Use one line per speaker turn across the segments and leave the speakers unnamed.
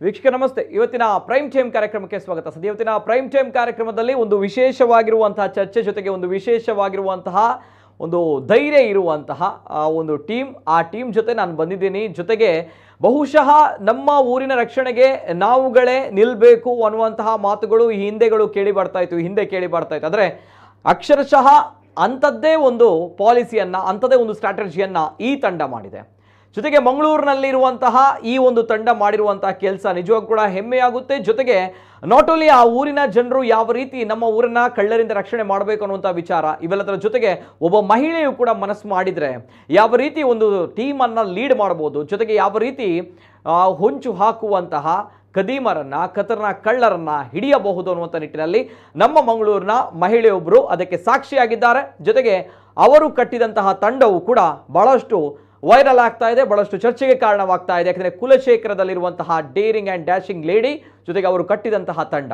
ವೀಕ್ಷಕ ನಮಸ್ತೆ. ಇವತ್ತಿನ ಪ್ರೈಮ್ ಟೈಮ್ ಕಾರ್ಯಕ್ರಮಕ್ಕೆ ಸ್ವಾಗತ. ಇವತ್ತಿನ ಪ್ರೈಮ್ ಟೈಮ್ ಕಾರ್ಯಕ್ರಮದಲ್ಲಿ ಒಂದು ವಿಶೇಷವಾಗಿರುವಂತಹ ಚರ್ಚೆ ಜೊತೆಗೆ ಒಂದು ವಿಶೇಷವಾಗಿರುವಂತಹ ಒಂದು ಧೈರ್ಯ ಇರುವಂತಹ ಒಂದು ಟೀಮ್, ಆ ಟೀಮ್ ಜೊತೆ ನಾನು ಬಂದಿದ್ದೀನಿ. ಜೊತೆಗೆ ಬಹುಶಃ ನಮ್ಮ ಊರಿನ ರಕ್ಷಣೆಗೆ ನಾವುಗಳೇ ನಿಲ್ಲಬೇಕು ಅನ್ನುವಂತಹ ಮಾತುಗಳು ಈ ಹಿಂದೆ ಕೇಳಿ ಬರ್ತಾ ಇತ್ತು. ಆದರೆ ಅಕ್ಷರಶಃ ಅಂಥದ್ದೇ ಒಂದು ಪಾಲಿಸಿಯನ್ನು, ಅಂಥದ್ದೇ ಒಂದು ಸ್ಟ್ರಾಟಜಿಯನ್ನು ಈ ತಂಡ ಮಾಡಿದೆ. ಜೊತೆಗೆ ಮಂಗಳೂರಿನಲ್ಲಿರುವಂತಹ ಈ ಒಂದು ತಂಡ ಮಾಡಿರುವಂತಹ ಕೆಲಸ ನಿಜವಾಗೂ ಕೂಡ ಹೆಮ್ಮೆಯಾಗುತ್ತೆ. ಜೊತೆಗೆ ನಾಟ್ ಓನ್ಲಿ ಆ ಊರಿನ ಜನರು ಯಾವ ರೀತಿ ನಮ್ಮ ಊರನ್ನ ಕಳ್ಳರಿಂದ ರಕ್ಷಣೆ ಮಾಡಬೇಕು ಅನ್ನುವಂಥ ವಿಚಾರ, ಇವೆಲ್ಲದರ ಜೊತೆಗೆ ಒಬ್ಬ ಮಹಿಳೆಯು ಕೂಡ ಮನಸ್ಸು ಮಾಡಿದರೆ ಯಾವ ರೀತಿ ಒಂದು ಟೀಮನ್ನು ಲೀಡ್ ಮಾಡ್ಬೋದು, ಜೊತೆಗೆ ಯಾವ ರೀತಿ ಹೊಂಚು ಹಾಕುವಂತಹ ಕದೀಮರನ್ನು, ಕಳ್ಳರನ್ನು ಹಿಡಿಯಬಹುದು ಅನ್ನುವಂಥ ನಿಟ್ಟಿನಲ್ಲಿ ನಮ್ಮ ಮಂಗಳೂರಿನ ಮಹಿಳೆಯೊಬ್ಬರು ಅದಕ್ಕೆ ಸಾಕ್ಷಿಯಾಗಿದ್ದಾರೆ. ಜೊತೆಗೆ ಅವರು ಕಟ್ಟಿದಂತಹ ತಂಡವು ಕೂಡ ಬಹಳಷ್ಟು ವೈರಲ್ ಆಗ್ತಾ ಇದೆ, ಬಹಳಷ್ಟು ಚರ್ಚೆಗೆ ಕಾರಣವಾಗ್ತಾ ಇದೆ. ಯಾಕಂದರೆ ಕುಲಶೇಖರದಲ್ಲಿರುವಂತಹ ಡೇರಿಂಗ್ ಆ್ಯಂಡ್ ಡ್ಯಾಶಿಂಗ್ ಲೇಡಿ ಜೊತೆಗೆ ಅವರು ಕಟ್ಟಿದಂತಹ ತಂಡ,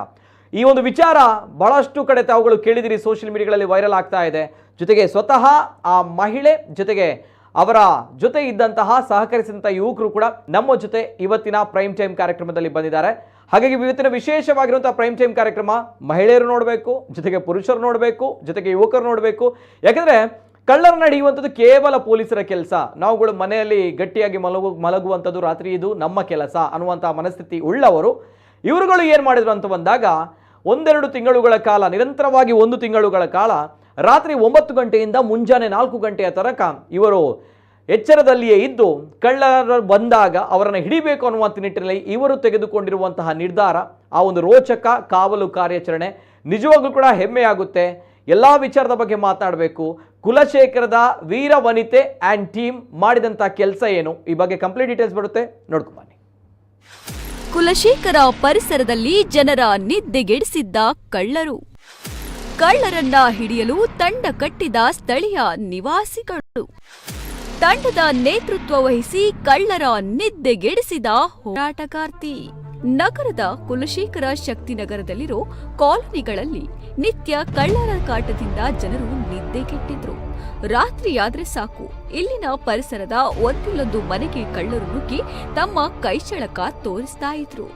ಈ ಒಂದು ವಿಚಾರ ಬಹಳಷ್ಟು ಕಡೆ ತಾವುಗಳು ಕೇಳಿದಿರಿ, ಸೋಷಿಯಲ್ ಮೀಡಿಯಾಗಳಲ್ಲಿ ವೈರಲ್ ಆಗ್ತಾ ಇದೆ. ಜೊತೆಗೆ ಸ್ವತಃ ಆ ಮಹಿಳೆ ಜೊತೆಗೆ ಅವರ ಜೊತೆ ಇದ್ದಂತಹ ಸಹಕರಿಸಿದಂಥ ಯುವಕರು ಕೂಡ ನಮ್ಮ ಜೊತೆ ಇವತ್ತಿನ ಪ್ರೈಮ್ ಟೈಮ್ ಕಾರ್ಯಕ್ರಮದಲ್ಲಿ ಬಂದಿದ್ದಾರೆ. ಹಾಗಾಗಿ ಇವತ್ತಿನ ವಿಶೇಷವಾಗಿರುವಂಥ ಪ್ರೈಮ್ ಟೈಮ್ ಕಾರ್ಯಕ್ರಮ ಮಹಿಳೆಯರು ನೋಡಬೇಕು, ಜೊತೆಗೆ ಪುರುಷರು ನೋಡಬೇಕು, ಜೊತೆಗೆ ಯುವಕರು ನೋಡಬೇಕು. ಯಾಕಂದರೆ ಕಳ್ಳರನ್ನ ಹಿಡಿಯುವಂಥದ್ದು ಕೇವಲ ಪೊಲೀಸರ ಕೆಲಸ, ನಾವುಗಳು ಮನೆಯಲ್ಲಿ ಗಟ್ಟಿಯಾಗಿ ಮಲಗುವಂಥದ್ದು ರಾತ್ರಿ ಇದು ನಮ್ಮ ಕೆಲಸ ಅನ್ನುವಂಥ ಮನಸ್ಥಿತಿ ಉಳ್ಳವರು. ಇವರುಗಳು ಏನು ಮಾಡಿದ್ರು ಅಂತ ಬಂದಾಗ ಒಂದೆರಡು ತಿಂಗಳುಗಳ ಕಾಲ, ನಿರಂತರವಾಗಿ 1 ತಿಂಗಳುಗಳ ಕಾಲ ರಾತ್ರಿ 9 ಗಂಟೆಯಿಂದ ಮುಂಜಾನೆ 4 ಗಂಟೆಯ ತನಕ ಇವರು ಎಚ್ಚರದಲ್ಲಿಯೇ ಇದ್ದು ಕಳ್ಳರು ಬಂದಾಗ ಅವರನ್ನು ಹಿಡಿಬೇಕು ಅನ್ನುವಂಥ ನಿಟ್ಟಿನಲ್ಲಿ ಇವರು ತೆಗೆದುಕೊಂಡಿರುವಂತಹ ನಿರ್ಧಾರ, ಆ ಒಂದು ರೋಚಕ ಕಾವಲು ಕಾರ್ಯಾಚರಣೆ ನಿಜವಾಗ್ಲೂ ಕೂಡ ಹೆಮ್ಮೆಯಾಗುತ್ತೆ. ಎಲ್ಲ ವಿಚಾರದ ಬಗ್ಗೆ ಮಾತನಾಡಬೇಕು. ಕುಲಶೇಖರದ ವೀರ ವನಿತೆ ಆ್ಯಂಡ್ ಟೀಮ್ ಮಾಡಿದಂಥ ಕೆಲಸ ಏನು, ಈ ಬಗ್ಗೆ ಕಂಪ್ಲೀಟ್ ಡೀಟೇಲ್ಸ್ ಬರುತ್ತೆ, ನೋಡ್ಕೊಂಡು ಬನ್ನಿ.
ಕುಲಶೇಖರ ಪರಿಸರದಲ್ಲಿ ಜನರ ನಿದ್ದೆಗೆಡಿಸಿದ್ದ ಕಳ್ಳರನ್ನ ಹಿಡಿಯಲು ತಂಡ ಕಟ್ಟಿದ ಸ್ಥಳೀಯ ನಿವಾಸಿಗಳು, ತಂಡದ ನೇತೃತ್ವ ವಹಿಸಿ ಕಳ್ಳರ ನಿದ್ದೆಗೆಡಿಸಿದ ಹೋರಾಟಗಾರ್ತಿ. ನಗರದ ಕುಲಶೇಖರ ಶಕ್ತಿನಗರದಲ್ಲಿರೋ ಕಾಲೋನಿಗಳಲ್ಲಿ ನಿತ್ಯ ಕಳ್ಳರ ಕಾಟದಿಂದ ಜನರು ನಿದ್ದೆಗೆಟ್ಟಿದ್ರು. ರಾತ್ರಿಯಾದ್ರೆ ಸಾಕು ಇಲ್ಲಿನ ಪರಿಸರದ ಒಂದಿಲ್ಲೊಂದು ಮನೆಗೆ ಕಳ್ಳರು ನುಗ್ಗಿ ತಮ್ಮ ಕೈಚಳಕ ತೋರಿಸ್ತಾ ಇದ್ರು.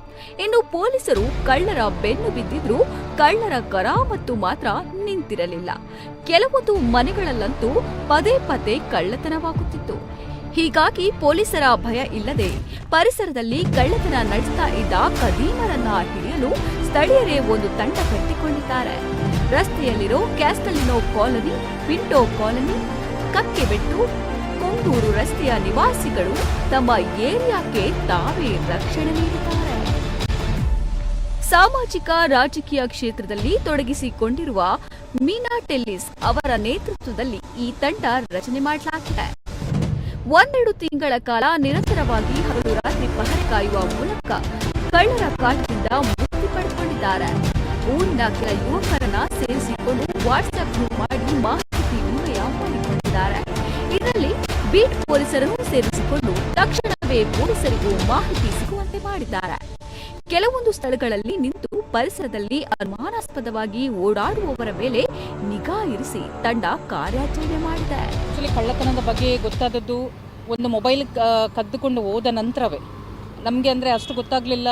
ಇನ್ನು ಪೊಲೀಸರು ಕಳ್ಳರ ಬೆನ್ನು ಬಿದ್ದಿದ್ರು, ಕಳ್ಳರ ಕರಾಮತ್ತು ಮಾತ್ರ ನಿಂತಿರಲಿಲ್ಲ. ಕೆಲವೊಂದು ಮನೆಗಳಲ್ಲಂತೂ ಪದೇ ಪದೇ ಕಳ್ಳತನವಾಗುತ್ತಿತ್ತು. ಹೀಗಾಗಿ ಪೊಲೀಸರ ಭಯ ಇಲ್ಲದೆ ಪರಿಸರದಲ್ಲಿ ಕಳ್ಳತನ ನಡೆಸ್ತಾ ಇದ್ದ ಕದೀಮರನ್ನ ಹಿಡಿಯಲು ಸ್ಥಳೀಯರೇ ಒಂದು ತಂಡ ಕಟ್ಟಿಕೊಂಡಿದ್ದಾರೆ. ರಸ್ತೆಯಲ್ಲಿರೋ ಕ್ಯಾಸ್ಟಲಿನೋ ಕಾಲೋನಿ, ಪಿಂಟೋ ಕಾಲೋನಿ, ಕಕ್ಕೆಬೆಟ್ಟು, ಕೊಂಗೂರು ರಸ್ತೆಯ ನಿವಾಸಿಗಳು ತಮ್ಮ ಏರಿಯಾಕ್ಕೆ ತಾವೇ ರಕ್ಷಣೆ ನೀಡಿದ್ದಾರೆ. ಸಾಮಾಜಿಕ ರಾಜಕೀಯ ಕ್ಷೇತ್ರದಲ್ಲಿ ತೊಡಗಿಸಿಕೊಂಡಿರುವ ಮೀನಾ ಟೆಲ್ಲಿಸ್ ಅವರ ನೇತೃತ್ವದಲ್ಲಿ ಈ ತಂಡ ರಚನೆ ಮಾಡಲಾಗಿದೆ. 1-2 ತಿಂಗಳ ಕಾಲ ನಿರಂತರವಾಗಿ ಹಗಲು ರಾತ್ರಿ ಪಹರೆ ಕಾಯುವ ಮೂಲಕ ಕಳ್ಳರ ಕಾಟದಿಂದ ಮುಕ್ತಿ ಪಡೆದುಕೊಂಡಿದ್ದಾರೆ. ಊರಿನ ಕೆಲ ಯುವಕರನ್ನ ಸೇರಿಸಿಕೊಂಡು ವಾಟ್ಸ್ಆಪ್ ಗ್ರೂಪ್ ಮಾಡಿ ಮಾಹಿತಿ ವಿನಿಮಯ ಮಾಡಿಕೊಂಡಿದ್ದಾರೆ. ಇದರಲ್ಲಿ ಬೀಟ್ ಪೊಲೀಸರನ್ನು ಸೇರಿಸಿಕೊಂಡು ತಕ್ಷಣವೇ ಪೊಲೀಸರಿಗೂ ಮಾಹಿತಿ ಸಿಗುವಂತೆ ಮಾಡಿದ್ದಾರೆ. ಕೆಲವೊಂದು ಸ್ಥಳಗಳಲ್ಲಿ ನಿಂತು ಪರಿಸರದಲ್ಲಿ ಅನುಮಾನಾಸ್ಪದವಾಗಿ ಓಡಾಡುವವರ ಮೇಲೆ ನಿಗಾ ಇರಿಸಿ ತಂಡ ಕಾರ್ಯಾಚರಣೆ ಮಾಡಿದೆ.
ಆಕ್ಚುಲಿ ಕಳ್ಳತನದ ಬಗ್ಗೆ ಗೊತ್ತಾದದ್ದು ಒಂದು ಮೊಬೈಲ್ ಕದ್ದುಕೊಂಡು ಹೋದ ನಂತರವೇ ನಮಗೆ. ಅಂದರೆ ಅಷ್ಟು ಗೊತ್ತಾಗಲಿಲ್ಲ,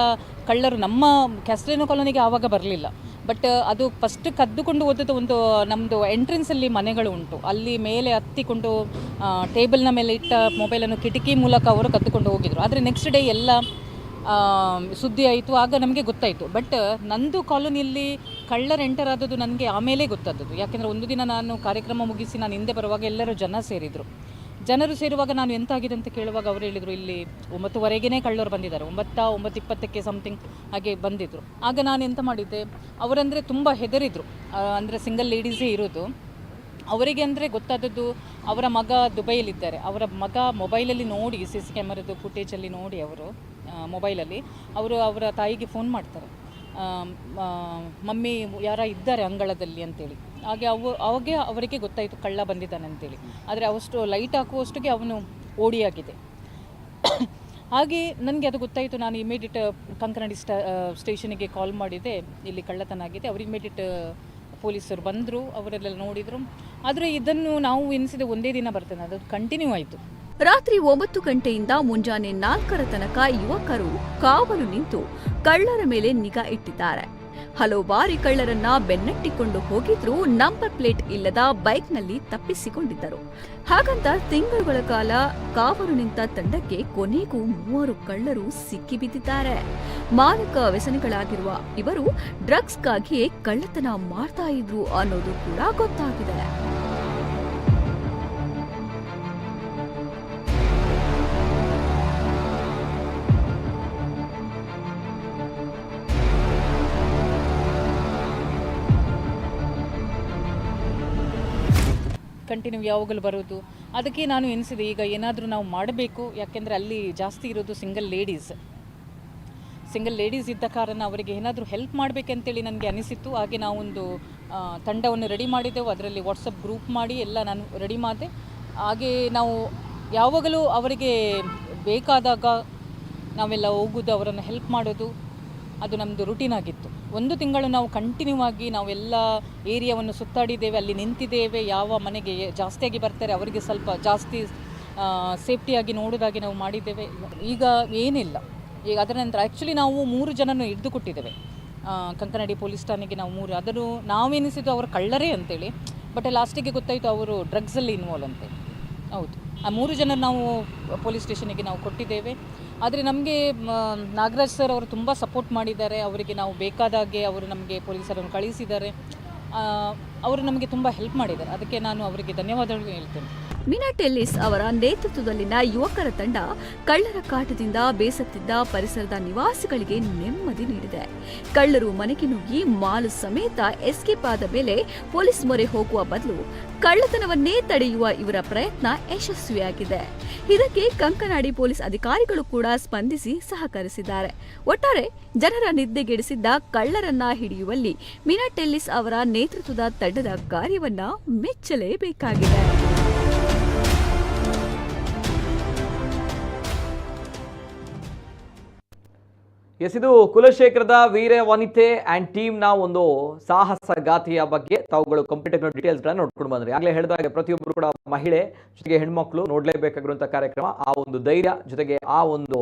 ಕಳ್ಳರು ನಮ್ಮ ಕ್ಯಾಸ್ಟಲಿನೋ ಕಾಲೋನಿಗೆ ಆವಾಗ ಬರಲಿಲ್ಲ. ಬಟ್ ಅದು ಫಸ್ಟ್ ಕದ್ದುಕೊಂಡು ಹೋದದ್ದು ಒಂದು ನಮ್ಮದು ಎಂಟ್ರೆನ್ಸಲ್ಲಿ ಮನೆಗಳು ಉಂಟು, ಅಲ್ಲಿ ಮೇಲೆ ಹತ್ತಿಕೊಂಡು ಟೇಬಲ್ನ ಮೇಲೆ ಇಟ್ಟ ಮೊಬೈಲನ್ನು ಕಿಟಕಿ ಮೂಲಕ ಅವರು ಕದ್ದುಕೊಂಡು ಹೋಗಿದ್ರು. ಆದರೆ ನೆಕ್ಸ್ಟ್ ಡೇ ಎಲ್ಲ ಸುದ್ದಿ ಆಯಿತು, ಆಗ ನಮಗೆ ಗೊತ್ತಾಯಿತು. ಬಟ್ ನಂದು ಕಾಲೋನಿಯಲ್ಲಿ ಕಳ್ಳರು ಎಂಟರ್ ಆದದ್ದು ನನಗೆ ಆಮೇಲೆ ಗೊತ್ತಾದದ್ದು. ಯಾಕೆಂದರೆ ಒಂದು ದಿನ ನಾನು ಕಾರ್ಯಕ್ರಮ ಮುಗಿಸಿ ನಾನು ಹಿಂದೆ ಬರುವಾಗ ಎಲ್ಲರೂ ಜನರು ಸೇರುವಾಗ ನಾನು ಎಂತಾಗಿದೆ ಅಂತ ಕೇಳುವಾಗ ಅವರು ಹೇಳಿದರು, ಇಲ್ಲಿ 9:15ನೇ ಕಳ್ಳರು ಬಂದಿದ್ದಾರೆ, 9:20ಕ್ಕೆ ಸಮಥಿಂಗ್ ಹಾಗೆ ಬಂದಿದ್ದರು. ಆಗ ನಾನು ಎಂತ ಮಾಡಿದ್ದೆ, ಅವರಂದರೆ ತುಂಬ ಹೆದರಿದ್ರು. ಅಂದರೆ ಸಿಂಗಲ್ ಲೇಡೀಸೇ ಇರೋದು. ಅವರಿಗೆ ಅಂದರೆ ಗೊತ್ತಾದದ್ದು ಅವರ ಮಗ ದುಬೈಯಲ್ಲಿದ್ದಾರೆ. ಅವರ ಮಗ ಮೊಬೈಲಲ್ಲಿ ನೋಡಿ, CC ಕ್ಯಾಮರಾದ ಫುಟೇಜಲ್ಲಿ ನೋಡಿ ಅವರು ಮೊಬೈಲಲ್ಲಿ ಅವರ ತಾಯಿಗೆ ಫೋನ್ ಮಾಡ್ತಾರೆ. ಮಮ್ಮಿ ಯಾರ ಇದ್ದಾರೆ ಅಂಗಳದಲ್ಲಿ ಅಂತೇಳಿ. ಹಾಗೆ ಅವಾಗೆ ಅವರಿಗೆ ಗೊತ್ತಾಯಿತು ಕಳ್ಳ ಬಂದಿದ್ದಾನೆ ಅಂತೇಳಿ. ಆದರೆ ಅವಷ್ಟು ಲೈಟ್ ಹಾಕುವಷ್ಟಿಗೆ ಅವನು ಓಡಿಯಾಗಿದೆ. ಹಾಗೆ ನನಗೆ ಅದು ಗೊತ್ತಾಯಿತು. ನಾನು ಇಮಿಡಿಯೇಟ್ ಕಂಕನಾಡಿ ಸ್ಟೇಷನಿಗೆ ಕಾಲ್ ಮಾಡಿದೆ, ಇಲ್ಲಿ ಕಳ್ಳತನ ಆಗಿದೆ. ಅವ್ರು ಇಮಿಡಿಯೇಟ್ ಪೊಲೀಸರು ಬಂದರು, ಅವರೆಲ್ಲ ನೋಡಿದರು. ಆದರೆ ಇದನ್ನು ನಾವು ಎನಿಸಿದೆ ಒಂದೇ ದಿನ ಬರ್ತೇನೆ, ಅದು ಕಂಟಿನ್ಯೂ ಆಯಿತು.
ರಾತ್ರಿ 9 ಗಂಟೆಯಿಂದ ಮುಂಜಾನೆ 4 ತನಕ ಯುವಕರು ಕಾವಲು ನಿಂತು ಕಳ್ಳರ ಮೇಲೆ ನಿಗಾ ಇಟ್ಟಿದ್ದಾರೆ. ಹಲವು ಬಾರಿ ಕಳ್ಳರನ್ನ ಬೆನ್ನಟ್ಟಿಕೊಂಡು ಹೋಗಿದ್ರೂ ನಂಬರ್ ಪ್ಲೇಟ್ ಇಲ್ಲದ ಬೈಕ್ನಲ್ಲಿ ತಪ್ಪಿಸಿಕೊಂಡಿದ್ದರು. ಹಾಗಂತ ತಿಂಗಳುಗಳ ಕಾಲ ಕಾವಲು ನಿಂತ ತಂಡಕ್ಕೆ ಕೊನೆಗೂ 3 ಕಳ್ಳರು ಸಿಕ್ಕಿಬಿದ್ದಿದ್ದಾರೆ. ಮಾದಕ ವ್ಯಸನಿಗಳಾಗಿರುವ ಇವರು ಡ್ರಗ್ಸ್ಗಾಗಿಯೇ ಕಳ್ಳತನ ಮಾಡ್ತಾ ಇದ್ರು ಅನ್ನೋದು ಕೂಡ ಗೊತ್ತಾಗಿದೆ.
ಕಂಟಿನ್ಯೂ ಯಾವಾಗಲೂ ಬರೋದು. ಅದಕ್ಕೆ ನಾನು ಎನಿಸಿದೆ ಈಗ ಏನಾದರೂ ನಾವು ಮಾಡಬೇಕು. ಯಾಕೆಂದರೆ ಅಲ್ಲಿ ಜಾಸ್ತಿ ಇರೋದು ಸಿಂಗಲ್ ಲೇಡೀಸ್ ಇದ್ದ ಕಾರಣ ಅವರಿಗೆ ಏನಾದರೂ ಹೆಲ್ಪ್ ಮಾಡಬೇಕಂತೇಳಿ ನನಗೆ ಅನಿಸಿತ್ತು. ಹಾಗೆ ನಾವೊಂದು ತಂಡವನ್ನು ರೆಡಿ ಮಾಡಿದ್ದೆವು. ಅದರಲ್ಲಿ ವಾಟ್ಸಪ್ ಗ್ರೂಪ್ ಮಾಡಿ ಎಲ್ಲ ನಾನು ರೆಡಿ ಮಾಡಿದೆ. ಹಾಗೆ ನಾವು ಯಾವಾಗಲೂ ಅವರಿಗೆ ಬೇಕಾದಾಗ ನಾವೆಲ್ಲ ಹೋಗೋದು, ಅವರನ್ನು ಹೆಲ್ಪ್ ಮಾಡೋದು, ಅದು ನಮ್ಮದು ರುಟೀನ್ ಆಗಿತ್ತು. 1 ತಿಂಗಳು ನಾವು ಕಂಟಿನ್ಯೂ ಆಗಿ ನಾವೆಲ್ಲ ಏರಿಯಾವನ್ನು ಸುತ್ತಾಡಿದ್ದೇವೆ, ಅಲ್ಲಿ ನಿಂತಿದ್ದೇವೆ. ಯಾವ ಮನೆಗೆ ಜಾಸ್ತಿಯಾಗಿ ಬರ್ತಾರೆ ಅವರಿಗೆ ಸ್ವಲ್ಪ ಜಾಸ್ತಿ ಸೇಫ್ಟಿಯಾಗಿ ನೋಡೋದಾಗಿ ನಾವು ಮಾಡಿದ್ದೇವೆ. ಈಗ ಏನಿಲ್ಲ. ಈಗ ಅದರ ನಂತರ ಆ್ಯಕ್ಚುಲಿ ನಾವು 3 ಜನನ್ನು ಹಿಡಿದು ಕೊಟ್ಟಿದ್ದೇವೆ ಕಂಕನಾಡಿ ಪೊಲೀಸ್ ಠಾಣೆಗೆ. ನಾವು 3 ಅದನ್ನು ನಾವೆನಿಸಿದ್ದು ಅವರು ಕಳ್ಳರೇ ಅಂತೇಳಿ. ಬಟ್ ಲಾಸ್ಟಿಗೆ ಗೊತ್ತಾಯಿತು ಅವರು ಡ್ರಗ್ಸಲ್ಲಿ ಇನ್ವಾಲ್ವ್ ಅಂತೇಳಿ. ಹೌದು, ಆ 3 ಜನ ನಾವು ಪೊಲೀಸ್ ಸ್ಟೇಷನಿಗೆ ನಾವು ಕೊಟ್ಟಿದ್ದೇವೆ. ಆದರೆ ನಮಗೆ ನಾಗರಾಜ್ ಸರ್ ಅವರು ತುಂಬ ಸಪೋರ್ಟ್ ಮಾಡಿದ್ದಾರೆ. ಅವರಿಗೆ ನಾವು ಬೇಕಾದಾಗೆ ಅವರು ನಮಗೆ ಪೊಲೀಸರನ್ನು ಕಳಿಸಿದ್ದಾರೆ. ಅವರು ನಮಗೆ ತುಂಬ ಹೆಲ್ಪ್ ಮಾಡಿದ್ದಾರೆ. ಅದಕ್ಕೆ ನಾನು ಅವರಿಗೆ ಧನ್ಯವಾದಗಳು ಹೇಳ್ತೇನೆ.
ಮೀನಾ ಟೆಲ್ಲಿಸ್ ಅವರ ನೇತೃತ್ವದಲ್ಲಿನ ಯುವಕರ ತಂಡ ಕಳ್ಳರ ಕಾಟದಿಂದ ಬೇಸತ್ತಿದ್ದ ಪರಿಸರದ ನಿವಾಸಿಗಳಿಗೆ ನೆಮ್ಮದಿ ನೀಡಿದೆ. ಕಳ್ಳರು ಮನೆಗೆ ನುಗ್ಗಿ ಮಾಲು ಸಮೇತ ಎಸ್ಕೇಪ್ ಆದ ಮೇಲೆ ಪೊಲೀಸ್ ಮೊರೆ ಹೋಗುವ ಬದಲು ಕಳ್ಳತನವನ್ನೇ ತಡೆಯುವ ಇವರ ಪ್ರಯತ್ನ ಯಶಸ್ವಿಯಾಗಿದೆ. ಇದಕ್ಕೆ ಕಂಕನಾಡಿ ಪೊಲೀಸ್ ಅಧಿಕಾರಿಗಳು ಕೂಡ ಸ್ಪಂದಿಸಿ ಸಹಕರಿಸಿದ್ದಾರೆ. ಒಟ್ಟಾರೆ ಜನರ ನಿದ್ದೆಗೆಡಿಸಿದ್ದ ಕಳ್ಳರನ್ನ ಹಿಡಿಯುವಲ್ಲಿ ಮೀನಾ ಟೆಲ್ಲಿಸ್ ಅವರ ನೇತೃತ್ವದ ತಂಡದ ಕಾರ್ಯವನ್ನ ಮೆಚ್ಚಲೇಬೇಕಾಗಿದೆ.
ಇದು ಕುಲಶೇಖರದ ವೀರ ವನಿತೆ ಅಂಡ್ ಟೀಮ್ನ ಒಂದು ಸಾಹಸ ಗಾಥೆಯ ಬಗ್ಗೆ ತಾವುಗಳು ಕಂಪ್ಲೀಟ್ ಡೀಟೇಲ್ಸ್ಗಳನ್ನು ನೋಡ್ಕೊಂಡು ಬಂದ್ರಿ. ಆಗಲೇ ಹೇಳಿದಾಗ ಪ್ರತಿಯೊಬ್ಬರು ಕೂಡ ಮಹಿಳೆ ಜೊತೆಗೆ ಹೆಣ್ಮಕ್ಳು ನೋಡಲೇಬೇಕಾಗಿರುವಂಥ ಕಾರ್ಯಕ್ರಮ. ಆ ಒಂದು ಧೈರ್ಯ ಜೊತೆಗೆ ಆ ಒಂದು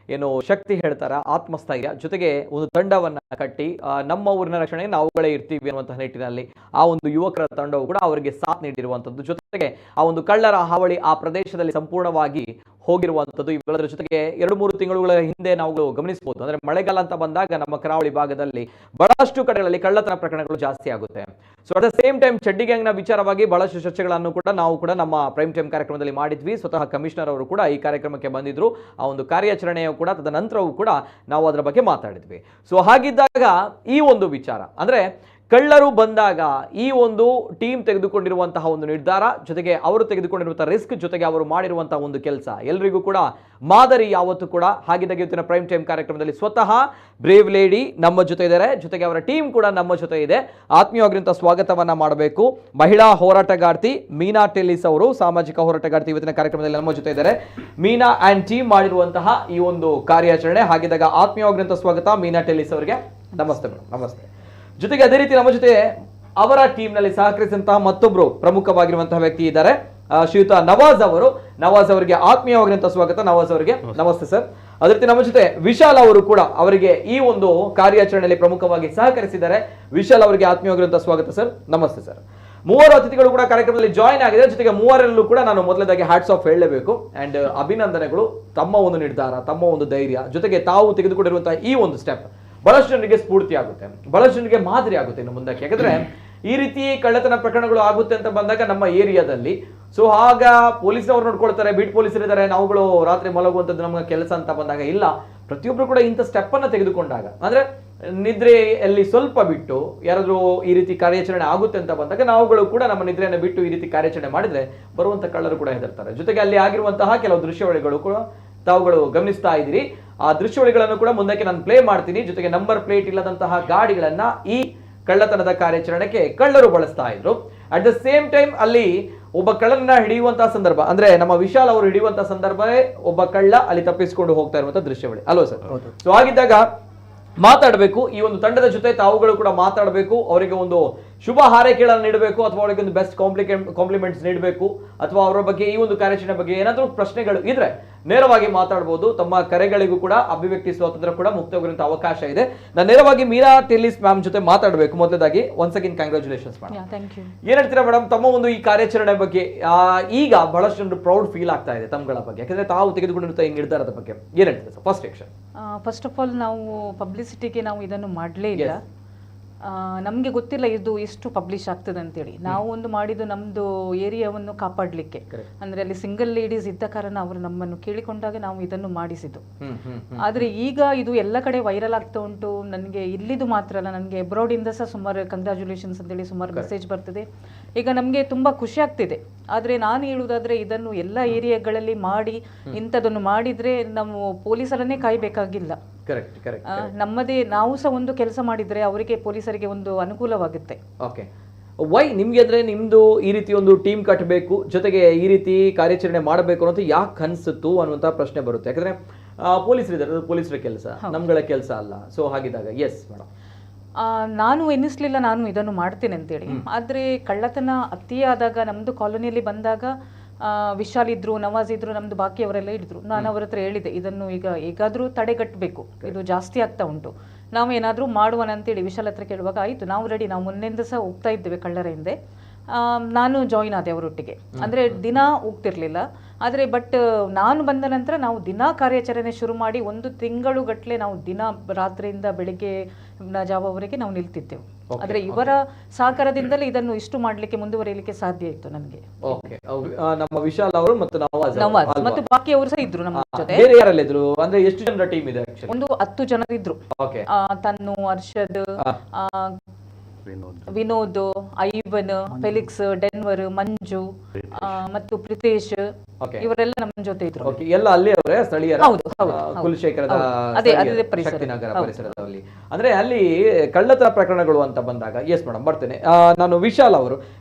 ಏನು ಶಕ್ತಿ ಹೇಳ್ತಾರ, ಆತ್ಮಸ್ಥೈರ್ಯ ಜೊತೆಗೆ ಒಂದು ತಂಡವನ್ನ ಕಟ್ಟಿ ನಮ್ಮ ಊರಿನ ರಕ್ಷಣೆಗೆ ನಾವುಗಳೇ ಇರ್ತೀವಿ ಅನ್ನುವಂತಹ ನಿಟ್ಟಿನಲ್ಲಿ ಆ ಒಂದು ಯುವಕರ ತಂಡವು ಕೂಡ ಅವರಿಗೆ ಸಾಥ್ ನೀಡಿರುವಂಥದ್ದು. ಜೊತೆಗೆ ಆ ಒಂದು ಕಳ್ಳರ ಹಾವಳಿ ಆ ಪ್ರದೇಶದಲ್ಲಿ ಸಂಪೂರ್ಣವಾಗಿ ಹೋಗಿರುವಂಥದ್ದು. ಇವೆಲ್ಲದರ ಜೊತೆಗೆ 2-3 ತಿಂಗಳುಗಳ ಹಿಂದೆ ನಾವು ಗಮನಿಸಬಹುದು. ಅಂದ್ರೆ ಮಳೆಗಾಲ ಅಂತ ಬಂದಾಗ ನಮ್ಮ ಕರಾವಳಿ ಭಾಗದಲ್ಲಿ ಬಹಳಷ್ಟು ಕಡೆಗಳಲ್ಲಿ ಕಳ್ಳತನ ಪ್ರಕರಣಗಳು ಜಾಸ್ತಿ ಆಗುತ್ತೆ. So at the same time ಚಡ್ಡಿ ಗ್ಯಾಂಗ್ನ ವಿಚಾರವಾಗಿ ಬಹಳಷ್ಟು ಚರ್ಚೆಗಳನ್ನು ಕೂಡ ನಾವು ಕೂಡ ನಮ್ಮ ಪ್ರೈಮ್ ಟೈಮ್ ಕಾರ್ಯಕ್ರಮದಲ್ಲಿ ಮಾಡಿದ್ವಿ. ಸ್ವತಃ ಕಮಿಷನರ್ ಅವರು ಕೂಡ ಈ ಕಾರ್ಯಕ್ರಮಕ್ಕೆ ಬಂದಿದ್ರು. ಆ ಒಂದು ಕಾರ್ಯಾಚರಣೆಯು ಕೂಡ ತದನಂತರವೂ ಕೂಡ ನಾವು ಅದರ ಬಗ್ಗೆ ಮಾತಾಡಿದ್ವಿ. ಸೊ ಹಾಗಿದ್ದಾಗ ಈ ಒಂದು ವಿಚಾರ ಅಂದ್ರೆ ಕಳ್ಳರು ಬಂದಾಗ ಈ ಒಂದು ಟೀಮ್ ತೆಗೆದುಕೊಂಡಿರುವಂತಹ ಒಂದು ನಿರ್ಧಾರ ಜೊತೆಗೆ ಅವರು ತೆಗೆದುಕೊಂಡಿರುವಂತಹ ರಿಸ್ಕ್ ಜೊತೆಗೆ ಅವರು ಮಾಡಿರುವಂತಹ ಒಂದು ಕೆಲಸ ಎಲ್ಲರಿಗೂ ಕೂಡ ಮಾದರಿ ಯಾವತ್ತೂ ಕೂಡ. ಹಾಗಿದ್ದಾಗ ಇವತ್ತಿನ ಪ್ರೈಮ್ ಟೈಮ್ ಕಾರ್ಯಕ್ರಮದಲ್ಲಿ ಸ್ವತಃ ಬ್ರೇವ್ ಲೇಡಿ ನಮ್ಮ ಜೊತೆ ಇದ್ದಾರೆ, ಜೊತೆಗೆ ಅವರ ಟೀಮ್ ಕೂಡ ನಮ್ಮ ಜೊತೆ ಇದೆ. ಆತ್ಮೀಯವಾಗಿರುವಂತಹ ಸ್ವಾಗತವನ್ನ ಮಾಡಬೇಕು. ಮಹಿಳಾ ಹೋರಾಟಗಾರ್ತಿ ಮೀನಾ ಟೆಲ್ಲಿಸ್ ಅವರು, ಸಾಮಾಜಿಕ ಹೋರಾಟಗಾರ್ತಿ ಇವತ್ತಿನ ಕಾರ್ಯಕ್ರಮದಲ್ಲಿ ನಮ್ಮ ಜೊತೆ ಇದ್ದಾರೆ. ಮೀನಾ ಅಂಡ್ ಟೀಮ್ ಮಾಡಿರುವಂತಹ ಈ ಒಂದು ಕಾರ್ಯಾಚರಣೆ. ಹಾಗಿದ್ದಾಗ ಆತ್ಮೀಯವಾಗಿರುವಂತಹ ಸ್ವಾಗತ ಮೀನಾ ಟೆಲ್ಲಿಸ್ ಅವರಿಗೆ. ನಮಸ್ತೆ ಮೇಡಮ್. ನಮಸ್ತೆ. ಜೊತೆಗೆ ಅದೇ ರೀತಿ ನಮ್ಮ ಜೊತೆ ಅವರ ಟೀಮ್ ನಲ್ಲಿ ಸಹಕರಿಸಿದಂತಹ ಮತ್ತೊಬ್ರು ಪ್ರಮುಖವಾಗಿರುವಂತಹ ವ್ಯಕ್ತಿ ಇದ್ದಾರೆ, ಶ್ರೀಯುತ ನವಾಜ್ ಅವರು. ನವಾಜ್ ಅವರಿಗೆ ಆತ್ಮೀಯವಾಗಿರುವಂತಹ ಸ್ವಾಗತ. ನವಾಜ್ ಅವರಿಗೆ ನಮಸ್ತೆ ಸರ್. ಅದೇ ರೀತಿ ನಮ್ಮ ಜೊತೆ ವಿಶಾಲ್ ಅವರು ಕೂಡ ಅವರಿಗೆ ಈ ಒಂದು ಕಾರ್ಯಾಚರಣೆಯಲ್ಲಿ ಪ್ರಮುಖವಾಗಿ ಸಹಕರಿಸಿದ್ದಾರೆ. ವಿಶಾಲ್ ಅವರಿಗೆ ಆತ್ಮೀಯವಾಗಿರುವಂತಹ ಸ್ವಾಗತ ಸರ್. ನಮಸ್ತೆ ಸರ್. 3 ಅತಿಥಿಗಳು ಕೂಡ ಕಾರ್ಯಕ್ರಮದಲ್ಲಿ ಜಾಯಿನ್ ಆಗಿದೆ. ಜೊತೆಗೆ 3ರಲ್ಲೂ ಕೂಡ ನಾನು ಮೊದಲದಾಗಿ ಹ್ಯಾಟ್ಸ್ ಆಫ್ ಹೇಳಲೇಬೇಕು ಅಂಡ್ ಅಭಿನಂದನೆಗಳು. ತಮ್ಮ ಒಂದು ನಿರ್ಧಾರ, ತಮ್ಮ ಒಂದು ಧೈರ್ಯ ಜೊತೆಗೆ ತಾವು ತೆಗೆದುಕೊಂಡಿರುವಂತಹ ಈ ಒಂದು ಸ್ಟೆಪ್ ಬಹಳಷ್ಟು ಜನರಿಗೆ ಸ್ಫೂರ್ತಿ ಆಗುತ್ತೆ, ಬಹಳಷ್ಟು ಜನರಿಗೆ ಮಾದರಿ ಆಗುತ್ತೆ ಇನ್ನು ಮುಂದಕ್ಕೆ. ಯಾಕಂದ್ರೆ ಈ ರೀತಿ ಕಳ್ಳತನ ಪ್ರಕರಣಗಳು ಆಗುತ್ತೆ ಅಂತ ಬಂದಾಗ ನಮ್ಮ ಏರಿಯಾದಲ್ಲಿ ಸೊ ಆಗ ಪೊಲೀಸ್ನವ್ರು ನೋಡ್ಕೊಳ್ತಾರೆ, ಬೀಟ್ ಪೊಲೀಸರು ಇದ್ದಾರೆ, ನಾವುಗಳು ರಾತ್ರಿ ಮಲಗುವಂಥದ್ದು ನಮ್ಮ ಕೆಲಸ ಅಂತ ಬಂದಾಗ ಇಲ್ಲ, ಪ್ರತಿಯೊಬ್ರು ಕೂಡ ಇಂಥ ಸ್ಟೆಪ್ ಅನ್ನ ತೆಗೆದುಕೊಂಡಾಗ ಅಂದ್ರೆ ನಿದ್ರೆಯಲ್ಲಿ ಸ್ವಲ್ಪ ಬಿಟ್ಟು ಯಾರಾದ್ರೂ ಈ ರೀತಿ ಕಾರ್ಯಾಚರಣೆ ಆಗುತ್ತೆ ಅಂತ ಬಂದಾಗ ನಾವುಗಳು ಕೂಡ ನಮ್ಮ ನಿದ್ರೆಯನ್ನು ಬಿಟ್ಟು ಈ ರೀತಿ ಕಾರ್ಯಾಚರಣೆ ಮಾಡಿದ್ರೆ ಬರುವಂತ ಕಳ್ಳರು ಕೂಡ ಹೆದರ್ತಾರೆ. ಜೊತೆಗೆ ಅಲ್ಲಿ ಆಗಿರುವಂತಹ ಕೆಲವು ದೃಶ್ಯಾವಳಿಗಳು ಕೂಡ ತಾವುಗಳು ಗಮನಿಸ್ತಾ ಇದ್ದೀರಿ. ಆ ದೃಶ್ಯಾವಳಿಗಳನ್ನು ಕೂಡ ಮುಂದಕ್ಕೆ ನಾನು ಪ್ಲೇ ಮಾಡ್ತೀನಿ. ಜೊತೆಗೆ ನಂಬರ್ ಪ್ಲೇಟ್ ಇಲ್ಲದಂತಹ ಗಾಡಿಗಳನ್ನ ಈ ಕಳ್ಳತನದ ಕಾರ್ಯಾಚರಣೆಗೆ ಕಳ್ಳರು ಬಳಸ್ತಾ ಇದ್ರು. ಅಟ್ ದ ಸೇಮ್ ಟೈಮ್ ಅಲ್ಲಿ ಒಬ್ಬ ಕಳ್ಳನ ಹಿಡಿಯುವಂತಹ ಸಂದರ್ಭ, ಅಂದ್ರೆ ನಮ್ಮ ವಿಶಾಲ್ ಅವರು ಹಿಡಿಯುವಂತಹ ಸಂದರ್ಭವೇ ಒಬ್ಬ ಕಳ್ಳ ಅಲ್ಲಿ ತಪ್ಪಿಸಿಕೊಂಡು ಹೋಗ್ತಾ ಇರುವಂತಹ ದೃಶ್ಯಾವಳಿ ಅಲ್ವಾ ಸರ್? ಸೊ ಹಾಗಿದ್ದಾಗ ಮಾತಾಡಬೇಕು, ಈ ಒಂದು ತಂಡದ ಜೊತೆ ತಾವುಗಳು ಕೂಡ ಮಾತಾಡಬೇಕು, ಅವರಿಗೆ ಒಂದು ಶುಭ ಹಾರೈಕೆಗಳನ್ನು ನೀಡಬೇಕು ಅಥವಾ ಅವರಿಗೆ ಒಂದು ಬೆಸ್ಟ್ ಕಾಂಪ್ಲಿಮೆಂಟ್ಸ್ ನೀಡಬೇಕು, ಅಥವಾ ಅವರ ಬಗ್ಗೆ ಈ ಒಂದು ಕಾರ್ಯಾಚರಣೆ ಬಗ್ಗೆ ಏನಾದರೂ ಪ್ರಶ್ನೆಗಳು ಇದ್ರೆ ನೇರವಾಗಿ ಮಾತಾಡಬಹುದು. ತಮ್ಮ ಕರೆಗಳಿಗೂ ಕೂಡ ಅಭಿವ್ಯಕ್ತಿ ಸ್ವಾತಂತ್ರ್ಯ ಕೂಡ ಮುಕ್ತವಾಗಿರುವಂತಹ ಅವಕಾಶ ಇದೆ. ನಾನು ನೇರವಾಗಿ ಮೀರಾ ಟೆಲ್ಲಿಸ್ ಮ್ಯಾಮ್ ಜೊತೆ ಮಾತಾಡಬೇಕು. ಮೊದಲಾಗಿ ಒನ್ಸ್ ಅಗೇನ್ ಕಂಗ್ರಾಚುಲೇಷನ್ಸ್ ಮೇಡಮ್. ಏನ್ ಹೇಳ್ತೀರಾ ಮೇಡಮ್ ತಮ್ಮ ಒಂದು ಈ ಕಾರ್ಯಾಚರಣೆ ಬಗ್ಗೆ? ಈಗ ಬಹಳಷ್ಟು ಜನರು ಪ್ರೌಡ್ ಫೀಲ್ ಆಗ್ತಾ ಇದೆ ತಮ್ಮಗಳ ಬಗ್ಗೆ, ಯಾಕಂದ್ರೆ ತಾವು ತೆಗೆದುಕೊಂಡಿರುವಂತಹ ಈ ನಿರ್ಧಾರದ ಬಗ್ಗೆ ಏನ್ ಹೇಳ್ತೀರಾ sir? First action.
First of all ನಾವು ಪಬ್ಲಿಸಿಟಿಗೆ ನಾವು ಇದನ್ನು ಮಾಡಲೇ ಇಲ್ಲ. ನಮಗೆ ಗೊತ್ತಿಲ್ಲ ಇದು ಎಷ್ಟು ಪಬ್ಲಿಷ್ ಆಗ್ತದೆ ಅಂತೇಳಿ. ನಾವು ಒಂದು ಮಾಡಿದ್ದು ನಮ್ಮದು ಏರಿಯಾವನ್ನು ಕಾಪಾಡಲಿಕ್ಕೆ, ಅಂದರೆ ಅಲ್ಲಿ ಸಿಂಗಲ್ ಲೇಡೀಸ್ ಇದ್ದ ಕಾರಣ ಅವರು ನಮ್ಮನ್ನು ಕೇಳಿಕೊಂಡಾಗ ನಾವು ಇದನ್ನು ಮಾಡಿಸಿದ್ದು. ಆದರೆ ಈಗ ಇದು ಎಲ್ಲ ಕಡೆ ವೈರಲ್ ಆಗ್ತಾ ಉಂಟು. ನನಗೆ ಇಲ್ಲಿದು ಮಾತ್ರ ಅಲ್ಲ, ನನಗೆ ಅಬ್ರಾಡಿಂದ ಸಹ ಸುಮಾರು ಕಂಗ್ರ್ಯಾಚುಲೇಷನ್ಸ್ ಅಂತೇಳಿ ಸುಮಾರು ಮೆಸೇಜ್ ಬರ್ತದೆ. ಈಗ ನಮಗೆ ತುಂಬ ಖುಷಿ ಆಗ್ತಿದೆ. ಆದರೆ ನಾನು ಹೇಳುವುದಾದರೆ ಇದನ್ನು ಎಲ್ಲ ಏರಿಯಾಗಳಲ್ಲಿ ಮಾಡಿ ಇಂಥದನ್ನು ಮಾಡಿದರೆ ನಾವು ಪೊಲೀಸರನ್ನೇ ಕಾಯಬೇಕಾಗಿಲ್ಲ. ನಮ್ಮದೇ ನಾವು ಸಹ ಒಂದು ಕೆಲಸ ಮಾಡಿದ್ರೆ ಅವರಿಗೆ ಪೊಲೀಸರಿಗೆ ಒಂದು ಅನುಕೂಲವಾಗುತ್ತೆ.
ಓಕೆ, ವೈ ನಿಮ್ಗೆ ಅಂದ್ರೆ ನಿಮ್ದು ಈ ರೀತಿ ಒಂದು ಟೀಮ್ ಕಟ್ಟಬೇಕು, ಜೊತೆಗೆ ಈ ರೀತಿ ಕಾರ್ಯಾಚರಣೆ ಮಾಡಬೇಕು ಅನ್ನೋದು ಯಾಕೆ ಅನ್ಸುತ್ತು ಅನ್ನುವಂತ ಪ್ರಶ್ನೆ ಬರುತ್ತೆ. ಯಾಕಂದ್ರೆ ಪೊಲೀಸರಿದ್ದಾರೆ, ಪೊಲೀಸರ ಕೆಲಸ, ನಮ್ಗಳ ಕೆಲಸ ಅಲ್ಲ. ಸೊ ಹಾಗಿದ್ದಾಗ ಎಸ್ ಮೇಡಮ್,
ನಾನು ಎನ್ನಿಸ್ಲಿಲ್ಲ ನಾನು ಇದನ್ನು ಮಾಡ್ತೇನೆ ಅಂತೇಳಿ. ಆದರೆ ಕಳ್ಳತನ ಅತಿಯಾದಾಗ ನಮ್ಮದು ಕಾಲೋನಿಯಲ್ಲಿ ಬಂದಾಗ ವಿಶಾಲ್ ಇದ್ರು, ನವಾಜ್ ಇದ್ರು, ನಮ್ದು ಬಾಕಿಯವರೆಲ್ಲ ಇದ್ರು. ನಾನು ಅವ್ರ ಹತ್ರ ಹೇಳಿದೆ ಇದನ್ನು ಈಗ ಹೇಗಾದ್ರೂ ತಡೆಗಟ್ಟಬೇಕು, ಇದು ಜಾಸ್ತಿ ಆಗ್ತಾ ಉಂಟು, ನಾವು ಏನಾದರೂ ಮಾಡುವನ ಅಂತೇಳಿ ವಿಶಾಲ್ ಹತ್ರ ಕೇಳುವಾಗ ಆಯಿತು ನಾವು ರೆಡಿ, ನಾವು ಮೊನ್ನೆಯಿಂದ ಸಹ ಹೋಗ್ತಾ ಇದ್ದೇವೆ ಕಳ್ಳರ ಹಿಂದೆ. ನಾನು ಜಾಯಿನ್ ಆದೆ ಅವರೊಟ್ಟಿಗೆ. ಅಂದರೆ ದಿನ ಹೋಗ್ತಿರ್ಲಿಲ್ಲ, ಆದರೆ ಬಟ್ ನಾನು ಬಂದ ನಂತರ ನಾವು ದಿನ ಕಾರ್ಯಾಚರಣೆ ಶುರು ಮಾಡಿ 1 ತಿಂಗಳುಗಟ್ಟಲೆ ನಾವು ದಿನ ರಾತ್ರಿಯಿಂದ ಬೆಳಿಗ್ಗೆ ಜಾವವರೆಗೆ ನಾವು ನಿಲ್ತಿದ್ದೆವು. ಆದರೆ ಇವರ ಸಹಕಾರದಿಂದಲೇ ಇದನ್ನು ಇಷ್ಟು ಮಾಡಲಿಕ್ಕೆ ಮುಂದುವರಿಯಲಿಕ್ಕೆ ಸಾಧ್ಯ ಇತ್ತು ನನಗೆ.
ನಮ್ಮ ವಿಶಾಲ್ ಅವರು ಮತ್ತು
ನವಾಜ್ ಮತ್ತು ಬಾಕಿಯವರು ಸಹ ಇದ್ರು ನಮ್ಮ ಜೊತೆ.
ಅಂದ್ರೆ ಎಷ್ಟು ಜನರ ಟೀಮ್ ಇದೆ?
ಒಂದು 10 ಜನರು ಇದ್ರು. ತನ್ನು, ಅರ್ಷದ್, ವಿನೋದ್, ಐವನ್, ಫೆಲಿಕ್ಸ್, ಡೆನ್ವರ್, ಮಂಜು ಮತ್ತು ಪ್ರಿತೇಶ್, ಇವರೆಲ್ಲ ನಮ್ಮ ಜೊತೆ ಇದ್ರು.
ಎಲ್ಲ ಅಲ್ಲಿ ಅವರೇ ಸ್ಥಳೀಯರ? ಕುಲಶೇಖರದ ಶಕ್ತಿನಗರ ಪರಿಸರದಲ್ಲಿ. ಅಂದ್ರೆ ಅಲ್ಲಿ ಕಳ್ಳತನ ಪ್ರಕರಣಗಳು ಅಂತ ಬಂದಾಗ ಎಸ್ ಮೇಡಮ್ ಬರ್ತೇನೆ. ನಾನು ವಿಶಾಲ್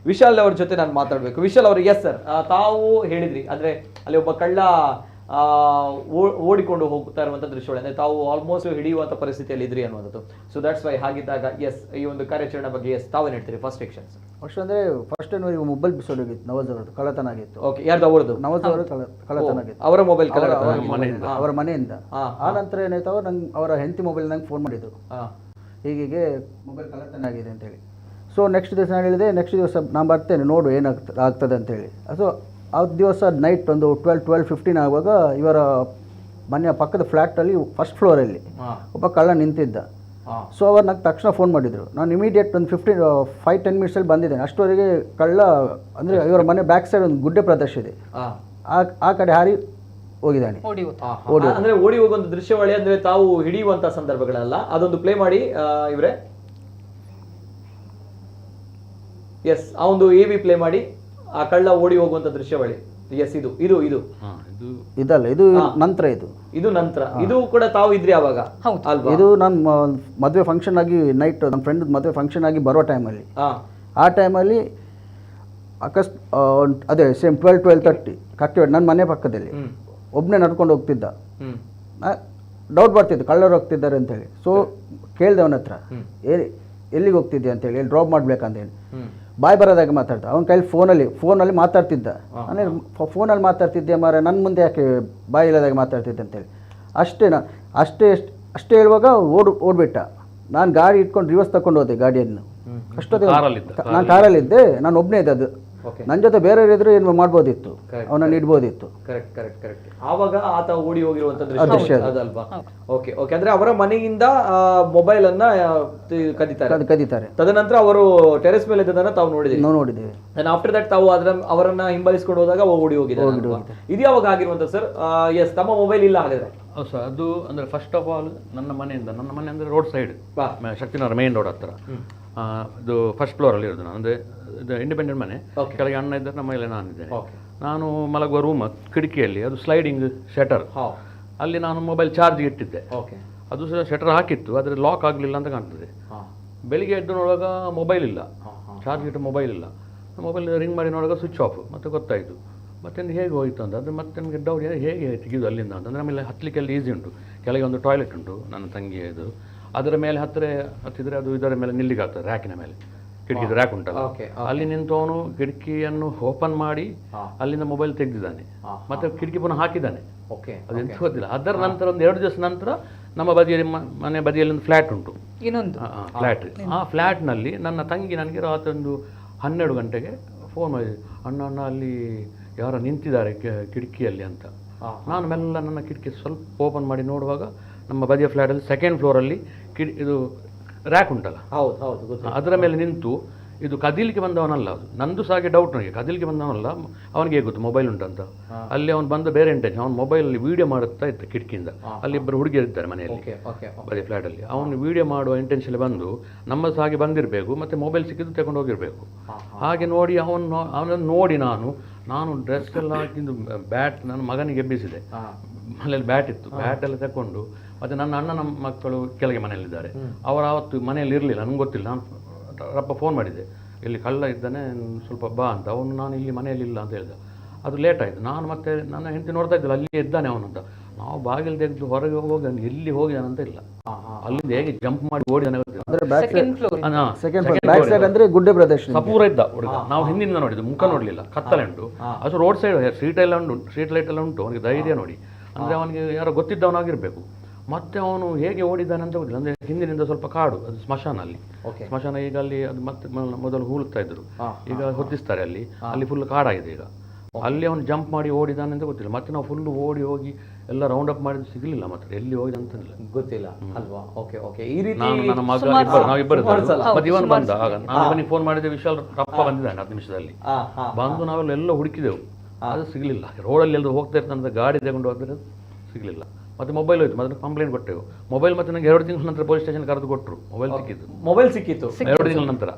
ಅವ್ರ ಜೊತೆ ನಾನು ಮಾತಾಡ್ಬೇಕು. ವಿಶಾಲ್ ಅವರು, ಎಸ್ ಸರ್, ತಾವು ಹೇಳಿದ್ರಿ ಅಂದ್ರೆ ಅಲ್ಲಿ ಒಬ್ಬ ಕಳ್ಳ ಓಡಿಕೊಂಡು ಹೋಗ್ತಾ ಇರುವಂತ ದೃಶ್ಯಗಳು, ಅಂದ್ರೆ ತಾವು ಆಲ್ಮೋಸ್ಟ್ ಹಿಡಿಯುವಂತ ಪರಿಸ್ಥಿತಿಯಲ್ಲಿ ಇದ್ರಿ ಅನ್ನುವಂಥದ್ದು. ಸೊ ದಟ್ಸ್ ವೈ ಹಾಗಿದ್ದಾಗ ಎಸ್ ಈ ಒಂದು ಕಾರ್ಯಾಚರಣೆ ಬಗ್ಗೆ ಎಸ್ ತಾವೇನು ಹೇಳ್ತೀರಿ? ಫಸ್ಟ್ ಆಕ್ಷನ್ಸ್
ಅಂದ್ರೆ ಫಸ್ಟ್ ಮೊಬೈಲ್ ಬಿಸೋಗಿತ್ತು, ನವಾಜ್ ಅವರದ್ದು ಕಳ್ಳತನ ಆಗಿತ್ತು.
ಓಕೆ, ಯಾರ್ದು? ಅವರದ್ದು,
ನವಾಜ್ ಅವರು ಕಳ್ಳತನ ಆಗಿತ್ತು,
ಅವರ ಮೊಬೈಲ್
ಅವರ ಮನೆಯಿಂದ. ಆ ನಂತರ ಏನಾಯ್ತು, ಅವರ ಹೆಂಡತಿ ಮೊಬೈಲ್ ನಂಗೆ ಫೋನ್ ಮಾಡಿದ್ರು, ಹೀಗೆ ಮೊಬೈಲ್ ಕಳ್ಳತನ ಆಗಿದೆ ಅಂತೇಳಿ. ಸೊ ನೆಕ್ಸ್ಟ್ ದಿವಸ ನಾನು ಹೇಳಿದೆ, ನೆಕ್ಸ್ಟ್ ದಿವಸ ನಾನು ಬರ್ತೇನೆ ನೋಡು ಏನಾಗ್ತದೆ ಅಂತೇಳಿ. ಸೊ ಆ ದಿವಸ ನೈಟ್ ಒಂದು 12:15 ಆಗುವಾಗ ಇವರ ಮನೆಯ ಪಕ್ಕದ ಫ್ಲ್ಯಾಟಲ್ಲಿ ಫಸ್ಟ್ ಫ್ಲೋರಲ್ಲಿ ಒಬ್ಬ ಕಳ್ಳ ನಿಂತಿದ್ದ. ಸೊ ಅವ್ರು ನಂಗೆ ತಕ್ಷಣ ಫೋನ್ ಮಾಡಿದರು. ನಾನು ಇಮಿಡಿಯೇಟ್ ಒಂದು 5-10 ಮಿನಿಟ್ಸಲ್ಲಿ ಬಂದಿದ್ದೇನೆ. ಅಷ್ಟವರೆಗೆ ಕಳ್ಳ ಅಂದರೆ ಇವರ ಮನೆ ಬ್ಯಾಕ್ ಸೈಡ್ ಒಂದು ಗುಡ್ಡೆ ಪ್ರದೇಶ ಇದೆ, ಆ ಕಡೆ ಹಾರಿ ಹೋಗಿದ್ದಾನೆ.
ಅಂದ್ರೆ ಓಡಿ ಹೋಗುವಂತ ದೃಶ್ಯಾವಳಿ ಅಂದ್ರೆ ತಾವು ಹಿಡಿಯುವಂತ ಸಂದರ್ಭಗಳಲ್ಲ, ಅದೊಂದು ಪ್ಲೇ ಮಾಡಿ ಇವರೇ. ಎಸ್, ಆ ಒಂದು AV ಪ್ಲೇ ಮಾಡಿ ಆ ಕಳ್ಳ ಓಡಿ ಹೋಗುವಂತ ದೃಶ್ಯಾವಳಿ. ಎಸ್,
ಇದಲ್ಲ, ಇದು ನಂತರ,
ಇದು ನಂತರ, ಇದು ಕೂಡ ತಾವು ಇದ್ರಿ ಅವಾಗ ಅಲ್ವಾ?
ಇದು ನಾನು ಮದುವೆ ಫಂಕ್ಷನ್ ಆಗಿ ನೈಟ್ ನನ್ನ ಫ್ರೆಂಡ್ ಮದುವೆ ಫಂಕ್ಷನ್ ಆಗಿ ಬರೋ ಟೈಮಲ್ಲಿ, ಆ ಟೈಮಲ್ಲಿ ಅದೇ ಸೇಮ್ 12:30 ಕರೆಕ್ಟ್ ನನ್ನ ಮನೆ ಪಕ್ಕದಲ್ಲಿ ಒಬ್ಬನೇ ನಡ್ಕೊಂಡು ಹೋಗ್ತಿದ್ದ. ಡೌಟ್ ಬರ್ತಿತ್ತು ಕಳ್ಳರು ಹೋಗ್ತಿದ್ದಾರೆ ಅಂತೇಳಿ. ಸೊ ಕೇಳಿದೆ ಅವನ ಹತ್ರ, ಎಲ್ಲಿಗೆ ಹೋಗ್ತಿದ್ದೆ ಅಂತೇಳಿ, ಡ್ರಾಪ್ ಮಾಡ್ಬೇಕಂತೇಳಿ. ಬಾಯ್ ಬರೋದಾಗ ಮಾತಾಡ್ತಾ, ಅವನ ಕೈಲಿ ಫೋನಲ್ಲಿ ಮಾತಾಡ್ತಿದ್ದ. ಅಂದರೆ ಫೋನಲ್ಲಿ ಮಾತಾಡ್ತಿದ್ದೆ ಮಾರ, ನನ್ನ ಮುಂದೆ ಯಾಕೆ ಬಾಯಿ ಇಲ್ಲದಾಗ ಮಾತಾಡ್ತಿದ್ದೆ ಅಂತೇಳಿ. ಅಷ್ಟೇ ಹೇಳುವಾಗ ಓಡ್ಬಿಟ್ಟ. ನಾನು ಗಾಡಿ ಇಟ್ಕೊಂಡು ರಿವರ್ಸ್ ತಗೊಂಡು ಹೋದೆ ಗಾಡಿಯನ್ನು. ಅಷ್ಟೊತ್ತಿಗೆ ನಾನು ಕಾರಲ್ಲಿದ್ದೆ, ನಾನು ಒಬ್ಬನೇ ಇದ್ದೆ. ಅದು ನನ್ನ ಜೊತೆ ಬೇರೆಯವ್ರು ಇದ್ರೆ ಏನು ಮಾಡ್ಬೋದಿತ್ತು, ಅವನನ್ನು ಇಡ್ಬೋದಿತ್ತು.
ಆವಾಗ ಆತ ಓಡಿ ಹೋಗಿರುವಂತ ದೃಶ್ಯ ಅದಲ್ವಾ? ಓಕೆ ಓಕೆ, ಅಂದ್ರೆ ಅವರ ಮನೆಯಿಂದ ಮೊಬೈಲ್ ಅನ್ನ ಕದೀತಾರೆ. ತದನಂತರ ಅವರು ಟೆರೆಸ್ ಮೇಲೆ ಇದ್ದದನ್ನ ತಾವು ನೋಡಿದ್ದೇವೆ. ಆಫ್ಟರ್ ದಟ್ ತಾವು ಅವರನ್ನ ಹಿಂಬಾಲಿಸಿಕೊಂಡು ಹೋದಾಗ ಓಡಿ ಹೋಗಿದ್ದಾರೆ. ಇದು ಯಾವಾಗ ಆಗಿರುವಂತ ಸರ್? ಎಸ್, ತಮ್ಮ ಮೊಬೈಲ್ ಇಲ್ಲ ಹಾಗಾದ್ರೆ?
ಹೌದು ಸರ್, ಅದು ಅಂದರೆ ಫಸ್ಟ್ ಆಫ್ ಆಲ್ ನನ್ನ ಮನೆ ಅಂದರೆ road side, Shaktinagar main road ಹತ್ತಿರ. ಇದು ಫಸ್ಟ್ ಫ್ಲೋರಲ್ಲಿ ಇರೋದು ನಾನು, ಅಂದರೆ ಇದು ಇಂಡಿಪೆಂಡೆಂಟ್ ಮನೆ. ಕೆಳಗೆ ಅಣ್ಣ ಇದ್ದರೆ ನಮ್ಮ ಮೇಲೆ ನಾನಿದ್ದೆ. ನಾನು ಮಲಗುವ ರೂಮ್ ಕಿಟಕಿಯಲ್ಲಿ ಅದು ಸ್ಲೈಡಿಂಗ್ ಶಟರ್, ಅಲ್ಲಿ ನಾನು ಮೊಬೈಲ್ ಚಾರ್ಜ್ಗೆ ಇಟ್ಟಿದ್ದೆ.
ಓಕೆ.
ಅದು ಸಹ ಶಟರ್ ಹಾಕಿತ್ತು, ಆದರೆ ಲಾಕ್ ಆಗಲಿಲ್ಲ ಅಂತ ಕಾಣ್ತದೆ. ಬೆಳಿಗ್ಗೆ ಎದ್ದು ನೋಡುವಾಗ ಮೊಬೈಲ್ ಇಲ್ಲ, ಚಾರ್ಜ್ ಇಟ್ಟು ಮೊಬೈಲ್ ಇಲ್ಲ. ಮೊಬೈಲ್ ರಿಂಗ್ ಮಾಡಿ ನೋಡುವಾಗ ಸ್ವಿಚ್ ಆಫ್. ಮತ್ತೆ ಗೊತ್ತಾಯಿತು. ಮತ್ತೆ ಹೇಗೆ ಹೋಯಿತು ಅಂತ. ಅದು ಮತ್ತೆ ನನಗೆ ಡೌಟ್, ಹೇಗೆ ತೆಗೆದು ಅಲ್ಲಿಂದ ಅಂತಂದರೆ ಆಮೇಲೆ ಹತ್ತಲಿಕ್ಕೆ ಅಲ್ಲಿ ಈಸಿ ಉಂಟು. ಕೆಳಗೆ ಒಂದು ಟಾಯ್ಲೆಟ್ ಉಂಟು ನನ್ನ ತಂಗಿಯದು, ಅದರ ಮೇಲೆ ಹತ್ತಿದರೆ ಅದು ಇದರ ಮೇಲೆ ನಿಲ್ಲಿಗೆ ಆಗ್ತದೆ, ರ್ಯಾಕಿನ ಮೇಲೆ, ಕಿಟಕಿದು ರ್ಯಾಕ್ ಉಂಟಲ್ಲ, ಅಲ್ಲಿ ನಿಂತು ಅವನು ಕಿಟಕಿಯನ್ನು ಓಪನ್ ಮಾಡಿ ಅಲ್ಲಿಂದ ಮೊಬೈಲ್ ತೆಗೆದಿದ್ದಾನೆ. ಮತ್ತೆ ಕಿಟಕಿ ಪುನಃ ಹಾಕಿದ್ದಾನೆ. ಅದೆಂತ ಗೊತ್ತಿಲ್ಲ. ಅದರ ನಂತರ ಒಂದು 2 ದಿವಸ ನಂತರ ನಮ್ಮ ಬದಿಯಲ್ಲಿ ಮನೆ ಬದಿಯಲ್ಲಿ ಒಂದು ಫ್ಲ್ಯಾಟ್ ಉಂಟು,
ಇನ್ನೊಂದು
ಫ್ಲ್ಯಾಟ್. ಆ ಫ್ಲ್ಯಾಟ್ನಲ್ಲಿ ನನ್ನ ತಂಗಿ ನನಗೆ ರಾತ್ರಿ ಒಂದು 12 ಗಂಟೆಗೆ ಫೋನ್ ಮಾಡಿದೆ, ಅಣ್ಣ ಅಲ್ಲಿ ಯಾರೋ ನಿಂತಿದ್ದಾರೆ ಕಿಟಕಿಯಲ್ಲಿ ಅಂತ. ನಾನು ಮೆಲ್ಲ ನನ್ನ ಕಿಟಕಿ ಸ್ವಲ್ಪ ಓಪನ್ ಮಾಡಿ ನೋಡುವಾಗ ನಮ್ಮ ಬದಿಯ ಫ್ಲ್ಯಾಟಲ್ಲಿ 2nd ಫ್ಲೋರಲ್ಲಿ ಇದು ರ್ಯಾಕ್ ಉಂಟಲ್ಲ, ಅದರ ಮೇಲೆ ನಿಂತು ಇದು ಕದಿಲಿಕ್ಕೆ ಬಂದವನಲ್ಲ, ಅದು ನಂದು ಸಹ ಹಾಗೆ ಡೌಟ್ ನನಗೆ, ಕದಿಲಿಕ್ಕೆ ಬಂದವನಲ್ಲ, ಅವನಿಗೆ ಹೇಗೆ ಗೊತ್ತು ಮೊಬೈಲ್ ಉಂಟಂತ. ಅಲ್ಲಿ ಅವನು ಬಂದು ಬೇರೆ ಇಂಟೆನ್ಷನ್, ಅವ್ನು ಮೊಬೈಲಲ್ಲಿ ವೀಡಿಯೋ ಮಾಡುತ್ತಾ ಇತ್ತು ಕಿಟಕಿಯಿಂದ. ಅಲ್ಲಿ ಇಬ್ಬರು ಹುಡುಗಿಯರಿದ್ದಾರೆ ಮನೆಯಲ್ಲಿ ಬರೀ ಫ್ಲ್ಯಾಟಲ್ಲಿ. ಅವನು ವೀಡಿಯೋ ಮಾಡುವ ಇಂಟೆನ್ಷನ್ ಬಂದು ನಮ್ಮ ಸಹ ಹಾಗೆ ಬಂದಿರಬೇಕು, ಮತ್ತು ಮೊಬೈಲ್ ಸಿಕ್ಕಿದ್ದು ತಗೊಂಡು ಹೋಗಿರಬೇಕು. ಹಾಗೆ ನೋಡಿ ಅವನನ್ನು ನೋಡಿ ನಾನು ಡ್ರೆಸ್ ಎಲ್ಲ ಹಾಕಿದ್ದು ಬ್ಯಾಟ್ ನನ್ನ ಮಗನಿಗೆ ಎಬ್ಬಿಸಿದೆ. ಮನೆಯಲ್ಲಿ ಬ್ಯಾಟ್ ಇತ್ತು, ಬ್ಯಾಟ್ ಎಲ್ಲ ತಗೊಂಡು, ಮತ್ತು ನನ್ನ ಅಣ್ಣನ ಮಕ್ಕಳು ಕೆಳಗೆ ಮನೆಯಲ್ಲಿದ್ದಾರೆ. ಅವರು ಆವತ್ತು ಮನೆಯಲ್ಲಿ ಇರಲಿಲ್ಲ, ನನಗೆ ಗೊತ್ತಿಲ್ಲ. ನಾನು ರಪ್ಪ ಫೋನ್ ಮಾಡಿದ್ದೆ, ಇಲ್ಲಿ ಕಳ್ಳ ಇದ್ದಾನೆ ಸ್ವಲ್ಪ ಬಾ ಅಂತ. ಅವನು ನಾನು ಇಲ್ಲಿ ಮನೆಯಲ್ಲಿ ಇಲ್ಲ ಅಂತ ಹೇಳಿದ. ಅದು ಲೇಟ್ ಆಯಿತು. ನಾನು ಮತ್ತೆ ನನ್ನ ಹೆಂಡತಿ ನೋಡ್ತಾ ಇದ್ದಿಲ್ಲ, ಅಲ್ಲಿ ಇದ್ದಾನೆ ಅವನಂತ. ನಾವು ಬಾಗಿಲು ತೆಗೆದು ಹೊರಗೆ ಹೋಗಿ ಎಲ್ಲಿ ಹೋಗಿದಾನಂತ ಇಲ್ಲ, ಅಲ್ಲಿಂದ ಹೇಗೆ ಜಂಪ್ ಮಾಡಿ ಓಡಿದಾನೆ
ಗುಡ್ಡೆ ಪ್ರದೇಶ
ಸಪೂರ ಇದ್ದ ಹುಡುಗ. ನಾವು ಹಿಂದಿನಿಂದ ನೋಡಿದ್ದು, ಮುಖ ನೋಡಲಿಲ್ಲ, ಕತ್ತಲೆ ಉಂಟು. ಅದು ರೋಡ್ ಸೈಡ್ ಸ್ಟ್ರೀಟ್ ಲೈಟ್ ಎಲ್ಲ ಉಂಟು. ಅವನಿಗೆ ಧೈರ್ಯ ನೋಡಿ, ಅಂದರೆ ಅವನಿಗೆ ಯಾರೋ ಗೊತ್ತಿದ್ದವನಾಗಿರಬೇಕು. ಮತ್ತೆ ಅವನು ಹೇಗೆ ಓಡಿದ್ದಾನೆ ಅಂತ ಗೊತ್ತಿಲ್ಲ. ಅಂದರೆ ಹಿಂದಿನಿಂದ ಸ್ವಲ್ಪ ಕಾಡು, ಅದು ಸ್ಮಶಾನ. ಅಲ್ಲಿ ಸ್ಮಶಾನ ಈಗ ಅಲ್ಲಿ ಅದು ಮತ್ತೆ ಮೊದಲು ಹೂಳ್ತಾ ಇದ್ರು, ಈಗ ಹೊತ್ತಿಸ್ತಾರೆ ಅಲ್ಲಿ ಫುಲ್ ಕಾಡಾಗಿದೆ ಈಗ. ಅಲ್ಲಿ ಅವನು ಜಂಪ್ ಮಾಡಿ ಓಡಿದಾನೆ ಅಂತ ಗೊತ್ತಿಲ್ಲ. ಮತ್ತೆ ನಾವು ಫುಲ್ ಓಡಿ ಹೋಗಿ ಎಲ್ಲ ರೌಂಡ್ ಅಪ್ ಮಾಡಿದ್ದು ಸಿಗಲಿಲ್ಲ. ಮತ್ತೆ ಎಲ್ಲಿ ಹೋಗಿದೆ ಅಂತ
ಗೊತ್ತಿಲ್ಲ ಅಲ್ವಾ? ಈ ರೀತಿ
ನಾನು ನನ್ನ ಮಗ ನಾವಿಬ್ಬರು ಮತ್ತೆ ಇವನು ಬಂದ. ಆಗ ನಾನು ಅವನಿಗೆ ಫೋನ್ ಮಾಡಿದ, ವಿಶಾಲ್ ರಪ್ಪ ಬಂದಿದ್ದಾನೆ 10 ನಿಮಿಷದಲ್ಲಿ ಬಂದು. ನಾವೆಲ್ಲ ಹುಡುಕಿದೆವು, ಅದು ಸಿಗಲಿಲ್ಲ. ರೋಡಲ್ಲಿ ಎಲ್ಲರೂ ಹೋಗ್ತಾ ಇರ್ತಂತ ಗಾಡಿ ತಗೊಂಡು ಹೋದ್ರೆ ಸಿಗಲಿಲ್ಲ. ಮತ್ತೆ ಮೊಬೈಲ್ ಹೋಯ್ತು. ಮತ್ತೆ ಕಂಪ್ಲೇಂಟ್ ಕೊಟ್ಟೆವು. ಮೊಬೈಲ್ ಮತ್ತೆ ನನಗೆ 2 ತಿಂಗಳ ನಂತರ ಪೊಲೀಸ್ ಸ್ಟೇಷನ್ ಕರೆದು ಕೊಟ್ಟರು. ಮೊಬೈಲ್ ಸಿಕ್ಕಿತ್ತು 2 ತಿಂಗಳ ನಂತರ,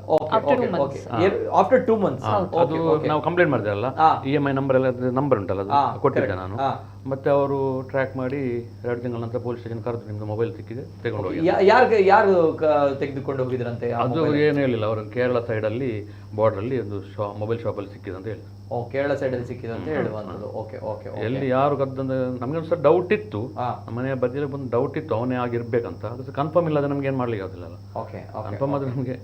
ಆಫ್ಟರ್ 2 ಮಂತ್ಸ್.
ಅದು ನಾವು ಕಂಪ್ಲೇಂಟ್ ಮಾಡಿದೆವಲ್ಲ, EMI ನಂಬರ್ ಎಲ್ಲ ನಂಬರ್ ಉಂಟಲ್ಲ, ಅದು ಕೊಟ್ಟಿದ್ದೆ ನಾನು. ಮತ್ತೆ ಅವರು ಟ್ರ್ಯಾಕ್ ಮಾಡಿ 2 ತಿಂಗಳ ನಂತರ ಪೊಲೀಸ್ ಸ್ಟೇಷನ್ ಕರೆದು, ನಿಮ್ದು ಮೊಬೈಲ್ ಸಿಕ್ಕಿದೆ ತಗೊಂಡು ಹೋಗಿ.
ಯಾರು ತೆಗೆದುಕೊಂಡು ಹೋಗಿದ್ರಂತೆ?
ಅದು ಏನು ಹೇಳಿಲ್ಲ. ಅವರು ಕೇರಳ ಸೈಡಲ್ಲಿ ಬಾರ್ಡ್ರಲ್ಲಿ ಒಂದು ಮೊಬೈಲ್ ಶಾಪಲ್ಲಿ ಸಿಕ್ಕಿದೆ ಅಂತ ಹೇಳಿ.
ಕೇರಳ ಸೈಡಲ್ಲಿ ಸಿಕ್ಕಿದೆ ಅಂತ ಹೇಳುವಂಥದ್ದು.
ಎಲ್ಲಿ ಯಾರು ಕದ್ದಂತ ನಮಗೆ ಒಂದು ಸರ್ ಡೌಟ್ ಇತ್ತು, ಮನೆಯ ಬದಿಯಲ್ಲಿ ಬಂದು ಡೌಟ್ ಇತ್ತು ಅವನೇ ಆಗಿರ್ಬೇಕಂತ. ಅದು ಕನ್ಫರ್ಮ್ ಇಲ್ಲದೆ ನಮ್ಗೆ ಏನು ಮಾಡ್ಲಿಕ್ಕೆ ಆಗುದಿಲ್ಲ. ಕನ್ಫರ್ಮ್ ಆದ್ರೆ ನಮಗೆ.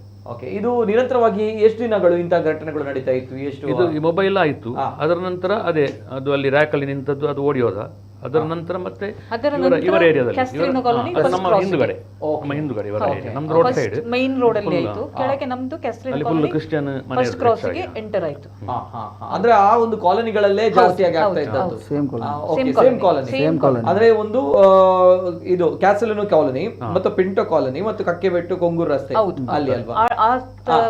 ಇದು ನಿರಂತರವಾಗಿ ಎಷ್ಟು ದಿನಗಳು ಇಂತಹ ಘಟನೆಗಳು ನಡೀತಾ ಇತ್ತು?
ಇದು ಈ ಮೊಬೈಲ್ ಆಯಿತು, ಅದರ ನಂತರ ಅದು ಅಲ್ಲಿ ರ್ಯಾಕಲ್ಲಿ ನಿಂತದ್ದು, ಅದು ಓಡಿ ಹೋದ. ಅದರ ನಂತರ ಮತ್ತೆ ಇವರ ಏರಿಯಾದಲ್ಲಿ ನಮ್ಮ ಹಿಂದುಗಡೆ ಇವರ ಏರಿಯಾ, ನಮ್ದು ರೋಡ್ ಸೈಡ್
ಮೈನ್ ರೋಡ್ ಅಲ್ಲಿ ಆಯ್ತು. ಕೆಳಗೆ ನಮ್ದು
ಅಲ್ಲಿ ಫುಲ್ ಕ್ರಿಶ್ಚಿಯನ್ ಮನೆ
ಕ್ರಾಸ್ಗೆ ಎಂಟರ್ ಆಯ್ತು.
ಅಂದ್ರೆ ಆ ಒಂದು ಕಾಲೋನಿಗಳಲ್ಲೇ ಜಾಸ್ತಿಯಾಗಿ ಆಗ್ತಾ ಇತ್ತು. Same colony. ಅಂದ್ರೆ ಒಂದು ಇದು ಕ್ಯಾಸಲಿನೋ ಕಾಲೋನಿ ಮತ್ತು ಪಿಂಟೋ ಕಾಲೋನಿ ಮತ್ತು ಕಕ್ಕೆಬೆಟ್ಟು ಕೊಂಗೂರು ರಸ್ತೆ ಅಲ್ಲಿ ಅಲ್ವಾ?
ಆ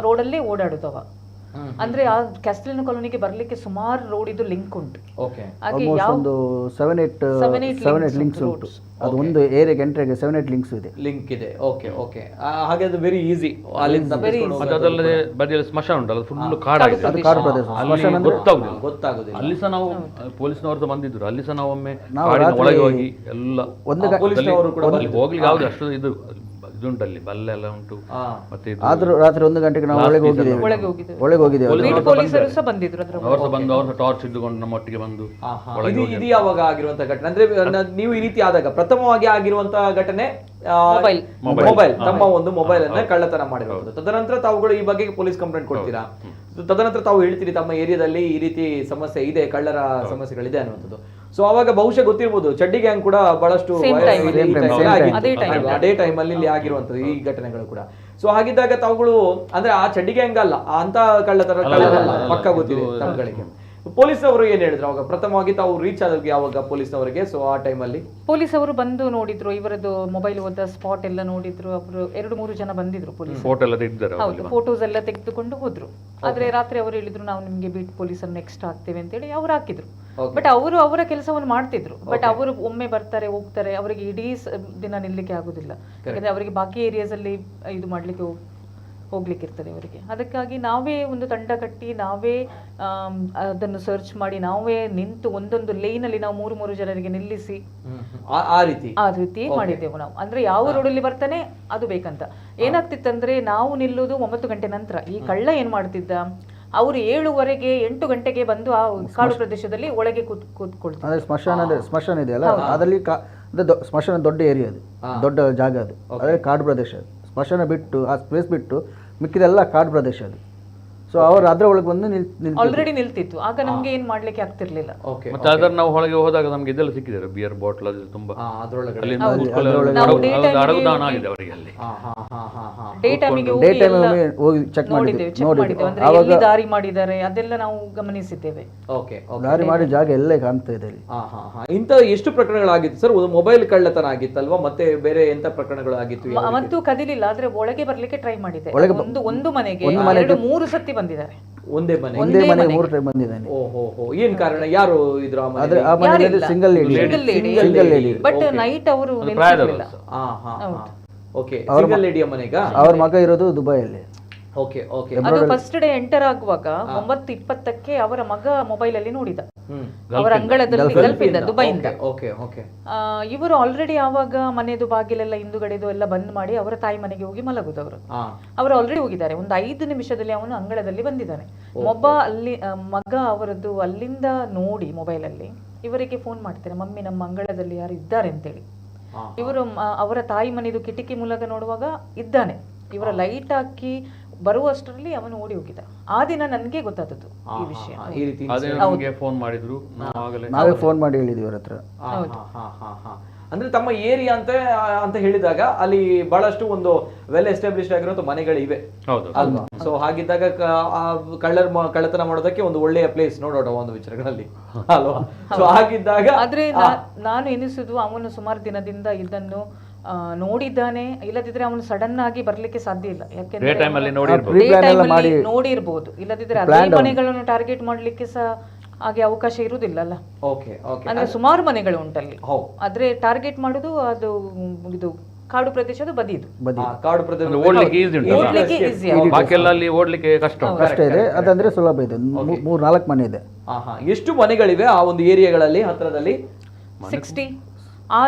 ರೋಡ್ ಅಲ್ಲಿ ಓಡಾಡುತ್ತವ. ಅಂದ್ರೆ ಆ ಕ್ಯಾಸ್ಟಲಿನೋ ಕಾಲೋನಿಗೆ ಬರ್ಲಿಕ್ಕೆ ಸುಮಾರು ರೋಡ್ ಇದು ಲಿಂಕ್ ಉಂಟು.
ಒಂದು 7-8 ಲಿಂಕ್ಸ್ ಉಂಟು. ಅದು ಒಂದು ಏರಿಯಾಗೆ ಎಂಟ್ರಿಗೆ 7-8 ಲಿಂಕ್ ಇದೆ.
ಹಾಗೆ ಅದು ವೆರಿ ಈಸಿ ಅಲ್ಲಿಂದ.
ಅದಲ್ಲದೆ ಬದಿಯಲ್ಲಿ ಸ್ಮಶಾನ ಉಂಟಲ್ಲ, ಫುಲ್ ಕಾಡಾಗಿದೆ,
ಗೊತ್ತಾಗುದಿಲ್ಲ.
ಅಲ್ಲಿ ಸಹ ನಾವು ಪೊಲೀಸ್ನವರು ಬಂದಿದ್ರು. ಅಲ್ಲಿ ಸಹ ನಾವು ಒಮ್ಮೆ ಒಳಗೆ ಹೋಗಿ ಎಲ್ಲ ಹೋಗ್ಲಿಕ್ಕೆ ಯಾವ್ದು ಅಷ್ಟು ಇದು ಉಂಟಲ್ಲಿ ಬಲ್ಲೆ ಎಲ್ಲ ಉಂಟು. ಮತ್ತೆ
ಆದ್ರೂ ರಾತ್ರಿ 1 ಗಂಟೆಗೆ ನಾವು ಒಳಗೆ ಹೋಗಿದ್ದೇವೆ.
ಅವರು ಬಂದು ಅವ್ರ ಟಾರ್ಚ್ ಇದ್ದುಕೊಂಡು ನಮ್ಮ ಒಟ್ಟಿಗೆ ಬಂದು.
ಇದು ಯಾವಾಗ ಆಗಿರುವಂತಹ ಘಟನೆ? ಅಂದ್ರೆ ನೀವು ಈ ರೀತಿ ಆದಾಗ ಪ್ರಥಮವಾಗಿ ಆಗಿರುವಂತಹ ಘಟನೆ ಮೊಬೈಲ್, ತಮ್ಮ ಒಂದು ಮೊಬೈಲ್ ಅನ್ನ ಕಳ್ಳತನ ಮಾಡಿರುವುದು. ತದನಂತರ ತಾವುಗಳು ಈ ಬಗ್ಗೆ ಪೊಲೀಸ್ ಕಂಪ್ಲೇಂಟ್ ಕೊಡ್ತೀರಾ? ತದನಂತರ ತಾವು ಹೇಳ್ತೀರಿ ತಮ್ಮ ಏರಿಯಾದಲ್ಲಿ ಈ ರೀತಿ ಸಮಸ್ಯೆ ಇದೆ, ಕಳ್ಳರ ಸಮಸ್ಯೆಗಳಿದೆ ಅನ್ನುವಂಥದ್ದು. ಸೊ ಅವಾಗ ಬಹುಶಃ ಗೊತ್ತಿರ್ಬೋದು, ಚಡ್ಡಿ ಗ್ಯಾಂಗ್ ಕೂಡ ಬಹಳಷ್ಟು ಅದೇ ಟೈಮ್ ಅಲ್ಲಿ ಇಲ್ಲಿ ಆಗಿರುವಂತದ್ದು ಈ ಘಟನೆಗಳು ಕೂಡ. ಸೊ ಹಾಗಿದ್ದಾಗ ತಾವುಗಳು ಅಂದ್ರೆ ಆ ಚಡ್ಡಿ ಗ್ಯಾಂಗ್ ಅಲ್ಲ, ಅಂತ ಕಳ್ಳತನ ಪಕ್ಕ ಗೊತ್ತಿದೆ ತಮ್ಮಗಳಿಗೆ. ಪೊಲೀಸ್ನವರು ಏನ್ ಹೇಳಿದ್ರು ಅವಾಗ? ಪ್ರಥಮವಾಗಿ ತಾವು ರೀಚ್ ಆದಾಗ ಯಾವಾಗ ಪೊಲೀಸ್ನವರಿಗೆ? ಸೊ ಆ ಟೈಮಲ್ಲಿ
ಪೊಲೀಸ್ ಅವರು ಬಂದು ನೋಡಿದ್ರು, ಇವರದ್ದು ಮೊಬೈಲ್ ಹೋದ ಸ್ಪಾಟ್ ಎಲ್ಲ ನೋಡಿದ್ರು. ಅವರು 2-3 ಜನ ಬಂದಿದ್ರು ಪೊಲೀಸ್. ಫೋಟೋಸ್ ಎಲ್ಲ ತೆಗೆದುಕೊಂಡು ಹೋದ್ರು. ಆದ್ರೆ ರಾತ್ರಿ ಅವರು ಹೇಳಿದ್ರು, ನಾವು ನಿಮ್ಗೆ ಬೀಟ್ ಪೊಲೀಸರು ನೆಕ್ಸ್ಟ್ ಆಗ್ತೇವೆ ಅಂತ ಹೇಳಿ ಅವ್ರು ಹಾಕಿದ್ರು. ಬಟ್ ಅವರು ಅವರ ಕೆಲಸವನ್ನು ಮಾಡ್ತಿದ್ರು. ಬಟ್ ಅವರು ಒಮ್ಮೆ ಬರ್ತಾರೆ ಹೋಗ್ತಾರೆ, ಅವರಿಗೆ ಇಡೀ ದಿನ ನಿಲ್ಲಿಕ್ಕೆ ಆಗುದಿಲ್ಲ. ಯಾಕಂದ್ರೆ ಅವರಿಗೆ ಬಾಕಿ ಏರಿಯಾಸ್ ಅಲ್ಲಿ ಇದು ಮಾಡ್ಲಿಕ್ಕೆ ಹೋಗ್ಲಿಕ್ಕಿರ್ತದೆ ಅವರಿಗೆ. ಅದಕ್ಕಾಗಿ ನಾವೇ ಒಂದು ತಂಡ ಕಟ್ಟಿ ನಾವೇ ಅದನ್ನು ಸರ್ಚ್ ಮಾಡಿ ನಾವೇ ನಿಂತು ಒಂದೊಂದು ಲೈನಲ್ಲಿ ನಾವು 3 ಜನರಿಗೆ ನಿಲ್ಲಿಸಿ ಆ ರೀತಿ ಮಾಡಿದ್ದೆವು ನಾವು. ಅಂದ್ರೆ ಯಾವ ರೋಡಲ್ಲಿ ಬರ್ತಾನೆ ಅದು ಬೇಕಂತ. ಏನಾಗ್ತಿತ್ತಂದ್ರೆ ನಾವು ನಿಲ್ಲುವುದು 9 ಗಂಟೆ ನಂತರ. ಈ ಕಳ್ಳ ಏನ್ ಮಾಡ್ತಿದ್ದ, ಅವರು 7:15 8 ಗಂಟೆಗೆ ಬಂದು ಆ ಕಾಡು ಪ್ರದೇಶದಲ್ಲಿ ಒಳಗೆ ಕೂತ್ಕೊಳ್ತಾರೆ.
ಅಂದ್ರೆ ಸ್ಮಶಾನ ಇದೆಯಲ್ಲ, ಅದರಲ್ಲಿ ಸ್ಮಶಾನ ದೊಡ್ಡ ಏರಿಯಾ, ಅದು ದೊಡ್ಡ ಜಾಗ, ಅದು ಅದೇ ಕಾಡು ಪ್ರದೇಶ. ಸ್ಮಶಾನ ಬಿಟ್ಟು ಆ ಸ್ಪೇಸ್ ಬಿಟ್ಟು ಮಿಕ್ಕಿದೆಲ್ಲ ಕಾಡು ಪ್ರದೇಶ ಅದು. ಸೊ ಅವರು ಅದ್ರ ಒಳಗೆ ಬಂದು
ಆಲ್ರೆಡಿ ನಿಲ್ತಿತ್ತು. ಆಗ ನಮ್ಗೆ ಏನ್ ಮಾಡ್ಲಿಕ್ಕೆ ಆಗ್ತಿರ್ಲಿಲ್ಲ.
ಮತ್ತೆ ಅದರ ನಾವು ಹೊಳಗೆ ಹೋದಾಗ ನಮ್ಗೆ ಇದೆಲ್ಲ ಸಿಕ್ಕಿದ್ದಾರೆ, ಬಿಯರ್ ಬಾಟ್ಲ್ ಅದು ತುಂಬಾ
ಡೇ ಟೈಮಿಗೆ
ಹೋಗಿ ಚೆಕ್
ಮಾಡಿದ್ದೇವೆ. ಅಂದ್ರೆ ಎಲ್ಲಿ ದಾರಿ ಮಾಡಿದ್ದಾರೆ ಅದೆಲ್ಲ ನಾವು ಗಮನಿಸಿದ್ದೇವೆ.
ದಾರಿ ಮಾಡಿ ಜಾಗ ಎಲ್ಲ ಕಾಣ್ತಾ ಇದೆ.
ಇಂತ ಎಷ್ಟು ಪ್ರಕರಣಗಳಾಗಿತ್ತು ಸರ್? ಒಂದು ಮೊಬೈಲ್ ಕಳ್ಳತನ ಆಗಿತ್ತಲ್ವಾ, ಮತ್ತೆ ಬೇರೆ ಎಂತ ಪ್ರಕರಣಗಳು ಆಗಿತ್ತು?
ಮತ್ತು ಕದಿಲಿಲ್ಲ, ಆದ್ರೆ ಒಳಗೆ ಬರ್ಲಿಕ್ಕೆ ಟ್ರೈ ಮಾಡಿದೆ. ಒಂದು ಮನೆಗೆ 2-3 ಸತಿ ಬಂದಿದ್ದಾರೆ.
ಒಂದೇ ಮನೆ
3 ಟೈಮ್ ಬಂದಿದ್ದಾನೆ.
ಓಹೋ, ಏನ್ ಕಾರಣ? ಯಾರು ಇದ್ರ
ಸಿಂಗಲ್ ಲೇಡಿ.
ಬಟ್ ನೈಟ್ ಅವರು ನಿಲ್ತಿರ್ಲಿಲ್ಲ.
ಸಿಂಗಲ್ ಲೇಡಿಯ ಮನೆಗ
ಅವ್ರ ಮಗ ಇರೋದು ದುಬೈಯಲ್ಲಿ.
ಅದು ಫಸ್ಟ್ ಡೇ ಎಂಟರ್ ಆಗುವಾಗ 9:20ಕ್ಕೆ ಅವರ ಮಗ ಮೊಬೈಲ್ ಅಲ್ಲಿ ನೋಡಿದ, ಅವರ ಅಂಗಳದಲ್ಲಿ ಗಲ್ಫಿಂದ, ದುಬೈಯಿಂದ. ಇವರು ಆಲ್ರೆಡಿ ಆವಾಗ ಮನೆದು ಬಾಗಿಲೆಲ್ಲ ಹಿಂದುಗಡೆದು ಎಲ್ಲ ಬಂದ್ ಮಾಡಿ ಅವರ ತಾಯಿ ಮನೆಗೆ ಹೋಗಿ ಮಲಗುದು. ಅವರು ಆಲ್ರೆಡಿ ಹೋಗಿದ್ದಾರೆ. ಒಂದು 5 ನಿಮಿಷದಲ್ಲಿ ಅವನು ಅಂಗಳದಲ್ಲಿ ಬಂದಿದ್ದಾನೆ. ಮಗ ಅವರದ್ದು ಅಲ್ಲಿಂದ ನೋಡಿ ಮೊಬೈಲ್ ಅಲ್ಲಿ ಇವರಿಗೆ ಫೋನ್ ಮಾಡ್ತಾರೆ, ಮಮ್ಮಿ ನಮ್ಮ ಅಂಗಳದಲ್ಲಿ ಯಾರು ಇದ್ದಾರೆ ಅಂತೇಳಿ. ಇವರು ಅವರ ತಾಯಿ ಮನೆದು ಕಿಟಕಿ ಮೂಲಕ ನೋಡುವಾಗ ಇದ್ದಾನೆ. ಇವರ ಲೈಟ್ ಹಾಕಿ ಬರುವಷ್ಟರಲ್ಲಿ ಅವನು ಓಡಿ ಹೋಗಿದ್ದ. ಆ ದಿನ ನನಗೆ ಗೊತ್ತಾದದ್ದು ಈ ವಿಷಯ.
ನಾವೇ ಫೋನ್ ಮಾಡಿ ಹೇಳಿದ್ವಿ ಅವ್ರ ಹತ್ರ.
ಅಂದ್ರೆ ತಮ್ಮ ಏರಿಯಾ ಅಂತ ಹೇಳಿದಾಗ ಅಲ್ಲಿ ಬಹಳಷ್ಟು ಒಂದು ವೆಲ್ ಎಸ್ಟಾಬ್ಲಿಷ್ಡ್ ಆಗಿರೋ ಮನೆಗಳಿವೆ ಅಲ್ವಾ? ಸೊ ಹಾಗಿದ್ದಾಗ ಕಳ್ಳತನ ಮಾಡೋದಕ್ಕೆ ಒಂದು ಒಳ್ಳೆಯ ಪ್ಲೇಸ್ ನೋಡೋಣ ಒಂದು ವಿಚಾರಗಳಲ್ಲಿ ಅಲ್ವಾ? ಸೊ ಹಾಗಿದ್ದಾಗ
ಆದ್ರೆ ನಾನು ಎನಿಸುದು ಅವನು ಸುಮಾರು ದಿನದಿಂದ ಇದನ್ನು ನೋಡಿದ್ದಾನೆ. ಇಲ್ಲದಿದ್ರೆ ಅವನು ಸಡನ್ ಆಗಿ ಬರ್ಲಿಕ್ಕೆ ಸಾಧ್ಯ ಇಲ್ಲ. ಯಾಕೆಂದ್ರೆ ನೋಡಿರ್ಬೋದು. ಇಲ್ಲದಿದ್ರೆ ಅದೇ ಮನೆಗಳನ್ನು ಟಾರ್ಗೆಟ್ ಮಾಡ್ಲಿಕ್ಕೆ ಸಹ ಹಾಗೆ ಅವಕಾಶ ಇರುವುದಿಲ್ಲ ಅಲ್ಲ. ಅಂದ್ರೆ ಸುಮಾರು ಮನೆಗಳು ಉಂಟಲ್ಲಿ. ಆದ್ರೆ ಟಾರ್ಗೆಟ್ ಮಾಡುದು ಅದು ಇದು ಕಾಡು ಪ್ರದೇಶದ ಬದಿದು.
ಕಾಡು ಪ್ರದೇಶ
ಓಡ್ಲಿಕ್ಕೆ ಕಷ್ಟ
ಇದೆ. ಅದಂದ್ರೆ ಸುಲಭ ಇದೆ. 3-4 ಮನೆ ಇದೆ.
ಎಷ್ಟು ಮನೆಗಳಿವೆ ಆ ಒಂದು ಏರಿಯಾಗಳಲ್ಲಿ ಹತ್ರದಲ್ಲಿ?
60. ಆ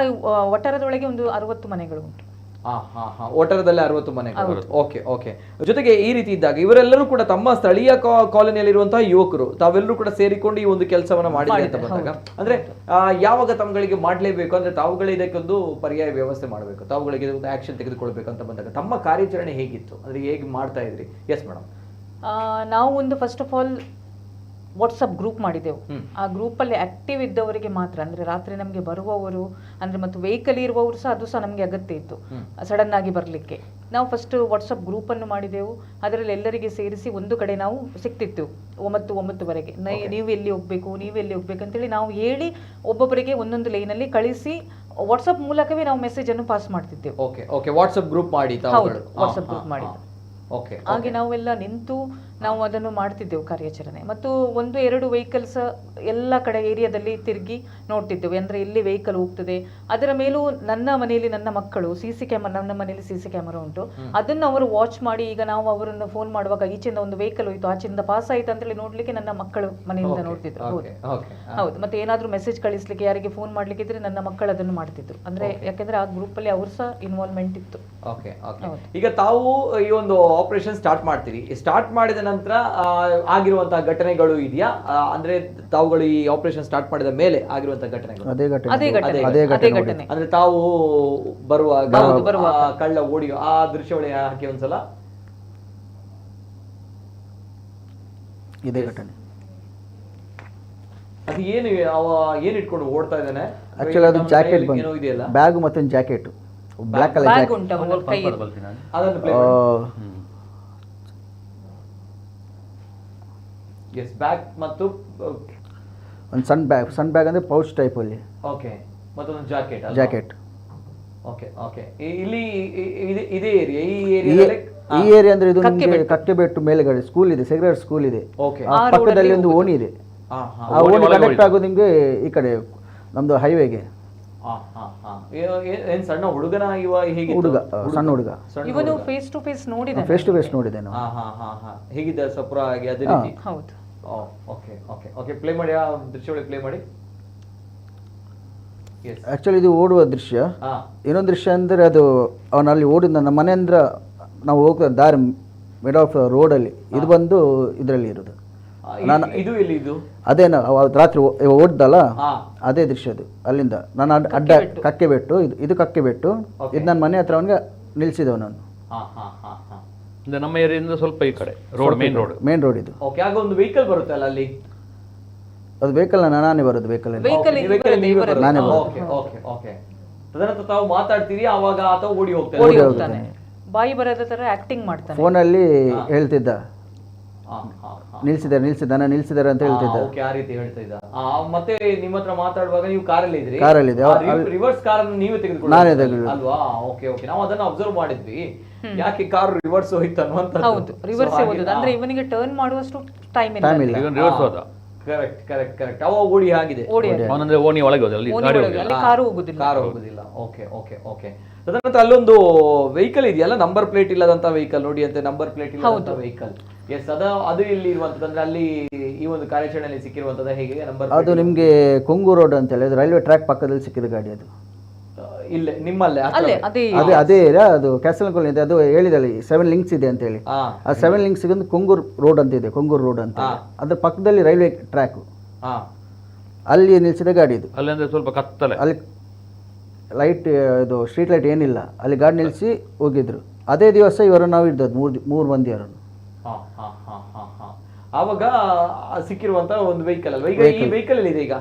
ಒಟ್ಟಾರದೊಳಗೆ ಒಂದು 60 ಮನೆಗಳು ಉಂಟು.
ಒಟ್ಟಾರದಲ್ಲಿ 60 ಮನೆಗಳು. ಓಕೆ. ಜೊತೆಗೆ ಈ ರೀತಿ ಇದ್ದಾಗ ಇವರೆಲ್ಲರೂ ಕೂಡ ತಮ್ಮ ಸ್ಥಳೀಯ ಕಾಲೋನಿಯಲ್ಲಿರುವಂತಹ ಯುವಕರು ತಾವೆಲ್ಲರೂ ಕೂಡ ಸೇರಿಕೊಂಡು ಈ ಒಂದು ಕೆಲಸವನ್ನ ಮಾಡಿದ್ದಾರೆ ಅಂತ ಬಂದಾಗ, ಅಂದ್ರೆ ಯಾವಾಗ ತಮ್ಮಗಳಿಗೆ ಮಾಡ್ಲೇಬೇಕು ಅಂದ್ರೆ ತಾವುಗಳೇ ಇದಕ್ಕೊಂದು ಪರ್ಯಾಯ ವ್ಯವಸ್ಥೆ ಮಾಡಬೇಕು, ತಾವುಗಳಿಗೆ ಒಂದು ಆಕ್ಷನ್ ತೆಗೆದುಕೊಳ್ಬೇಕು ಅಂತ ಬಂದಾಗ ತಮ್ಮ ಕಾರ್ಯಾಚರಣೆ ಹೇಗಿತ್ತು? ಅಂದ್ರೆ ಹೇಗೆ ಮಾಡ್ತಾ ಇದ್ರಿ? Yes madam.
ನಾವು ಒಂದು first of all WhatsApp group ಮಾಡಿದೆವು. ಆ ಗ್ರೂಪಲ್ಲಿ ಆಕ್ಟಿವ್ ಇದ್ದವರಿಗೆ ಮಾತ್ರ, ಅಂದ್ರೆ ರಾತ್ರಿ ನಮಗೆ ಬರುವವರು ಅಂದ್ರೆ ಮತ್ತು ವೆಹಿಕಲ್ ಇರುವವರು ಸಹ ಅದು ಸಹ ನಮಗೆ ಅಗತ್ಯ ಇತ್ತು ಸಡನ್ ಆಗಿ ಬರಲಿಕ್ಕೆ. ನಾವು ಫಸ್ಟ್ ವಾಟ್ಸಪ್ ಗ್ರೂಪ್ ಅನ್ನು ಮಾಡಿದೆವು. ಅದರಲ್ಲಿ ಎಲ್ಲರಿಗೆ ಸೇರಿಸಿ ಒಂದು ಕಡೆ ನಾವು ಸಿಕ್ತಿತ್ತು 9:09ವರೆಗೆ. ನೀವು ಎಲ್ಲಿ ಹೋಗ್ಬೇಕು ಅಂತೇಳಿ ನಾವು ಹೇಳಿ ಒಬ್ಬೊಬ್ಬರಿಗೆ ಒಂದೊಂದು ಲೈನಲ್ಲಿ ಕಳಿಸಿ ವಾಟ್ಸಪ್ ಮೂಲಕವೇ ನಾವು ಮೆಸೇಜ್ ಅನ್ನು ಪಾಸ್ ಮಾಡ್ತಿದ್ದೆವು.
ವಾಟ್ಸಪ್ ಗ್ರೂಪ್ ಮಾಡಿ.
ಹೌದು, ವಾಟ್ಸಪ್ ಗ್ರೂಪ್ ಮಾಡಿ ಹಾಗೆ ನಾವೆಲ್ಲ ನಿಂತು ನಾವು ಅದನ್ನು ಮಾಡ್ತಿದ್ದೆವು ಕಾರ್ಯಾಚರಣೆ. ಮತ್ತು 1-2 ವೆಹಿಕಲ್ಸ್ ಎಲ್ಲ ಕಡೆ ಏರಿಯಾದಲ್ಲಿ ತಿರುಗಿ ನೋಡ್ತಿದ್ದೆವು, ಅಂದ್ರೆ ಎಲ್ಲಿ ವೆಹಿಕಲ್ ಹೋಗ್ತದೆ. ಅದರ ಮೇಲೂ ನನ್ನ ಮನೆಯಲ್ಲಿ ನನ್ನ ಮಕ್ಕಳು ನನ್ನ ಮನೆಯಲ್ಲಿ CC ಕ್ಯಾಮರಾ ಉಂಟು. ಅದನ್ನು ಅವರು ವಾಚ್ ಮಾಡಿ, ಈಗ ನಾವು ಅವರನ್ನು ಫೋನ್ ಮಾಡುವಾಗ ಈಚೆಯಿಂದ ಒಂದು ವೆಹಿಕಲ್ ಹೋಯ್ತು, ಆಚೆಯಿಂದ ಪಾಸ್ ಆಯ್ತು ಅಂತೇಳಿ ನೋಡ್ಲಿಕ್ಕೆ ನನ್ನ ಮಕ್ಕಳು ಮನೆಯಿಂದ ನೋಡ್ತಿದ್ರು. ಹೌದು. ಮತ್ತೆ ಏನಾದ್ರೂ ಮೆಸೇಜ್ ಕಳಿಸ್ಲಿಕ್ಕೆ, ಯಾರಿಗೆ ಫೋನ್ ಮಾಡ್ಲಿಕ್ಕೆ ಇದ್ರೆ ನನ್ನ ಮಕ್ಕಳು ಅದನ್ನು ಮಾಡ್ತಿದ್ರು. ಅಂದ್ರೆ ಯಾಕಂದ್ರೆ ಆ ಗ್ರೂಪ್ ಅಲ್ಲಿ ಅವ್ರು ಸಹ ಇನ್ವಾಲ್ವ್ಮೆಂಟ್ ಇತ್ತು.
ಈಗ ತಾವು ಈ ಒಂದು ಆಪರೇಷನ್ ಸ್ಟಾರ್ಟ್ ಮಾಡ್ತೀರಿ. ಸ್ಟಾರ್ಟ್ ಮಾಡಿದ ನಂತರ ಆಗಿರುವಂತಹ ಘಟನೆಗಳು ಇದೆಯಾ? ಅಂದ್ರೆ ತಾವುಗಳು ಈ ಆಪರೇಷನ್ ಸ್ಟಾರ್ಟ್ ಮಾಡಿದ ಮೇಲೆ ಆಗಿರುವಂತಹ ಘಟನೆಗಳು?
ಅದೇ ಘಟನೆ.
ಅಂದ್ರೆ ತಾವು ಬರುವಾಗ ಕಳ್ಳ ಓಡಿ ಆ ದೃಶ್ಯಾವಳಿ ಹಾಕಿ ಒಂದ್ಸಲ.
ಇದೇ ಘಟನೆ.
ಅದು ಏನ್ ಇಟ್ಕೊಂಡು ಓಡ್ತಾ ಇದ್ದಾನೆ?
ಆಕ್ಚುಲಿ ಅದು ಜಾಕೆಟ್ ಬ್ಯಾಗ್ ಮತ್ತೆ jacket, black colour jacket.
Bag ಮತ್ತು
ಒಂದು ಸಣ್ಣ ಬ್ಯಾಗ್ ಅಂದ್ರೆ ಪೌಚ್ ಟೈಪ್ ಅಲ್ಲಿ.
ಮತ್ತೊಂದು ಜಾಕೆಟ್. ಇಲ್ಲಿ ಇದೇ ಏರಿಯಾ,
ಈ ಏರಿಯಾ ಅಂದ್ರೆ ಇದು ನಿಮಗೆ ಕಕ್ಕೆಬೆಟ್ಟು ಮೇಲೆಗಡೆ ಸ್ಕೂಲ್ ಇದೆ, ಸೆಕ್ರೆಟರಿ ಸ್ಕೂಲ್ ಇದೆ. ಪಕ್ಕದಲ್ಲಿ ಒಂದು ಓಣಿ ಇದೆ. ಆ ಓಣಿ ಕನೆಕ್ಟ್ ಆಗೋದು ನಿಮ್ಗೆ ಈ ಕಡೆ ನಮ್ದು ಹೈವೇಗೆ.
ಏನ್ ಸಣ್ಣ ಹುಡುಗನ ಇವ ಹೀಗೆ
ಹುಡುಗ ಸಣ್ಣ ಹುಡುಗ
ಇವನು ಫೇಸ್ ಟು ಫೇಸ್ ನೋಡಿದ.
ಫೇಸ್ ಟು ಫೇಸ್ ನೋಡಿದೆ ನಾವು.
ಹೇಗಿದ್ದ ಸಪುರ ಆಗಿ ಅದೇ ರೀತಿ?
ಹೌದು.
ಓಕೆ ಓಕೆ ಓಕೆ, ಪ್ಲೇ ಮಾಡಿ ಆ ದೃಶ್ಯಗಳಿಗೆ ಪ್ಲೇ ಮಾಡಿ.
ಆ್ಯಕ್ಚುಲಿ ಇದು ಓಡುವ ದೃಶ್ಯ. ಇನ್ನೊಂದು ದೃಶ್ಯ ಅಂದರೆ ಅದು ಅವನಲ್ಲಿ ಓಡಿದ ನಮ್ಮ ಮನೆ ಅಂದ್ರೆ ನಾವು ಹೋಗ್ತಾ ದಾರಿ ಮಿಡ್ ಆಫ್ ರೋಡಲ್ಲಿ ಇದು ಬಂದು ಇದರಲ್ಲಿ ಇರೋದು.
ಇದು ಎಲ್ಲಿ ಇದು?
ಅದೇ ರಾತ್ರಿ ಓಡ್ದಲ್ಲ ಅದೇ ದೃಶ್ಯ ಅದು. ಅಲ್ಲಿಂದ ನಾನು ಅಡ್ಡ ಕಕ್ಕೆ ಬೆಟ್ಟು ಇದು ಕಕ್ಕೆ ಬೆಟ್ಟು ಇದು ನನ್ನ ಮನೆ ಹತ್ರ ಅವನಿಗೆ ನಿಲ್ಸಿದವ ನಾನು.
ನಮ್ಮ ಏರಿಯಾದಿಂದ ಸ್ವಲ್ಪ ಈ ಕಡೆ ರೋಡ್ ಮೇನ್ ರೋಡ್ ಇದು.
ಓಕೆ, ಆಗ ಒಂದು ವೆಹಿಕಲ್ ಬರುತ್ತೆ ಅಲ್ಲ ಅಲ್ಲಿ?
ಅದು ವೆಹಿಕಲ್ ನಾನೇ ಬರೋದು. ವೆಹಿಕಲ್ ನಾನೇ ಬರೋದು.
Okay okay okay. ತದನಂತರ ತಾವು ಮಾತಾಡ್ತೀರಿ, ಆವಾಗ ಆತ ಓಡಿ ಹೋಗ್ತಾನೆ.
ಬಾಯಿ ಬರೋದ ತರ ಆಕ್ಟಿಂಗ್ ಮಾಡ್ತಾನೆ.
ಫೋನಲ್ಲಿ ಹೇಳ್ತಿದ್ದ ನಿಲ್ಸಿದ್ದಾರೆ ಅಂತ ಹೇಳ್ತಿದ್ದ.
ಓಕೆ, ಆ ರೀತಿ ಹೇಳ್ತಾ ಇದ್ದ. ಮತ್ತೆ ನಿಮ್ಮ ಹತ್ರ ಮಾತಾಡುವಾಗ ನೀವು ಕಾರಲ್ಲಿ ಇದ್ರಿ?
ಕಾರಲ್ಲಿ ಇದೆ.
ರಿವರ್ಸ್ ಕಾರ್ ಅನ್ನು ನೀವೇ
ನಾನೇ
ತೆಗೆದುಕೊಳ್ಳಿ ಅಲ್ವಾ? ಓಕೆ ಓಕೆ, ನಾವು ಅದನ್ನ ಅಬ್ಸರ್ವ್ ಮಾಡಿದ್ವಿ. ಯಾಕೆ ಕಾರ್ ರಿವರ್ಸ್ ಹೋಯ್ತು ಅನ್ನುವಂತ.
ಹೌದು, ರಿವರ್ಸ್ ಹೋದದ್ದು. ಅಂದ್ರೆ ಇವನಿಗೆ ಟರ್ನ್ ಮಾಡುವಷ್ಟು ಟೈಮ್ ಇಲ್ಲ.
ರಿವರ್ಸ್ ಹೋದ.
Correct correct correct. ಅವ ಓಡಿ ಆಗಿದೆ.
ಅವನಂದ್ರೆ ಓಣಿ ಒಳಗೆ ಹೋದ, ಅಲ್ಲಿ
ಕಾರು ಹೋಗುದಿಲ್ಲ.
ಕಾರು ಹೋಗುದಿಲ್ಲ. Okay okay okay. ತದನಂತರ ಅಲ್ಲೊಂದು ವೆಹಿಕಲ್ ಇದೆಯಲ್ಲ, ನಂಬರ್ ಪ್ಲೇಟ್ ಇಲ್ಲದಂತ ವೆಹಿಕಲ್ ನೋಡಿ ಅಂತೆ. ನಂಬರ್ ಪ್ಲೇಟ್ ಇಲ್ಲದಂತ ವೆಹಿಕಲ್. ಎಸ್, ಅದು ಇಲ್ಲಿ ಇರುವಂತದ್ದು. ಅಂದ್ರೆ ಅಲ್ಲಿ ಈ ಒಂದು ಕಾರ್ಯಾಚರಣೆಯಲ್ಲಿ ಸಿಕ್ಕಿರುವಂತದ್ದು ಹೇಗೆ ನಂಬರ್?
ಅದು ನಿಮ್ಗೆ ಕೊಂಗು ರೋಡ್ ಅಂತ ಹೇಳಿ ರೈಲ್ವೆ ಟ್ರ್ಯಾಕ್ ಪಕ್ಕದಲ್ಲಿ ಸಿಕ್ಕಿದ ಗಾಡಿ ಅದು.
ಇಲ್ಲೇ ನಿಮ್ಮಲ್ಲೇ
ಅದೇ ಅದು ಕ್ಯಾಸಲ್ ಇದೆ. ಅದು ಹೇಳಿದಲ್ಲಿ 7 ಲಿಂಕ್ಸ್ ಇದೆ ಅಂತ ಹೇಳಿ. ಆ 7 ಲಿಂಕ್ಸ್ ಒಂದು ಕೊಂಗೂರು ರೋಡ್ ಅಂತ ಇದೆ, ಕೊಂಗೂರು ರೋಡ್ ಅಂತ. ಅದ್ರ ಪಕ್ಕದಲ್ಲಿ ರೈಲ್ವೆ ಟ್ರ್ಯಾಕ್, ಅಲ್ಲಿ ನಿಲ್ಸಿದ ಗಾಡಿ ಇದು.
ಅಲ್ಲಿ ಅಂದ್ರೆ ಸ್ವಲ್ಪ ಕತ್ತಲೆ,
ಅಲ್ಲಿ ಲೈಟ್ ಇದು ಸ್ಟ್ರೀಟ್ ಲೈಟ್ ಏನಿಲ್ಲ, ಅಲ್ಲಿ ಗಾಡಿ ನಿಲ್ಲಿಸಿ ಹೋಗಿದ್ರು. ಅದೇ ದಿವಸ ಇವರು ನಾವು ಇದ್ದದ್ದು ಮೂರು ಮಂದಿ ಅವರನ್ನು.
ಆವಾಗ ಸಿಕ್ಕಿರುವಂತ ಒಂದು ವೆಹಿಕಲ್ ಅಲ್ವಾ? ಈಗ ಈ ವೆಹಿಕಲ್ ಇದೆ. ಈಗ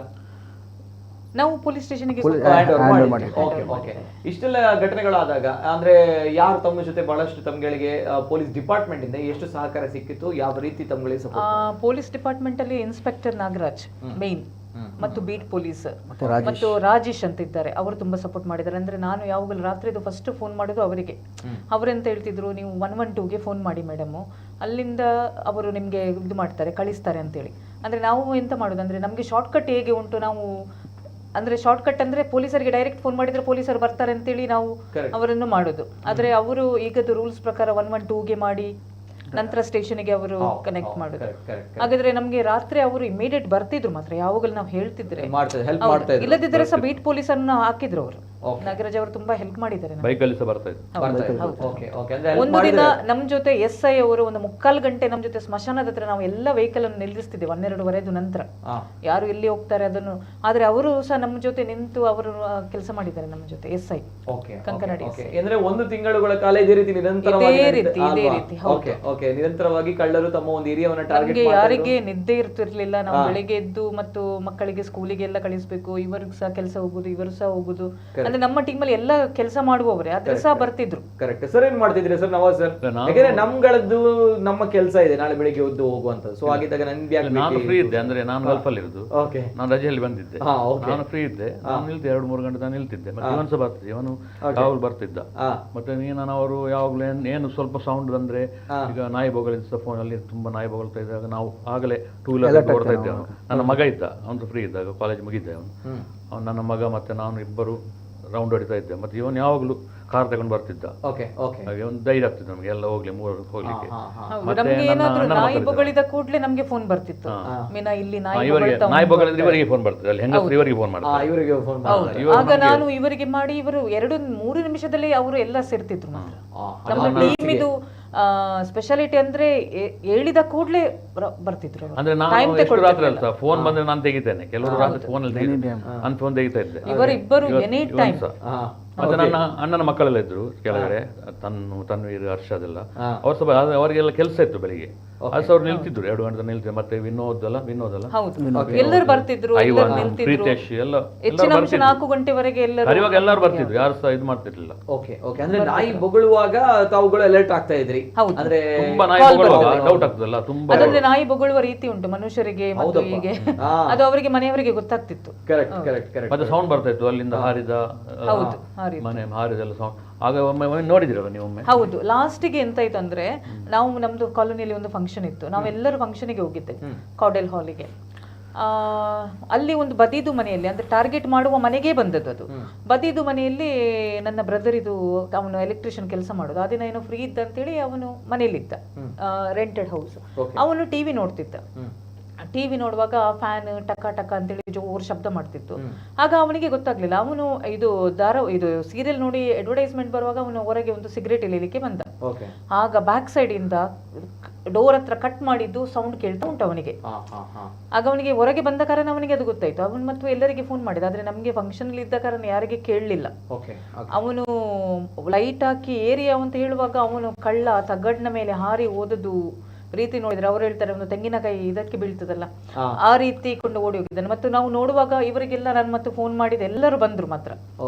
ನಾವು ಪೊಲೀಸ್ ಸ್ಟೇಷನ್ಗೆ
ಇಷ್ಟೆಲ್ಲ ಘಟನೆಗಳಾದಾಗ ಅಂದ್ರೆ ಯಾರು ತಮ್ಮ ಜೊತೆ ಬಹಳಷ್ಟು ತಮ್ಗಳಿಗೆ ಪೊಲೀಸ್ ಡಿಪಾರ್ಟ್ಮೆಂಟ್ ಇಂದ ಎಷ್ಟು ಸಹಕಾರ ಸಿಕ್ಕಿತ್ತು? ಯಾವ ರೀತಿ ತಮ್ಗಳಿಗೆ?
ಪೊಲೀಸ್ ಡಿಪಾರ್ಟ್ಮೆಂಟ್ ಅಲ್ಲಿ ಇನ್ಸ್ಪೆಕ್ಟರ್ ನಾಗರಾಜ್ ಮೇನ್ ಮತ್ತು ಬೀಟ್ ಪೊಲೀಸ್ ಮತ್ತು ರಾಜೇಶ್ ಅಂತ ಇದ್ದಾರೆ. ಅವರು ತುಂಬಾ ಸಪೋರ್ಟ್ ಮಾಡಿದ್ದಾರೆ. ಅಂದ್ರೆ ನಾನು ಯಾವಾಗಲೂ ರಾತ್ರಿದು ಫಸ್ಟ್ ಫೋನ್ ಮಾಡೋದು ಅವರಿಗೆ. ಅವರೆಂತ ಹೇಳ್ತಿದ್ರು, ನೀವು 112ಗೆ ಫೋನ್ ಮಾಡಿ ಮೇಡಮ್, ಅಲ್ಲಿಂದ ಅವರು ನಿಮ್ಗೆ ಇದು ಮಾಡ್ತಾರೆ, ಕಳಿಸ್ತಾರೆ ಅಂತೇಳಿ. ಅಂದ್ರೆ ನಾವು ಎಂತ ಮಾಡೋದು ಅಂದ್ರೆ ನಮ್ಗೆ ಶಾರ್ಟ್ ಕಟ್ ಹೇಗೆ ಉಂಟು, ನಾವು ಅಂದ್ರೆ ಶಾರ್ಟ್ ಕಟ್ ಅಂದ್ರೆ ಪೊಲೀಸರಿಗೆ ಡೈರೆಕ್ಟ್ ಫೋನ್ ಮಾಡಿದ್ರೆ ಪೊಲೀಸರು ಬರ್ತಾರೆ ಅಂತೇಳಿ ನಾವು ಅವರನ್ನು ಮಾಡೋದು. ಆದ್ರೆ ಅವರು ಈಗದು ರೂಲ್ಸ್ ಪ್ರಕಾರ 112ಗೆ ಮಾಡಿ ನಂತರ ಸ್ಟೇಷನ್ಗೆ ಅವರು ಕನೆಕ್ಟ್ ಮಾಡೋದು. ಹಾಗಾದ್ರೆ ನಮ್ಗೆ ರಾತ್ರಿ ಅವರು ಇಮಿಡಿಯೇಟ್ ಬರ್ತಿದ್ರು ಮಾತ್ರ, ಯಾವಾಗಲೂ ನಾವು ಹೇಳ್ತಿದ್ರೆ. ಇಲ್ಲದಿದ್ರೆ ಸಹ ಬೀಟ್ ಪೊಲೀಸ್ ಅನ್ನು ಹಾಕಿದ್ರು ಅವರು. ನಾಗರಾಜ್ ಅವರು ತುಂಬಾ ಹೆಲ್ಪ್ ಮಾಡಿದ್ದಾರೆ. ಒಂದು ದಿನ ನಮ್ ಜೊತೆ SI ಅವರು ಒಂದು 3/4 ಗಂಟೆ ನಮ್ ಜೊತೆ ಸ್ಮಶಾನದ ಹತ್ರ ನಾವು ಎಲ್ಲ ವೆಹಿಕಲ್ ಅನ್ನು ನಿಲ್ಲಿಸ್ತಿದ್ದೇವೆ 12:30 ನಂತರ. ಯಾರು ಎಲ್ಲಿ ಹೋಗ್ತಾರೆ ಅದನ್ನು. ಆದ್ರೆ ಅವರು ಸಹ ನಮ್ಮ ಜೊತೆ ನಿಂತು ಅವರು ಕೆಲಸ ಮಾಡಿದ್ದಾರೆ ನಮ್ಮ ಜೊತೆ. SI ಕಂಕನಾಡಿ.
ಅಂದ್ರೆ 1 ತಿಂಗಳುಗಳ ಕಾಲ ಇದೇ ರೀತಿ ನಿರಂತರವಾಗಿ ಕಳ್ಳರು ತಮ್ಮ ಒಂದು ಏರಿಯಾವನ್ನ ಟಾರ್ಗೆಟ್ ಮಾಡಿ.
ಯಾರಿಗೆ ನಿದ್ದೆ ಇರ್ತಿರ್ಲಿಲ್ಲ. ನಾವು ಬೆಳಿಗ್ಗೆ ಎದ್ದು ಮತ್ತು ಮಕ್ಕಳಿಗೆ ಸ್ಕೂಲಿಗೆ ಎಲ್ಲ ಕಳಿಸ್ಬೇಕು, ಇವರು ಸಹ ಕೆಲಸ ಹೋಗುದು, ಇವರು ಸಹ ಹೋಗುದು. ಅಂದ್ರೆ ನಮ್ಮ ಟೀಮಲ್ಲಿ ಎಲ್ಲ ಕೆಲಸ ಮಾಡುವವರೇ, ಆದ್ರೆ ಸಹ ಬರ್ತಿದ್ರು.
Correct sir. ಏನ್ ಮಾಡ್ತಿದ್ರಿ ಸರ್? ನವಾಜ್ ಸರ್, ಯಾಕಂದ್ರೆ ನಮ್ಗಳದ್ದು ನಮ್ಮ ಕೆಲಸ ಇದೆ ನಾಳೆ ಬೆಳಿಗ್ಗೆ ಎದ್ದು ಹೋಗುವಂತದ್ದು. ಸೊ ಆಗಿದ್ದಾಗ
ನಾನು ಫ್ರೀ ಇದ್ದೆ. ಅಂದ್ರೆ ನಾನು ಗಲ್ಫ್ ಅಲ್ಲಿ ಇರುದು, ನಾನು ರಜೆಯಲ್ಲಿ ಬಂದಿದ್ದೆ. ನಾನು ಫ್ರೀ ಇದ್ದೆ. ನಾನು ನಿಲ್ತೆ 2-3 ಗಂಟೆ ನಾನು ನಿಲ್ತಿದ್ದೆ. ಮತ್ತೆ ಇವನು ಸಹ ಬರ್ತಿದ್ದೆ, ಇವನು ಯಾವಾಗಲೂ ಬರ್ತಿದ್ದ. ಮತ್ತೆ ನಾನು ಅವರು ಯಾವಾಗಲೂ ಏನು ಸ್ವಲ್ಪ ಸೌಂಡ್ ಬಂದ್ರೆ, ಈಗ ನಾಯಿ ಬೊಗಳಿದ್ದ ಫೋನ್ ಅಲ್ಲಿ ತುಂಬಾ ನಾಯಿ ಬೊಗಳ್ತಾ ಇದ್ದಾಗ ನಾವು ಆಗಲೇ 2 ವೀಲರ್ ಬರ್ತಾ ಇದ್ದೆ. ನನ್ನ ಮಗ ಇದ್ದ, ಅವನು ಫ್ರೀ ಇದ್ದಾಗ ಕಾಲೇಜ್ ಮುಗಿದ್ದೆ. ಅವನು ನನ್ನ ಮಗ ಮತ್ತೆ ನಾನು ಇಬ್ಬರು ರೌಂಡ್ ಹೊಡಿತಾ ಇದ್ದೆ. ಮತ್ತೆ ಇವನು ಯಾವಾಗಲೂ ಕಾರ್ ತಗೊಂಡು ಬರ್ತಿದ್ದ. ಹಾಗೆ ಒಂದು ಧೈರ್ಯ ಆಗ್ತಿತ್ತು ನಮ್ಗೆ ಎಲ್ಲ ಹೋಗ್ಲಿ 3 ಹೋಗ್ಲಿಕ್ಕೆ.
ನಾಯಿ ಬೊಗಳಿದ ಕೂಡಲೇ ನಮ್ಗೆ ಫೋನ್ ಬರ್ತಿತ್ತು.
ನಾಯಿ ಬೊಗಳಿದ್ರೆ ಇವರಿಗೆ ಫೋನ್ ಬರ್ತದೆ, ಅಲ್ಲಿ ಹೆಂಗಸರು ಇವರಿಗೆ ಫೋನ್ ಮಾಡ್ತಾರೆ.
ಆಗ ನಾನು ಇವರಿಗೆ ಮಾಡಿ ಇವರು 2-3 ನಿಮಿಷದಲ್ಲಿ ಅವರು ಎಲ್ಲ ಸೇರ್ತಿದ್ರು. ನಮ್ಮ ಟೀಮ್ ಇದು ಸ್ಪೆಷಾಲಿಟಿ ಅಂದ್ರೆ ಹೇಳಿದ ಕೂಡಲೇ ಬರ್ತಿದ್ರು.
ಅಂದ್ರೆ ನಾನು ಎಷ್ಟು ರಾತ್ರಿ ಅಲ್ಲ ಫೋನ್ ಬಂದ್ರೆ ನಾನು ತೆಗಿತೇನೆ. ಕೆಲವರು ರಾತ್ರಿ ಫೋನ್ ಅಲ್ಲಿ ನಾನು ಫೋನ್ ತೆಗಿತಾ ಇದ್ದೆ.
ಇವರಿಬ್ಬರು ಎನಿ ಟೈಮ್.
ಮತ್ತೆ ನನ್ನ ಅಣ್ಣನ ಮಕ್ಕಳೆಲ್ಲ ಇದ್ರು ಕೆಳಗಡೆ, ತನ್ವೀರ್, ಹರ್ಷ ಅದೆಲ್ಲ. ಅವ್ರು ಸ್ವಲ್ಪ ಅವರಿಗೆಲ್ಲ ಕೆಲಸ ಇತ್ತು ಬೆಳಿಗ್ಗೆ. ಅವ್ರು ನಿಲ್ತಿದ್ರು 2 ಗಂಟೆ ನಿಲ್ತಿದ್ರು. ಮತ್ತೆ ವಿನೋದ್ ಅಲ್ಲ
ಎಲ್ಲರೂ ಬರ್ತಿದ್ರು.
ಪ್ರೀತೇಶ್ ಎಲ್ಲ
4 ಗಂಟೆವರೆಗೆ
ಇವಾಗ ಎಲ್ಲರೂ ಬರ್ತಿದ್ರು, ಯಾರು ಸಹ ಇದು ಮಾಡ್ತಿರ್ಲಿಲ್ಲ.
ಅಂದ್ರೆ ನಾಯಿ ಬೊಗಳುವಾಗ ತಾವುಗಳು ಅಲರ್ಟ್ ಆಗ್ತಾ ಇದ್ರಿ. ಅಂದ್ರೆ
ತುಂಬಾ ನಾಯಿ ಬೊಗಳುವಾಗ ಡೌಟ್ ಆಗ್ತದಲ್ಲ ತುಂಬಾ.
ಅದಂದ್ರೆ ನಾಯಿ ಬೊಗಳುವ ರೀತಿ ಉಂಟು ಮನುಷ್ಯರಿಗೆ ಮತ್ತು ಹೀಗೆ, ಅದು ಅವರಿಗೆ ಮನೆಯವರಿಗೆ ಗೊತ್ತಾಗ್ತಿತ್ತು.
ಮತ್ತೆ ಸೌಂಡ್ ಬರ್ತಾ ಇತ್ತು ಅಲ್ಲಿಂದ ಹಾರಿದ ಮನೆ ಹಾರಿದೆಲ್ಲ ಸೌಂಡ್. ಆಗ ಒಮ್ಮೆ ನೋಡಿದಿರಲ್ಲ ನೀವು? ಒಮ್ಮೆ
ಹೌದು. ಲಾಸ್ಟಿಗೆ ಎಂತ ಆಯ್ತು ಅಂದ್ರೆ, ನಾವು ನಮ್ದು ಕಾಲೋನಿಯಲ್ಲಿ ಒಂದು ಫಂಕ್ಷನ್ ಇತ್ತು. ನಾವೆಲ್ಲರೂ ಫಂಕ್ಷನ್ಗೆ ಹೋಗಿದ್ದೆ, ಕಾಡೆಲ್ ಹಾಲಿಗೆ. ಅಲ್ಲಿ ಒಂದು ಬದಿದು ಮನೆಯಲ್ಲಿ ಅಂದ್ರೆ ಟಾರ್ಗೆಟ್ ಮಾಡುವ ಮನೆಗೆ ಬಂದದ್ದು ಅದು. ಬದಿದು ಮನೆಯಲ್ಲಿ ನನ್ನ ಬ್ರದರ್ ಇದು ಅವನು ಎಲೆಕ್ಟ್ರಿಷಿಯನ್ ಕೆಲಸ ಮಾಡೋದು, ಆ ದಿನ ಏನೋ ಫ್ರೀ ಇದ್ದ ಅಂತೇಳಿ ಅವನು ಮನೆಯಲ್ಲಿದ್ದ, ರೆಂಟೆಡ್ ಹೌಸ್. ಅವನು ಟಿವಿ ನೋಡ್ತಿದ್ದ. ಟಿವಿ ನೋಡುವಾಗ ಫ್ಯಾನ್ ಟಕ ಟಕ ಅಂತೇಳಿ ಜೋರ್ ಶಬ್ದ ಮಾಡ್ತಿತ್ತು. ಆಗ ಅವನಿಗೆ ಗೊತ್ತಾಗ್ಲಿಲ್ಲ, ಅವನು ಇದು ಸೀರಿಯಲ್ ನೋಡಿ ಅಡ್ವರ್ಟೈಸ್ಮೆಂಟ್ ಬರುವಾಗ ಅವನು ಹೊರಗೆ ಒಂದು ಸಿಗರೇಟ್ ಎಳಿಲಿಕ್ಕೆ ಬಂದ. ಆಗ ಬ್ಯಾಕ್ ಸೈಡ್ ಇಂದ ಡೋರ್ ಹತ್ರ ಕಟ್ ಮಾಡಿದ್ದು ಸೌಂಡ್ ಕೇಳ್ತಾ ಉಂಟು ಅವನಿಗೆ. ಆಗ ಅವನಿಗೆ ಹೊರಗೆ ಬಂದ ಕಾರಣ ಅವನಿಗೆ ಅದು ಗೊತ್ತಾಯ್ತು. ಅವನು ಮತ್ತು ಎಲ್ಲರಿಗೆ ಫೋನ್ ಮಾಡಿದ, ಆದ್ರೆ ನಮ್ಗೆ ಫಂಕ್ಷನ್ ಇದ್ದ ಕಾರಣ ಯಾರಿಗೆ ಕೇಳಲಿಲ್ಲ. ಅವನು ಲೈಟ್ ಹಾಕಿ ಏರಿಯಾ ಅಂತ ಹೇಳುವಾಗ ಅವನು ಕಳ್ಳ ತಗಡ್ನ ಮೇಲೆ ಹಾರಿ ಓದದು ರೀತಿ ನೋಡಿದ್ರೆ ಅವ್ರು ಹೇಳ್ತಾರೆ ಒಂದು ತೆಂಗಿನಕಾಯಿ ಇದಕ್ಕೆ ಬೀಳ್ತದಲ್ಲ ಆ ರೀತಿ ಕೊಂಡು ಓಡಿ ಹೋಗಿದ್ದಾನೆ. ಮತ್ತು ನಾವು ನೋಡುವಾಗ ಇವರಿಗೆಲ್ಲ ನಾನು ಮತ್ತೆ ಫೋನ್ ಮಾಡಿದ ಎಲ್ಲರೂ ಬಂದ್ರು, ಮಾತ್ರ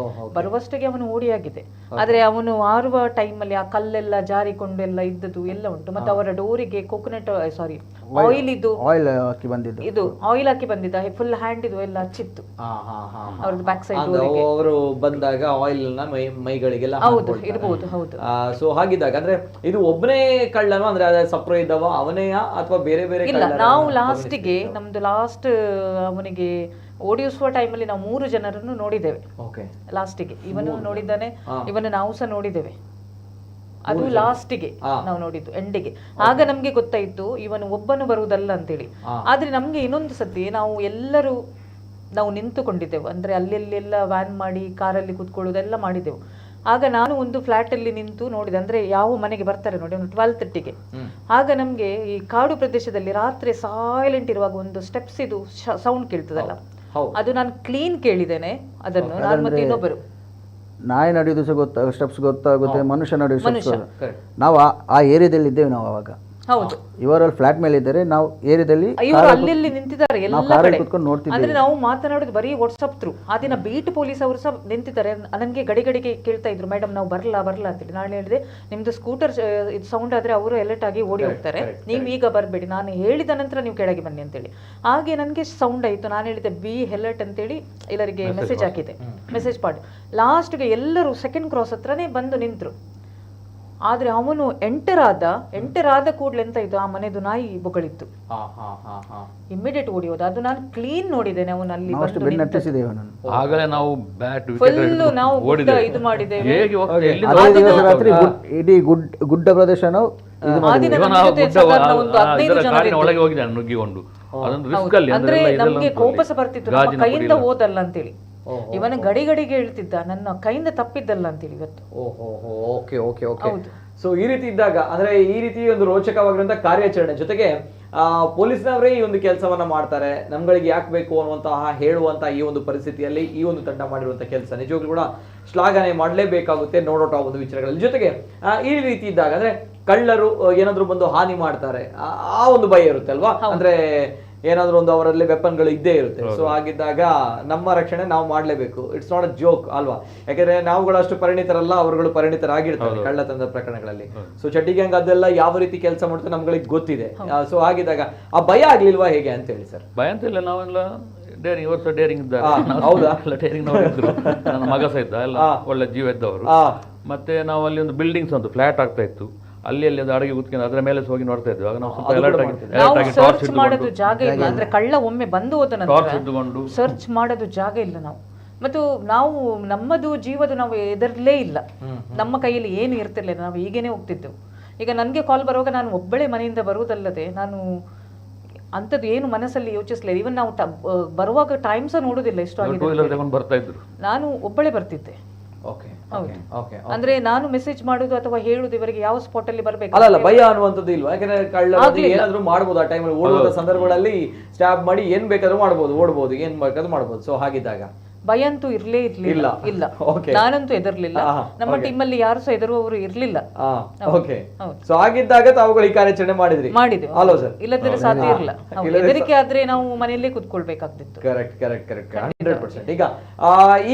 ಬರುವಷ್ಟಿಗೆ ಅವನು ಓಡಿಯಾಗಿದೆ. ಆದ್ರೆ ಅವನು ಆರುವ ಟೈಮಲ್ಲಿ ಆ ಕಲ್ಲೆಲ್ಲ ಜಾರಿಕೊಂಡು ಎಲ್ಲ ಇದ್ದದ್ದು ಎಲ್ಲ ಉಂಟು. ಮತ್ತೆ ಅವರ ಡೋರಿಗೆ ಆಯಿಲ್ ಹಾಕಿ ಬಂದಿದ್ದ, ಫುಲ್ ಹ್ಯಾಂಡ್ ಇದು ಎಲ್ಲ ಹಚ್ಚಿತ್ತು ಅವ್ರದ್ದು ಬ್ಯಾಕ್ ಸೈಡ್.
ಅವರು ಬಂದಾಗ ಆಯಿಲ್ ಮೈಗಳಿಗೆಲ್ಲ
ಹೌದು ಇರಬಹುದು. ಹೌದು.
ಸೊ ಹಾಗಿದ್ದಾಗ ಅಂದ್ರೆ ಇದು ಒಬ್ಬನೇ ಕಳ್ಳನು ಅಂದ್ರೆ ಸಪ್ರೋ ಇದ್ದವ ಅವನೆಯ ಅಥವಾ ಬೇರೆ ಬೇರೆ?
ಇಲ್ಲ, ನಾವು ಲಾಸ್ಟಿಗೆ ನಮ್ದು ಲಾಸ್ಟ್ ಅವನಿಗೆ ಓಡಿಸುವ ಟೈಮಲ್ಲಿ ನಾವು 3 ಜನರನ್ನು ನೋಡಿದ್ದೇವೆ ಲಾಸ್ಟಿಗೆ. ಇವನು ನೋಡಿದ್ದಾನೆ, ಇವನು ನಾವು ಸಹ ನೋಡಿದ್ದೇವೆ. ಅದು ಲಾಸ್ಟಿಗೆ ನಾವು ನೋಡಿದ್ದು, ಎಂಡಿಗೆ. ಆಗ ನಮ್ಗೆ ಗೊತ್ತಾಯ್ತು ಇವನು ಒಬ್ಬನು ಬರುವುದಲ್ಲ ಅಂತೇಳಿ. ಆದ್ರೆ ನಮ್ಗೆ ಇನ್ನೊಂದು ಸತಿ ನಾವು ನಿಂತುಕೊಂಡಿದ್ದೆವು, ಅಂದ್ರೆ ಅಲ್ಲೆಲ್ಲ ವ್ಯಾನ್ ಮಾಡಿ ಕಾರಲ್ಲಿ ಕೂತ್ಕೊಳ್ಳೋದೆಲ್ಲ ಮಾಡಿದೆವು. ಆಗ ನಾನು ಒಂದು ಫ್ಲಾಟ್ ಅಲ್ಲಿ ನಿಂತು ನೋಡಿದೆ, ಅಂದ್ರೆ ಯಾವ ಮನೆಗೆ ಬರ್ತಾರೆ ನೋಡಿ, ಒಂದು 12:30ಗೆ. ಆಗ ನಮ್ಗೆ ಈ ಕಾಡು ಪ್ರದೇಶದಲ್ಲಿ ರಾತ್ರಿ ಸೈಲೆಂಟ್ ಇರುವಾಗ ಒಂದು ಸ್ಟೆಪ್ಸ್ ಇದು ಸೌಂಡ್ ಕೇಳ್ತದಲ್ಲ, ಅದು ನಾನು ಕ್ಲೀನ್ ಕೇಳಿದ್ದೇನೆ ಅದನ್ನು. ನಾನು ಮತ್ತೆ ಇನ್ನೊಬ್ಬರು
ನಾಯಿ ನಡೆಯೋದು ಸಹ ಸ್ಟೆಪ್ಸ್ ಗೊತ್ತಾಗುತ್ತೆ, ಮನುಷ್ಯ ನಡೆಯೋದು. ನಾವು ಆ ಏರಿಯಾದಲ್ಲಿ ಇದ್ದೇವೆ ನಾವು ಅವಾಗ.
ಹೌದು,
ಇವರಲ್ಲಿ ಫ್ಲಾಟ್ ಮೇಲೆ ಇದ್ದಾರೆ, ನಾವು ಏರಿಯಾದಲ್ಲಿ
ಇವರು ಅಲ್ಲಿ ನಿಂತಿದ್ದಾರೆ ಎಲ್ಲ ಕಡೆ.
ನೋಡ್ತಿದ್ದೇವೆ.
ಅಂದ್ರೆ ನಾವು ಮಾತನಾಡೋದು ಬರೀ ವಾಟ್ಸ್ಆಪ್ ಥ್ರೂ. ಆ ದಿನ ಬೀಟ್ ಪೊಲೀಸ್ ಅವರು ಸಹ ನಿಂತಿದ್ದಾರೆ. ನನಗೆ ಗಡಿಗೆ ಕೇಳ್ತಾ ಇದ್ರು, ಮೇಡಮ್ ನಾವು ಬರಲ್ಲ ಅಂತೇಳಿ. ನಾನು ಹೇಳಿದೆ ನಿಮ್ದು ಸ್ಕೂಟರ್ ಇದು ಸೌಂಡ್ ಆದ್ರೆ ಅವರು ಅಲರ್ಟ್ ಆಗಿ ಓಡಿ ಹೋಗ್ತಾರೆ, ನೀವು ಈಗ ಬರಬೇಡಿ, ನಾನು ಹೇಳಿದ ನಂತರ ನೀವು ಕೆಳಗೆ ಬನ್ನಿ ಅಂತೇಳಿ. ಹಾಗೆ ನನಗೆ ಸೌಂಡ್ ಆಯ್ತು, ನಾನು ಹೇಳಿದೆ ಬಿ ಹೆಲರ್ಟ್ ಅಂತೇಳಿ ಎಲ್ಲರಿಗೆ ಮೆಸೇಜ್ ಹಾಕಿದೆ, ಮೆಸೇಜ್ ಮಾಡಿ. ಲಾಸ್ಟ್ಗೆ ಎಲ್ಲರೂ ಸೆಕೆಂಡ್ ಕ್ರಾಸ್ ಹತ್ರನೇ ಬಂದು ನಿಂತರು. ಆದ್ರೆ ಅವನು ಎಂಟರ್ ಆದ ಕೂಡಲೇ ಎಂತ ಇತ್ತು, ಆ ಮನೆದು ನಾಯಿ ಬೊಗಳಿತ್ತು. ಇಮಿಡಿಯೇಟ್ ಓಡಿ ಹೋದ. ಅದು ನಾನು ಕ್ಲೀನ್ ನೋಡಿದ್ದೇನೆ. ಅವನು ಅಲ್ಲಿ
ಆಗಲೇ ನಾವು
ಫುಲ್ ನಾವು ಇದು ಮಾಡಿದ್ದೇವೆ.
ಇಡೀ ಗುಡ್ಡ ಪ್ರದೇಶ
ಒಳಗೆ ಹೋಗಿದ್ದಾನೆ ನುಗ್ಗಿಕೊಂಡು.
ಅಂದ್ರೆ ನಮ್ಗೆ ಕೋಪಸ ಬರ್ತಿತ್ತು, ನಮ್ಮ ಕೈಯಿಂದ ಹೋದಲ್ಲ ಅಂತೇಳಿ. ಇವನ ಗಡಿಗೆ ಹೇಳ್ತಿದ್ದ, ನನ್ನ ಕೈಯಿಂದ ತಪ್ಪಿದ್ದಲ್ಲ ಅಂತೇಳಿ ಇವತ್ತು.
ಓಕೆ. ಸೊ ಈ ರೀತಿ ಇದ್ದಾಗ ಅಂದ್ರೆ ಈ ರೀತಿ ಒಂದು ರೋಚಕವಾಗಿರುವಂತಹ ಕಾರ್ಯಾಚರಣೆ ಜೊತೆಗೆ ಪೊಲೀಸ್ನವರೇ ಈ ಒಂದು ಕೆಲಸವನ್ನ ಮಾಡ್ತಾರೆ, ನಮ್ಗಳಿಗೆ ಯಾಕೆ ಬೇಕು ಅನ್ನುವಂತಹ ಹೇಳುವಂತಹ ಈ ಒಂದು ಪರಿಸ್ಥಿತಿಯಲ್ಲಿ ಈ ಒಂದು ತಂಡ ಮಾಡಿರುವಂತಹ ಕೆಲಸ ನಿಜವಾಗ್ಲೂ ಕೂಡ ಶ್ಲಾಘನೆ ಮಾಡಲೇಬೇಕಾಗುತ್ತೆ ನೋಡೋಟ ಒಂದು ವಿಚಾರಗಳಲ್ಲಿ. ಜೊತೆಗೆ ಈ ರೀತಿ ಇದ್ದಾಗ ಅಂದ್ರೆ ಕಳ್ಳರು ಏನಾದ್ರು ಬಂದು ಹಾನಿ ಮಾಡ್ತಾರೆ, ಆ ಒಂದು ಭಯ ಇರುತ್ತೆ ಅಲ್ವಾ, ಅಂದ್ರೆ ಏನಾದ್ರು ಒಂದು ಅವರಲ್ಲಿ ವೆಪನ್ಗಳು ಇದ್ದೇ ಇರುತ್ತೆ. ಸೊ ಹಾಗಿದ್ದಾಗ ನಮ್ಮ ರಕ್ಷಣೆ ನಾವು ಮಾಡ್ಲೇಬೇಕು. ಇಟ್ಸ್ ನಾಟ್ ಅ ಜೋಕ್ ಅಲ್ವಾ, ಯಾಕಂದ್ರೆ ನಾವುಗಳು ಅಷ್ಟು ಪರಿಣಿತರಲ್ಲ, ಅವರುಗಳು ಪರಿಣಿತರಾಗಿರ್ತಾರೆ ಕಳ್ಳತನದ ಪ್ರಕರಣಗಳಲ್ಲಿ. ಸೊ ಚಡ್ಡಿ ಗ್ಯಾಂಗ್ ಅದೆಲ್ಲ ಯಾವ ರೀತಿ ಕೆಲಸ ಮಾಡುತ್ತೆ ನಮ್ಗಳಿಗೆ ಗೊತ್ತಿದೆ. ಸೊ ಹಾಗಿದ್ದಾಗ ಆ ಭಯ ಆಗ್ಲಿಲ್ವಾ ಹೇಗೆ ಅಂತ ಹೇಳಿ ಸರ್?
ಭಯ ಅಂತ ಇಲ್ಲ, ನಾವೆಲ್ಲ ಡೇರಿಂಗ್ ಇವತ್ತು ಡೇರಿಂಗ್ ಇದ್ದಾರೆ. ಹೌದಾ? ಡೇರಿಂಗ್ ಇದ್ರು, ನನ್ನ ಮಗ ಸಹ ಇದ್ದ, ಎಲ್ಲ ಒಳ್ಳೆ ಜೀವ ಇದ್ದವರು. ಮತ್ತೆ ನಾವು ಅಲ್ಲಿ ಒಂದು ಬಿಲ್ಡಿಂಗ್ಸ್ ಒಂದು ಫ್ಲಾಟ್ ಆಗ್ತಾ ಇತ್ತು, ಅಲ್ಲಿ ಒಂದು ಅಡುಗೆ ಕೂತ್ಕೊಂಡು ಅದರ ಮೇಲೆ ಹೋಗಿ ನೋಡ್ತಾ ಇದ್ವಿ. ಆಗ ನಾವು ಸ್ವಲ್ಪ ಅಲರ್ಟ್ ಆಗಿ
ಸರ್ಚ್ ಮಾಡೋದು ಜಾಗ ಇಲ್ಲ, ಅಂದ್ರೆ ಕಳ್ಳ ಒಮ್ಮೆ ಬಂದು ಹೋದ ನಂತರ ಸರ್ಚ್ ಮಾಡೋದು ಜಾಗ ಇಲ್ಲ ನಾವು. ಮತ್ತು ನಾವು ನಮ್ಮದು ಜೀವದು ನಾವು ಎದರ್ಲೇ ಇಲ್ಲ, ನಮ್ಮ ಕೈಯಲ್ಲಿ ಏನು ಇರ್ತಿರ್ಲಿಲ್ಲ, ನಾವು ಹೀಗೇನೆ ಹೋಗ್ತಿದ್ದೆವು. ಈಗ ನನಗೆ ಕಾಲ್ ಬರುವಾಗ ನಾನು ಒಬ್ಬಳೇ ಮನೆಯಿಂದ ಬರುವುದಲ್ಲದೆ ನಾನು ಅಂಥದ್ದು ಏನು ಮನಸ್ಸಲ್ಲಿ ಯೋಚಿಸ್ಲಿಲ್ಲ. ಇವನ್ ನಾವು ಬರುವಾಗ ಟೈಮ್ ಸಹ ನೋಡುದಿಲ್ಲ ಎಷ್ಟು ಆಗಿದೆ. ನಾನು ಒಬ್ಬಳೇ ಬರ್ತಿದ್ದೆ. ಅಂದ್ರೆ ನಾನು ಮೆಸೇಜ್ ಮಾಡುದು ಅಥವಾ ಹೇಳುದು ಇವರಿಗೆ ಯಾವ ಸ್ಪಾಟ್ ಅಲ್ಲಿ ಬರ್ಬೇಕು
ಅಲ್ಲ ಭಯ ಅನ್ನುವಂಥದ್ದು ಇಲ್ವಾ? ಯಾಕಂದ್ರೆ ಕಳ್ಳ ಏನಾದ್ರು ಮಾಡ್ಬೋದು, ಆ ಟೈಮಲ್ಲಿ ಓಡುವ ಸಂದರ್ಭಗಳಲ್ಲಿ ಸ್ಟ್ಯಾಬ್ ಮಾಡಿ ಏನ್ ಬೇಕಾದ್ರೂ ಮಾಡ್ಬೋದು, ಓಡ್ಬೋದು, ಏನ್ ಬೇಕಾದ್ರೂ ಮಾಡ್ಬೋದು. ಸೊ ಹಾಗಿದ್ದಾಗ
ಭಯ ಅಂತೂ ಇರ್ಲೇ ಇರ್ಲಿಲ್ಲ. ಇಲ್ಲ, ನಾನಂತೂ ಎದರ್ಲಿಲ್ಲ, ನಮ್ಮ ಟೀಮ್ ಅಲ್ಲಿ ಯಾರು ಸಹ ಎದುರುವವರು ಇರ್ಲಿಲ್ಲ.
ಸೊ ಹಾಗಿದ್ದಾಗ ತಾವುಗಳು ಈ ಕಾರ್ಯಾಚರಣೆ ಮಾಡಿದ್ವಿ. ಅಲ್ವಾ ಸರ್?
ಇಲ್ಲದ್ರೆ ಸಾಧ್ಯ ಇರಲ್ಲ. ಹೆದರಿಕೆ ಆದ್ರೆ ನಾವು ಮನೆಯಲ್ಲೇ ಕೂತ್ಕೊಳ್ಬೇಕಾಗ್ತಿತ್ತು.
ಕರೆಕ್ಟ್ 100%.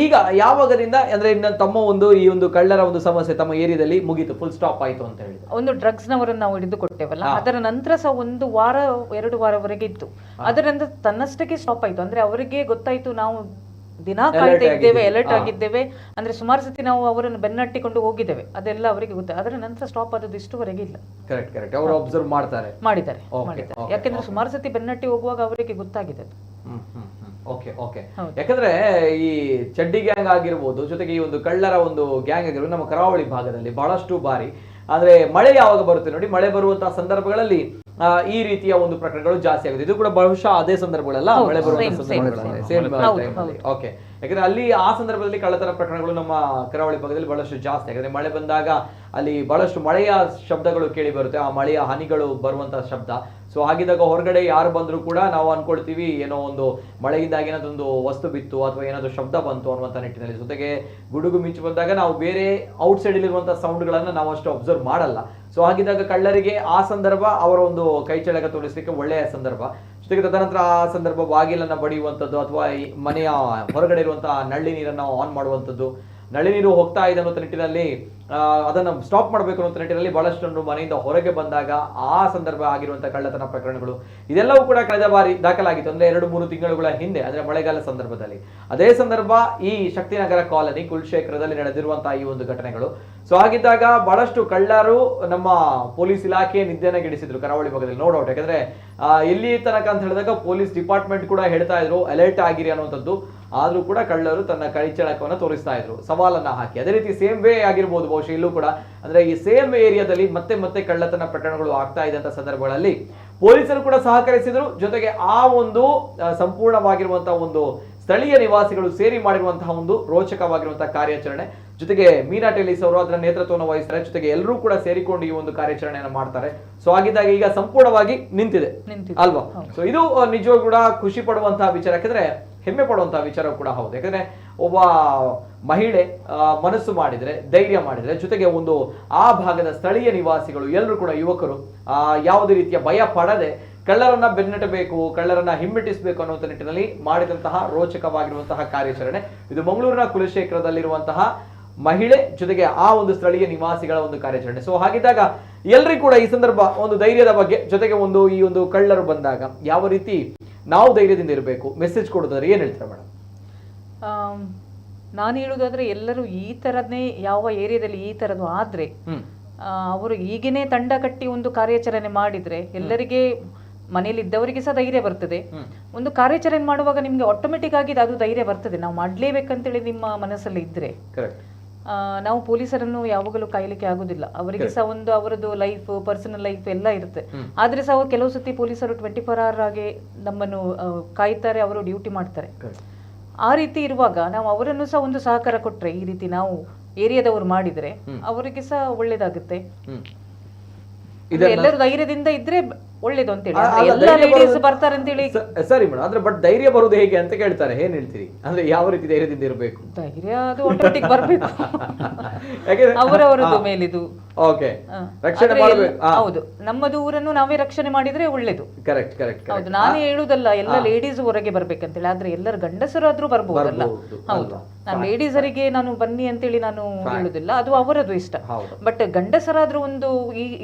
ಈಗ ಯಾವಾಗದಿಂದ ಅಂದ್ರೆ ತಮ್ಮ ಒಂದು ಈ ಒಂದು ಕಳ್ಳರ ಒಂದು ಸಮಸ್ಯೆ ತಮ್ಮ ಏರಿಯಾದಲ್ಲಿ ಮುಗೀತು, ಫುಲ್ ಸ್ಟಾಪ್ ಆಯ್ತು ಅಂತ ಹೇಳಿ?
ಒಂದು ಡ್ರಗ್ಸ್ ನವರನ್ನು ನಾವು ಹಿಡಿದು ಕೊಟ್ಟೇವಲ್ಲ, ಅದರ ನಂತರ ಸಹ 1 ವಾರ 2 ವಾರವರೆಗೆ ಇತ್ತು. ಅದರಿಂದ ತನ್ನಷ್ಟಕ್ಕೆ ಸ್ಟಾಪ್ ಆಯ್ತು. ಅಂದ್ರೆ ಅವರಿಗೆ ಗೊತ್ತಾಯ್ತು ನಾವು ದಿನ ಕಾಯ್ತಾ ಇದ್ದೇವೆ, ಅಲರ್ಟ್ ಆಗಿದ್ದೇವೆ. ಅಂದ್ರೆ ಸುಮಾರು ಸತಿ ನಾವು ಅವರನ್ನು ಬೆನ್ನಟ್ಟಿಕೊಂಡು ಹೋಗಿದ್ದೇವೆ, ಅದೆಲ್ಲ ಅವರಿಗೆ ಗೊತ್ತು. ಅದರ ನಂತರ ಸ್ಟಾಪ್ ಆದದ್ದು ಇಷ್ಟುವರೆಗೆ ಇಲ್ಲ.
ಕರೆಕ್ಟ್ ಅವರು ಅಬ್ಸರ್ವ್ ಮಾಡಿದ್ದಾರೆ.
ಯಾಕೆಂದ್ರೆ ಸುಮಾರು ಸತಿ ಬೆನ್ನಟ್ಟಿ ಹೋಗುವಾಗ ಅವರಿಗೆ ಗೊತ್ತಾಗಿದೆ ಅದು.
ಓಕೆ. ಯಾಕಂದ್ರೆ ಈ ಚಡ್ಡಿ ಗ್ಯಾಂಗ್ ಆಗಿರ್ಬೋದು, ಜೊತೆಗೆ ಈ ಒಂದು ಕಳ್ಳರ ಒಂದು ಗ್ಯಾಂಗ್ ಆಗಿರ್ಬೋದು, ನಮ್ಮ ಕರಾವಳಿ ಭಾಗದಲ್ಲಿ ಬಹಳಷ್ಟು ಬಾರಿ ಅಂದ್ರೆ ಮಳೆ ಯಾವಾಗ ಬರುತ್ತೆ ನೋಡಿ, ಮಳೆ ಬರುವಂತಹ ಸಂದರ್ಭಗಳಲ್ಲಿ ಈ ರೀತಿಯ ಒಂದು ಪ್ರಕರಣಗಳು ಜಾಸ್ತಿ ಆಗುತ್ತೆ. ಇದು ಕೂಡ ಬಹುಶಃ ಅದೇ ಸಂದರ್ಭಗಳಲ್ಲ, ಮಳೆ ಬರುವಂತಹ ಸಂದರ್ಭಗಳಲ್ಲಿ. ಓಕೆ, ಯಾಕಂದ್ರೆ ಅಲ್ಲಿ ಆ ಸಂದರ್ಭದಲ್ಲಿ ಕಳ್ಳತನ ಪ್ರಕರಣಗಳು ನಮ್ಮ ಕರಾವಳಿ ಭಾಗದಲ್ಲಿ ಬಹಳಷ್ಟು ಜಾಸ್ತಿ. ಯಾಕಂದ್ರೆ ಮಳೆ ಬಂದಾಗ ಅಲ್ಲಿ ಬಹಳಷ್ಟು ಮಳೆಯ ಶಬ್ದಗಳು ಕೇಳಿ ಬರುತ್ತೆ, ಆ ಮಳೆಯ ಹನಿಗಳು ಬರುವಂತಹ ಶಬ್ದ. ಸೊ ಹಾಗಿದ್ದಾಗ ಹೊರಗಡೆ ಯಾರು ಬಂದ್ರು ಕೂಡ ನಾವು ಅನ್ಕೊಳ್ತೀವಿ ಏನೋ ಒಂದು ಮಳೆಯಿಂದಾಗಿ ಏನಾದೊಂದು ವಸ್ತು ಬಿತ್ತು ಅಥವಾ ಏನಾದ್ರು ಶಬ್ದ ಬಂತು ಅನ್ನುವಂಥ ನಿಟ್ಟಿನಲ್ಲಿ. ಜೊತೆಗೆ ಗುಡುಗು ಮಿಂಚು ಬಂದಾಗ ನಾವು ಬೇರೆ ಔಟ್ ಸೈಡ್ ಇರುವಂತಹ ಸೌಂಡ್ಗಳನ್ನ ನಾವು ಅಷ್ಟು ಅಬ್ಸರ್ವ್ ಮಾಡಲ್ಲ. ಸೊ ಹಾಗಿದ್ದಾಗ ಕಳ್ಳರಿಗೆ ಆ ಸಂದರ್ಭ ಅವರ ಒಂದು ಕೈ ಚಳಕ ತೋರಿಸಲಿಕ್ಕೆ ಒಳ್ಳೆಯ ಸಂದರ್ಭ. ಜೊತೆಗೆ ತದನಂತರ ಆ ಸಂದರ್ಭ ಬಾಗಿಲನ್ನ ಬಡಿಯುವಂಥದ್ದು ಅಥವಾ ಮನೆಯ ಹೊರಗಡೆ ಇರುವಂತಹ ನಳ್ಳಿ ನೀರನ್ನು ಆನ್ ಮಾಡುವಂಥದ್ದು, ನಳ್ಳಿ ನೀರು ಹೋಗ್ತಾ ಇದೆ ಅನ್ನೋ ನಿಟ್ಟಿನಲ್ಲಿ ಅದನ್ನು ಸ್ಟಾಪ್ ಮಾಡಬೇಕು ಅನ್ನೋ ನಿಟ್ಟಿನಲ್ಲಿ ಬಹಳಷ್ಟು ಮನೆಯಿಂದ ಹೊರಗೆ ಬಂದಾಗ ಆ ಸಂದರ್ಭ ಆಗಿರುವಂತಹ ಕಳ್ಳತನ ಪ್ರಕರಣಗಳು ಇದೆಲ್ಲವೂ ಕೂಡ ಕಳೆದ ಬಾರಿ ದಾಖಲಾಗಿತ್ತು. ಅಂದ್ರೆ 2-3 ತಿಂಗಳುಗಳ ಹಿಂದೆ, ಅಂದ್ರೆ ಮಳೆಗಾಲ ಸಂದರ್ಭದಲ್ಲಿ. ಅದೇ ಸಂದರ್ಭ ಈ ಶಕ್ತಿನಗರ ಕಾಲನಿ ಕುಲಶೇಖರದಲ್ಲಿ ನಡೆದಿರುವಂತಹ ಈ ಒಂದು ಘಟನೆಗಳು. ಸೊ ಹಾಗಿದ್ದಾಗ ಬಹಳಷ್ಟು ಕಳ್ಳರು ನಮ್ಮ ಪೊಲೀಸ್ ಇಲಾಖೆ ನಿದ್ದೆನಗೆಡಿಸಿದ್ರು ಕರಾವಳಿ ಭಾಗದಲ್ಲಿ, ನೋ ಡೌಟ್. ಯಾಕಂದ್ರೆ ಎಲ್ಲಿ ತನಕ ಅಂತ ಹೇಳಿದಾಗ ಪೊಲೀಸ್ ಡಿಪಾರ್ಟ್ಮೆಂಟ್ ಕೂಡ ಹೇಳ್ತಾ ಇದ್ರು ಅಲರ್ಟ್ ಆಗಿರಿ ಅನ್ನುವಂಥದ್ದು. ಆದ್ರೂ ಕೂಡ ಕಳ್ಳರು ತನ್ನ ಕೈ ಚಳಕವನ್ನು ತೋರಿಸ್ತಾ ಇದ್ರು, ಸವಾಲನ್ನ ಹಾಕಿ. ಅದೇ ರೀತಿ ಸೇಮ್ ವೇ ಆಗಿರ್ಬೋದು ಬಹುಶಃ ಇಲ್ಲೂ ಕೂಡ. ಅಂದ್ರೆ ಈ ಸೇಮ್ ಏರಿಯಾದಲ್ಲಿ ಮತ್ತೆ ಕಳ್ಳತನ ಪ್ರಕರಣಗಳು ಆಗ್ತಾ ಇದ್ದಂತ ಸಂದರ್ಭಗಳಲ್ಲಿ ಪೊಲೀಸರು ಕೂಡ ಸಹಕರಿಸಿದ್ರು. ಜೊತೆಗೆ ಆ ಒಂದು ಸಂಪೂರ್ಣವಾಗಿರುವಂತಹ ಒಂದು ಸ್ಥಳೀಯ ನಿವಾಸಿಗಳು ಸೇರಿ ಮಾಡಿರುವಂತಹ ಒಂದು ರೋಚಕವಾಗಿರುವಂತಹ ಕಾರ್ಯಾಚರಣೆ. ಜೊತೆಗೆ ಮೀನಾ ಟೆಲಿಸ್ ಅವರು ಅದರ ನೇತೃತ್ವವನ್ನು ವಹಿಸ್ತಾರೆ. ಜೊತೆಗೆ ಎಲ್ಲರೂ ಕೂಡ ಸೇರಿಕೊಂಡು ಈ ಒಂದು ಕಾರ್ಯಾಚರಣೆಯನ್ನು ಮಾಡ್ತಾರೆ. ಸೊ ಆಗಿದ್ದಾಗ ಈಗ ಸಂಪೂರ್ಣವಾಗಿ ನಿಂತಿದೆ ಅಲ್ವಾ? ಸೊ ಇದು ನಿಜವಾಗ್ಲೂ ಕೂಡ ಖುಷಿ ಪಡುವಂತಹ ವಿಚಾರ, ಯಾಕಂದ್ರೆ ಹೆಮ್ಮೆ ಪಡುವಂತಹ ವಿಚಾರ ಕೂಡ ಹೌದು. ಯಾಕಂದ್ರೆ ಒಬ್ಬ ಮಹಿಳೆ ಮನಸ್ಸು ಮಾಡಿದ್ರೆ, ಧೈರ್ಯ ಮಾಡಿದ್ರೆ, ಜೊತೆಗೆ ಒಂದು ಆ ಭಾಗದ ಸ್ಥಳೀಯ ನಿವಾಸಿಗಳು ಎಲ್ಲರೂ ಕೂಡ ಯುವಕರು ಯಾವುದೇ ರೀತಿಯ ಭಯ ಪಡದೆ ಕಳ್ಳರನ್ನ ಬೆನ್ನಟ್ಟಬೇಕು, ಕಳ್ಳರನ್ನ ಹಿಮ್ಮೆಟ್ಟಿಸಬೇಕು ಅನ್ನುವಂಥ ನಿಟ್ಟಿನಲ್ಲಿ ಮಾಡಿದಂತಹ ರೋಚಕವಾಗಿರುವಂತಹ ಕಾರ್ಯಾಚರಣೆ ಇದು. ಮಂಗಳೂರಿನ ಕುಲಶೇಖರದಲ್ಲಿರುವಂತಹ ಮಹಿಳೆ ಜೊತೆಗೆ ಆ ಒಂದು ಸ್ಥಳೀಯ ನಿವಾಸಿಗಳ ಒಂದು ಕಾರ್ಯಾಚರಣೆ. ಸೊ ಹಾಗಿದ್ದಾಗ ಎಲ್ರಿಗೂ ಕೂಡ ಈ ಸಂದರ್ಭ ಒಂದು ಧೈರ್ಯದ ಬಗ್ಗೆ, ಜೊತೆಗೆ ಒಂದು ಈ ಒಂದು ಕಳ್ಳರು ಬಂದಾಗ ಯಾವ ರೀತಿ ನಾವು ಧೈರ್ಯದಿಂದ ಇರಬೇಕು, ಮೆಸೇಜ್ ಕೊಡೋದಾದ್ರೆ ಏನ್ ಹೇಳ್ತಾರೆ ಮೇಡಮ್?
ನಾನು ಹೇಳುವುದಾದ್ರೆ ಎಲ್ಲರೂ ಈ ತರನೇ ಯಾವ ಏರಿಯಾದಲ್ಲಿ ಈ ತರದ್ದು ಆದ್ರೆ ಅವರು ಈಗಿನೇ ತಂಡ ಕಟ್ಟಿ ಒಂದು ಕಾರ್ಯಾಚರಣೆ ಮಾಡಿದ್ರೆ ಎಲ್ಲರಿಗೆ ಮನೆಯಲ್ಲಿ ಇದ್ದವರಿಗೆ ಸಹ ಧೈರ್ಯ ಬರ್ತದೆ. ಒಂದು ಕಾರ್ಯಾಚರಣೆ ಮಾಡುವಾಗ ನಿಮ್ಗೆ ಆಟೋಮೆಟಿಕ್ ಆಗಿ ಅದು ಧೈರ್ಯ ಬರ್ತದೆ. ನಾವು ಮಾಡ್ಲೇಬೇಕಂತೇಳಿ ನಿಮ್ಮ ಮನಸ್ಸಲ್ಲಿ ಇದ್ರೆ ನಾವು ಪೊಲೀಸರನ್ನು ಯಾವಾಗಲೂ ಕಾಯ್ಲಿಕ್ಕೆ ಆಗುದಿಲ್ಲ. ಅವರಿಗೆ ಸಹ ಒಂದು ಅವರದ್ದು ಲೈಫ್, ಪರ್ಸನಲ್ ಲೈಫ್ ಎಲ್ಲ ಇರುತ್ತೆ. ಆದ್ರೆ ಸಹ ಕೆಲವು ಸತಿ ಪೊಲೀಸರು 24 hour ಆಗಿ ನಮ್ಮನ್ನು ಕಾಯ್ತಾರೆ, ಅವರು ಡ್ಯೂಟಿ ಮಾಡ್ತಾರೆ. ಆ ರೀತಿ ಇರುವಾಗ ನಾವು ಅವರನ್ನು ಸಹ ಒಂದು ಸಹಕಾರ ಕೊಟ್ರೆ, ಈ ರೀತಿ ನಾವು ಏರಿಯಾದವರು ಮಾಡಿದ್ರೆ ಅವರಿಗೆ ಸಹ ಒಳ್ಳೇದಾಗುತ್ತೆ. ಎಲ್ಲರೂ ಧೈರ್ಯದಿಂದ ಇದ್ರೆ ಒಳ್ಳೇದು ಅಂತೇಳಿ ಎಲ್ಲ ಲೇಡೀಸ್ ಬರ್ತಾರೆ ಅಂತೇಳಿ.
ಸರಿ ಮೇಡಮ್, ಅಂದ್ರೆ ಬಟ್ ಧೈರ್ಯ ಬರುದು ಹೇಗೆ ಅಂತ ಕೇಳ್ತಾರೆ, ಏನ್ ಹೇಳ್ತೀರಿ? ಅಂದ್ರೆ ಯಾವ ರೀತಿ ಧೈರ್ಯದಿಂದ ಇರಬೇಕು?
ಧೈರ್ಯ ಅದು ಆಟೋಮೆಟಿಕ್ ಬರ್ಬೇಕು, ಅವರವರದ್ದು ಮೇಲಿದು.
ಓಕೆ, ರಕ್ಷಣೆ ಮಾಡಬೇಕು.
ಹೌದು, ನಮ್ಮದು ಊರನ್ನು ನಾವೇ ರಕ್ಷಣೆ ಮಾಡಿದ್ರೆ ಒಳ್ಳೇದು.
Correct correct.
ಹೌದು, ನಾನೇ ಹೇಳುದಲ್ಲ ಎಲ್ಲ ಲೇಡೀಸ್ ಹೊರಗೆ ಬರ್ಬೇಕಂತೇಳಿ, ಆದ್ರೆ ಎಲ್ಲರ ಗಂಡಸರಾದ್ರೂ ಬರ್ಬಹುದಲ್ಲ. ಹೌದು, ನಾನು ಲೇಡೀಸರಿಗೆ ನಾನು ಬನ್ನಿ ಅಂತೇಳಿ ನಾನು ಹೇಳುದಿಲ್ಲ, ಅದು ಅವರದ್ದು ಇಷ್ಟ. ಬಟ್ ಗಂಡಸರಾದ್ರೂ ಒಂದು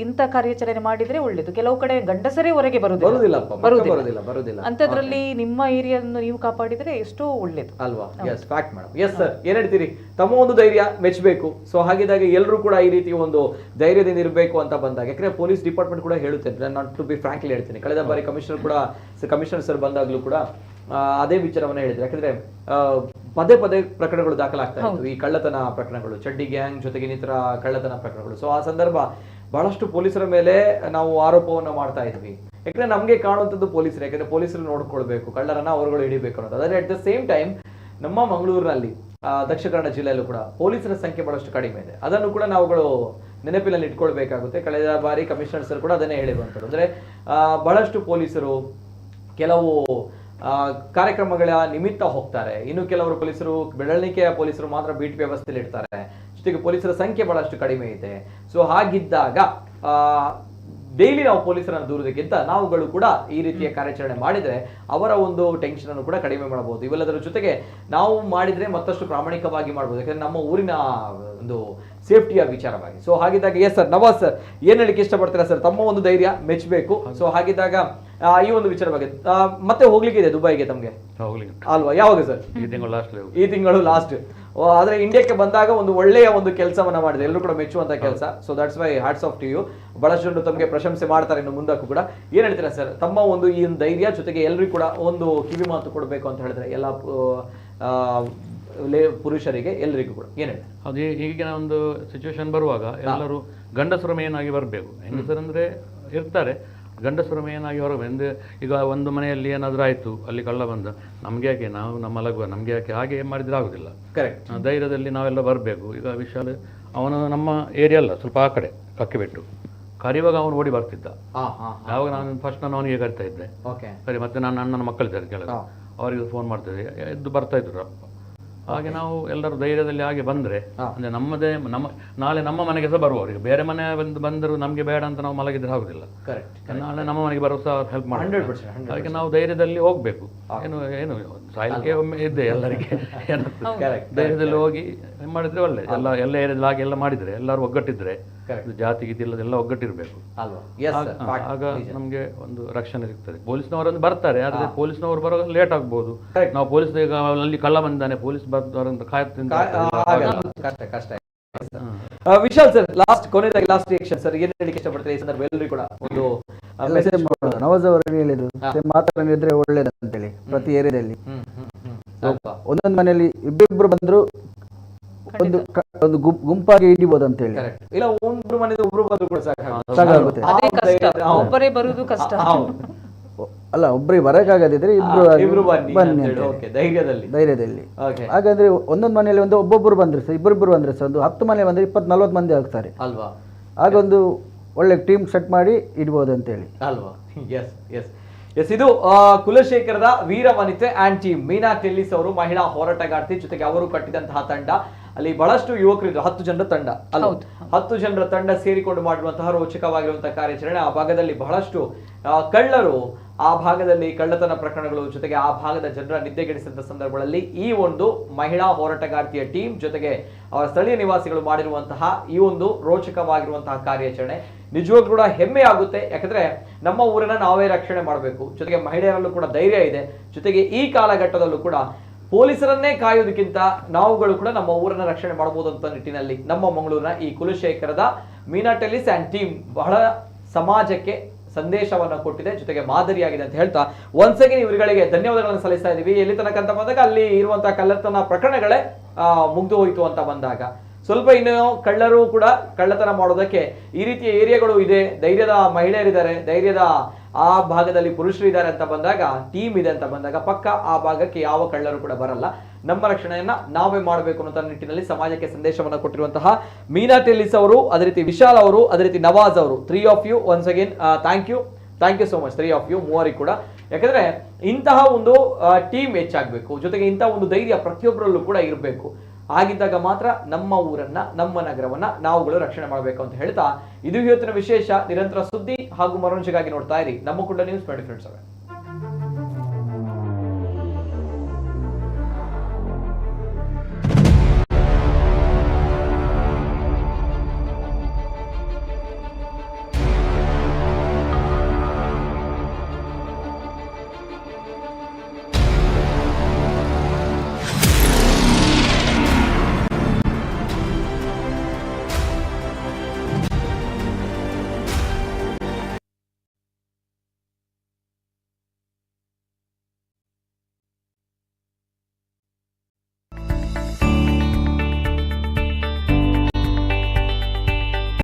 ಇಂಥ ಕಾರ್ಯಾಚರಣೆ ಮಾಡಿದ್ರೆ ಒಳ್ಳೇದು. ಕೆಲವು ಕಡೆ ಗಂಡಸರೇ ಹೊರಗೆ ಬರುದಿಲ್ಲ. ಅಂತದ್ರಲ್ಲಿ ನಿಮ್ಮ ಏರಿಯಾವನ್ನು ನೀವು ಕಾಪಾಡಿದ್ರೆ ಎಷ್ಟೋ ಒಳ್ಳೇದು
ಅಲ್ವಾ? Yes fact madam. Yes sir, ಏನ್ ಹೇಳ್ತೀರಿ? ತಮ್ಮ ಒಂದು ಧೈರ್ಯ ಮೆಚ್ಚಬೇಕು. ಸೊ ಹಾಗಿದ್ದಾಗ ಎಲ್ಲರೂ ಕೂಡ ಈ ರೀತಿ ಒಂದು ಧೈರ್ಯದಿಂದ ಇರಬೇಕು ಅಂತ ಬಂದಾಗ, ಯಾಕಂದ್ರೆ ಪೊಲೀಸ್ ಡಿಪಾರ್ಟ್ಮೆಂಟ್ ಕೂಡ ಹೇಳುತ್ತೆ, ನಾಟ್ ಟು ಬಿ ಫ್ರಾಂಕ್ಲಿ ಹೇಳ್ತೀನಿ, ಕಳೆದ ಬಾರಿ ಕಮಿಷನರ್ ಸರ್ ಬಂದಾಗ್ಲೂ ಕೂಡ ಅದೇ ವಿಚಾರವನ್ನ ಹೇಳಿದ್ರು. ಯಾಕಂದ್ರೆ ಪದೇ ಪ್ರಕರಣಗಳು ದಾಖಲಾಗ್ತಾ ಇತ್ತು, ಈ ಕಳ್ಳತನ ಪ್ರಕರಣಗಳು, ಚಡ್ಡಿ ಗ್ಯಾಂಗ್ ಜೊತೆಗೆ ಇನ್ನಿತರ ಕಳ್ಳತನ ಪ್ರಕರಣಗಳು. ಸೊ ಆ ಸಂದರ್ಭ ಬಹಳಷ್ಟು ಪೊಲೀಸರ ಮೇಲೆ ನಾವು ಆರೋಪವನ್ನ ಮಾಡ್ತಾ ಇದ್ವಿ. ಯಾಕಂದ್ರೆ ನಮ್ಗೆ ಕಾಣುವಂಥದ್ದು ಪೊಲೀಸರು, ಯಾಕಂದ್ರೆ ಪೊಲೀಸರು ನೋಡ್ಕೊಳ್ಬೇಕು, ಕಳ್ಳರನ್ನ ಅವರುಗಳು ಹಿಡಿಬೇಕು ಅನ್ನೋದು. ಆದರೆ ಅಟ್ ದ ಸೇಮ್ ಟೈಮ್ ನಮ್ಮ ಮಂಗಳೂರಿನಲ್ಲಿ, ದಕ್ಷಿಣ ಕನ್ನಡ ಜಿಲ್ಲೆಯಲ್ಲೂ ಕೂಡ ಪೊಲೀಸರ ಸಂಖ್ಯೆ ಬಹಳಷ್ಟು ಕಡಿಮೆ ಇದೆ. ಅದನ್ನು ಕೂಡ ನಾವುಗಳು ನೆನಪಿನಲ್ಲಿ ಇಟ್ಕೊಳ್ಬೇಕಾಗುತ್ತೆ. ಕಳೆದ ಬಾರಿ ಕಮಿಷನರ್ ಸರ್ ಕೂಡ ಅದನ್ನೇ ಹೇಳಿರುವಂಥದ್ದು. ಅಂದ್ರೆ ಬಹಳಷ್ಟು ಪೊಲೀಸರು ಕೆಲವು ಕಾರ್ಯಕ್ರಮಗಳ ನಿಮಿತ್ತ ಹೋಗ್ತಾರೆ, ಇನ್ನು ಕೆಲವರು ಪೊಲೀಸರು ಬೆಳವಣಿಗೆಯ ಪೊಲೀಸರು ಮಾತ್ರ ಬೀಟ್ ವ್ಯವಸ್ಥೆಯಲ್ಲಿ ಇರ್ತಾರೆ. ಜೊತೆಗೆ ಪೊಲೀಸರ ಸಂಖ್ಯೆ ಬಹಳಷ್ಟು ಕಡಿಮೆ ಇದೆ. ಸೊ ಹಾಗಿದ್ದಾಗ ಡೈಲಿ ನಾವು ಪೊಲೀಸರನ್ನು ದೂರುವುದಕ್ಕಿಂತ ನಾವುಗಳು ಕೂಡ ಈ ರೀತಿಯ ಕಾರ್ಯಾಚರಣೆ ಮಾಡಿದ್ರೆ ಅವರ ಒಂದು ಟೆನ್ಷನ್ ಅನ್ನು ಕೂಡ ಕಡಿಮೆ ಮಾಡಬಹುದು. ಇವೆಲ್ಲದರ ಜೊತೆಗೆ ನಾವು ಮಾಡಿದ್ರೆ ಮತ್ತಷ್ಟು ಪ್ರಾಮಾಣಿಕವಾಗಿ ಮಾಡಬಹುದು, ಯಾಕಂದ್ರೆ ನಮ್ಮ ಊರಿನ ಒಂದು ಸೇಫ್ಟಿಯ ವಿಚಾರವಾಗಿ. ಸೊ ಹಾಗಿದ್ದಾಗ ಎಸ್ ಸರ್, ನವಾಜ್ ಸರ್ ಏನ್ ಹೇಳಿಕ್ಕೆ ಇಷ್ಟಪಡ್ತೀರಾ ಸರ್? ತಮ್ಮ ಒಂದು ಧೈರ್ಯ ಮೆಚ್ಚಬೇಕು. ಸೊ ಹಾಗಿದ್ದಾಗ ಈ ಒಂದು ವಿಚಾರ ಬಗ್ಗೆ ಮತ್ತೆ ಹೋಗ್ಲಿಕ್ಕೆ ಇದೆ ದುಬೈಗೆ ತಮಗೆ
ಹೋಗ್ಲಿಕ್ಕೆ
ಅಲ್ವಾ? ಯಾವಾಗ ಸರ್?
ಈ ತಿಂಗಳು ಲಾಸ್ಟ್.
ಈ ತಿಂಗಳು ಲಾಸ್ಟ್. ಆದ್ರೆ ಇಂಡಿಯಾಕ್ಕೆ ಬಂದಾಗ ಒಂದು ಒಳ್ಳೆಯ ಒಂದು ಕೆಲಸವನ್ನ ಮಾಡಿದೆ, ಎಲ್ಲರೂ ಕೂಡ ಮೆಚ್ಚುವಂತ ಕೆಲಸ. So that's why hats off to you. ಬಹಳಷ್ಟು ಜನರು ತಮಗೆ ಪ್ರಶಂಸೆ ಮಾಡ್ತಾರೆ ಇನ್ನು ಮುಂದಕ್ಕೂ ಕೂಡ. ಏನ್ ಹೇಳ್ತೀರಾ ಸರ್, ತಮ್ಮ ಒಂದು ಈ ಧೈರ್ಯ ಜೊತೆಗೆ ಎಲ್ಲರಿಗೂ ಕೂಡ ಒಂದು ಕಿವಿ ಮಾತು ಕೊಡಬೇಕು ಅಂತ ಹೇಳಿದ್ರೆ ಎಲ್ಲ ಪುರುಷರಿಗೆ ಎಲ್ಲರಿಗೂ ಕೂಡ ಏನ್ ಹೇಳ್ತಾರೆ?
ಅದು ಈಗಿನ ಒಂದು ಸಿಚುವೇಶನ್ ಬರುವಾಗ ಎಲ್ಲರೂ ಗಂಡಸರು ಮೇನ್ ಆಗಿ ಬರಬೇಕು. ಹೆಂಗಸರಂದ್ರೆ ಇರ್ತಾರೆ, ಗಂಡಸರು ಮೇನ್ ಆಗಿ ಹೊರಗೆ. ಈಗ ಒಂದು ಮನೆಯಲ್ಲಿ ಏನಾದರೂ ಆಯಿತು, ಅಲ್ಲಿ ಕಳ್ಳ ಬಂದ, ನಮ್ಗೆ ಯಾಕೆ, ನಾವು ನಮ್ಮ ಲಘುವ, ನಮ್ಗೆ ಯಾಕೆ, ಹಾಗೆ ಮಾಡಿದ್ರೆ ಆಗುದಿಲ್ಲ.
ಕರೆಕ್ಟ್.
ಧೈರ್ಯದಲ್ಲಿ ನಾವೆಲ್ಲ ಬರಬೇಕು. ಈಗ ವಿಶಾಲ್ ಅವನು ನಮ್ಮ ಏರಿಯಾ ಅಲ್ಲ, ಸ್ವಲ್ಪ ಆ ಕಡೆ ಕಕ್ಕಿಬಿಟ್ಟು ಕರಿವಾಗ ಅವನು ಓಡಿ ಬರ್ತಿದ್ದ. ಯಾವಾಗ ನಾನು ಫಸ್ಟ್ ನಾನು ಅವನಿಗೆ ಕರಿತಾ ಇದ್ದೆ, ಸರಿ, ಮತ್ತೆ ನಾನು ಅಣ್ಣನ ಮಕ್ಕಳಿದ್ದಾರೆ ಕೆಳಗೆ, ಅವರಿಗೆ ಫೋನ್ ಮಾಡ್ತಿದ್ದೆ, ಎದ್ದು ಬರ್ತಾ ಇದ್ರು. ಹಾಗೆ ನಾವು ಎಲ್ಲರೂ ಧೈರ್ಯದಲ್ಲಿ ಹಾಗೆ ಬಂದರೆ ಅಂದರೆ ನಮ್ಮದೇ ನಾಳೆ ನಮ್ಮ ಮನೆಗೆ ಸಹ ಬರುವವರಿಗೆ, ಬೇರೆ ಮನೆ ಬಂದರೂ ನಮಗೆ ಬೇಡ ಅಂತ ನಾವು ಮಲಗಿದ್ರೆ ಆಗುದಿಲ್ಲ. ನಾಳೆ ನಮ್ಮ ಮನೆಗೆ ಬರೋ ಸಹ ಹೆಲ್ಪ್ ಮಾಡಿ. ಹಾಗೆ ನಾವು ಧೈರ್ಯದಲ್ಲಿ ಹೋಗಬೇಕು. ಏನು ಸಾಯಲಿಕ್ಕೆ ಒಮ್ಮೆ ಇದ್ದೆ ಎಲ್ಲರಿಗೆ, ಧೈರ್ಯದಲ್ಲಿ ಹೋಗಿ ಮಾಡಿದ್ರೆ ಒಳ್ಳೆ. ಎಲ್ಲ ಏರಿಯಾದಲ್ಲಿ ಹಾಗೆ ಎಲ್ಲ ಮಾಡಿದರೆ, ಎಲ್ಲರೂ ಒಗ್ಗಟ್ಟಿದ್ರೆ, ಜಾತಿ ಗೀತಿಲ್ಲದೆಲ್ಲ ಒಗ್ಗಟ್ಟಿರಬೇಕು. ಆಗ ನಮಗೆ ಒಂದು ರಕ್ಷಣೆ ಸಿಗ್ತದೆ. ಪೊಲೀಸ್ನವರನ್ನು ಬರ್ತಾರೆ, ಆದರೆ ಪೊಲೀಸ್ನವರು ಬರೋ ಲೇಟ್ ಆಗ್ಬೋದು. ನಾವು ಪೊಲೀಸ್ ಅಲ್ಲಿ ಕಳ್ಳ ಬಂದಾನೆ, ಪೊಲೀಸ್ ಬರ್ತಾರಂತ ಕಾಯ್ತಿಂದ
ಕಷ್ಟ. ವಿಶಾಲ್ ಸರ್, ಕೊನೆಯದಾಗಿ ಲಾಸ್ಟ್ ರಿಯಾಕ್ಷನ್ ಸರ್, ಏನ್ ಹೇಳಿಕ್ಕೆ ಇಷ್ಟಪಡ್ತಾರೆ ಈ ಸಂದರ್ಭ ಎಲ್ಲರೂ ಕೂಡ ಒಂದು
ನವಾಜ್ ಅವರು ಹೇಳಿದ್ರು ಮಾತಾಡಿದ್ರೆ ಒಳ್ಳೇದಂತೇಳಿ. ಪ್ರತಿ ಏರಿಯಾದಲ್ಲಿ ಒಂದೊಂದು ಮನೆಯಲ್ಲಿ ಇಬ್ಬಿಬ್ರು ಬಂದ್ರು ಒಂದು ಗುಂಪಾಗಿ ಹಿಡಿಬಹುದು ಅಂತ ಹೇಳಿ.
ಇಲ್ಲ, ಒಬ್ರು ಮನೆ ಒಬ್ರು ಬಂದ್ರು ಕೂಡ
ಸಾಕಾಗುತ್ತೆ.
ಒಬ್ಬರೇ ಬರುವುದು ಕಷ್ಟ.
ಅಲ್ಲ, ಒಬ್ಬರಿಗೆ ಬರಕಾಗದಿದ್ರೆ ಇಬ್ರು ಬನ್ನಿ ಧೈರ್ಯದಲ್ಲಿ. ಹಾಗಾದ್ರೆ ಒಂದೊಂದು ಮನೆಯಲ್ಲಿ ಒಬ್ಬೊಬ್ರು ಬಂದ್ರೆ ಸರ್, ಇಬ್ಬರಿಬ್ಬರು ಬಂದ್ರೆ ಸರ್, ಒಂದು 10 ಮನೆ ಬಂದ್ರೆ 20-40 ಮಂದಿ ಆಗ್ತಾರೆ
ಅಲ್ವಾ?
ಆಗ ಒಂದು ಒಳ್ಳೆ ಟೀಮ್ ಸೆಟ್ ಮಾಡಿ ಇಡ್ಬೋದು ಅಂತೇಳಿ
ಅಲ್ವಾ? ಎಸ್, ಇದು ಕುಲಶೇಖರದ ವೀರ ವನಿತೆ ಆ್ಯಂಡ್ ಟೀಮ್ ಮೀನಾ ಟೆಲ್ಲಿಸ್ ಅವರು, ಮಹಿಳಾ ಹೋರಾಟಗಾರ್ತಿ, ಜೊತೆಗೆ ಅವರು ಕಟ್ಟಿದಂತಹ ತಂಡ. ಅಲ್ಲಿ ಬಹಳಷ್ಟು ಯುವಕರಿದ್ರು, 10 ಜನರ ತಂಡ ಅಲ್ಲ, 10 ಜನರ ತಂಡ ಸೇರಿಕೊಂಡು ಮಾಡಿರುವಂತಹ ರೋಚಕವಾಗಿರುವಂತಹ ಕಾರ್ಯಾಚರಣೆ. ಆ ಭಾಗದಲ್ಲಿ ಬಹಳಷ್ಟು ಕಳ್ಳರು, ಆ ಭಾಗದಲ್ಲಿ ಕಳ್ಳತನ ಪ್ರಕರಣಗಳು, ಜೊತೆಗೆ ಆ ಭಾಗದ ಜನರ ನಿದ್ದೆಗೆಡಿಸಿದ ಸಂದರ್ಭಗಳಲ್ಲಿ ಈ ಒಂದು ಮಹಿಳಾ ಹೋರಾಟಗಾರ್ತಿಯ ಟೀಮ್ ಜೊತೆಗೆ ಅವರ ಸ್ಥಳೀಯ ನಿವಾಸಿಗಳು ಮಾಡಿರುವಂತಹ ಈ ಒಂದು ರೋಚಕವಾಗಿರುವಂತಹ ಕಾರ್ಯಾಚರಣೆ ನಿಜವಾಗ್ಲೂ ಕೂಡ ಹೆಮ್ಮೆ ಆಗುತ್ತೆ. ಯಾಕಂದ್ರೆ ನಮ್ಮ ಊರನ್ನ ನಾವೇ ರಕ್ಷಣೆ ಮಾಡಬೇಕು, ಜೊತೆಗೆ ಮಹಿಳೆಯರಲ್ಲೂ ಕೂಡ ಧೈರ್ಯ ಇದೆ. ಜೊತೆಗೆ ಈ ಕಾಲಘಟ್ಟದಲ್ಲೂ ಕೂಡ ಪೊಲೀಸರನ್ನೇ ಕಾಯೋದಕ್ಕಿಂತ ನಾವುಗಳು ಕೂಡ ನಮ್ಮ ಊರನ್ನ ರಕ್ಷಣೆ ಮಾಡಬಹುದು ಅಂತ ನಿಟ್ಟಿನಲ್ಲಿ ನಮ್ಮ ಮಂಗಳೂರಿನ ಈ ಕುಲಶೇಖರದ ಮೀನಾ ಟೆಲ್ಲಿಸ್ ಆ್ಯಂಡ್ ಟೀಮ್ ಬಹಳ ಸಮಾಜಕ್ಕೆ ಸಂದೇಶವನ್ನು ಕೊಟ್ಟಿದೆ, ಜೊತೆಗೆ ಮಾದರಿಯಾಗಿದೆ ಅಂತ ಹೇಳ್ತಾ ಒನ್ಸ್ ಅಗೇನ್ ಇವರುಗಳಿಗೆ ಧನ್ಯವಾದಗಳನ್ನು ಸಲ್ಲಿಸ್ತಾ ಇದೀವಿ. ಎಲ್ಲಿ ತನಕ ಅಂತ ಬಂದಾಗ ಅಲ್ಲಿ ಇರುವಂತಹ ಕಳ್ಳತನ ಪ್ರಕರಣಗಳೇ ಮುಗ್ದು ಹೋಯಿತು ಅಂತ ಬಂದಾಗ ಸ್ವಲ್ಪ ಇನ್ನು ಕಳ್ಳರು ಕೂಡ ಕಳ್ಳತನ ಮಾಡೋದಕ್ಕೆ ಈ ರೀತಿಯ ಏರಿಯಾಗಳು ಇದೆ, ಧೈರ್ಯದ ಮಹಿಳೆಯರಿದ್ದಾರೆ, ಧೈರ್ಯದ ಆ ಭಾಗದಲ್ಲಿ ಪುರುಷರು ಇದ್ದಾರೆ ಅಂತ ಬಂದಾಗ, ಟೀಮ್ ಇದೆ ಅಂತ ಬಂದಾಗ ಪಕ್ಕ ಆ ಭಾಗಕ್ಕೆ ಯಾವ ಕಳ್ಳರು ಕೂಡ ಬರಲ್ಲ. ನಮ್ಮ ರಕ್ಷಣೆಯನ್ನ ನಾವೇ ಮಾಡಬೇಕು ಅನ್ನೋ ನಿಟ್ಟಿನಲ್ಲಿ ಸಮಾಜಕ್ಕೆ ಸಂದೇಶವನ್ನು ಕೊಟ್ಟಿರುವಂತಹ ಮೀನಾ ಟೆಲ್ಲಿಸ್ ಅವರು, ಅದೇ ರೀತಿ ವಿಶಾಲ್ ಅವರು, ಅದೇ ರೀತಿ ನವಾಜ್ ಅವರು, 3 of you once again thank you so much 3 of you ಮೂವರಿಗೆ ಕೂಡ. ಯಾಕಂದ್ರೆ ಇಂತಹ ಒಂದು ಟೀಮ್ ಹೆಚ್ಚಾಗಬೇಕು, ಜೊತೆಗೆ ಇಂತಹ ಒಂದು ಧೈರ್ಯ ಪ್ರತಿಯೊಬ್ಬರಲ್ಲೂ ಕೂಡ ಇರಬೇಕು. ಆಗಿದ್ದಾಗ ಮಾತ್ರ ನಮ್ಮ ಊರನ್ನ, ನಮ್ಮ ನಗರವನ್ನ ನಾವುಗಳು ರಕ್ಷಣೆ ಮಾಡಬೇಕು ಅಂತ ಹೇಳ್ತಾ ಇದು ಇವತ್ತಿನ ವಿಶೇಷ. ನಿರಂತರ ಸುದ್ದಿ ಹಾಗೂ ಮನೋರಂಜನೆಗಾಗಿ ನೋಡ್ತಾ ಇರಿ ನಮ್ಮ ಕುಂಡ ನ್ಯೂಸ್ 24/7.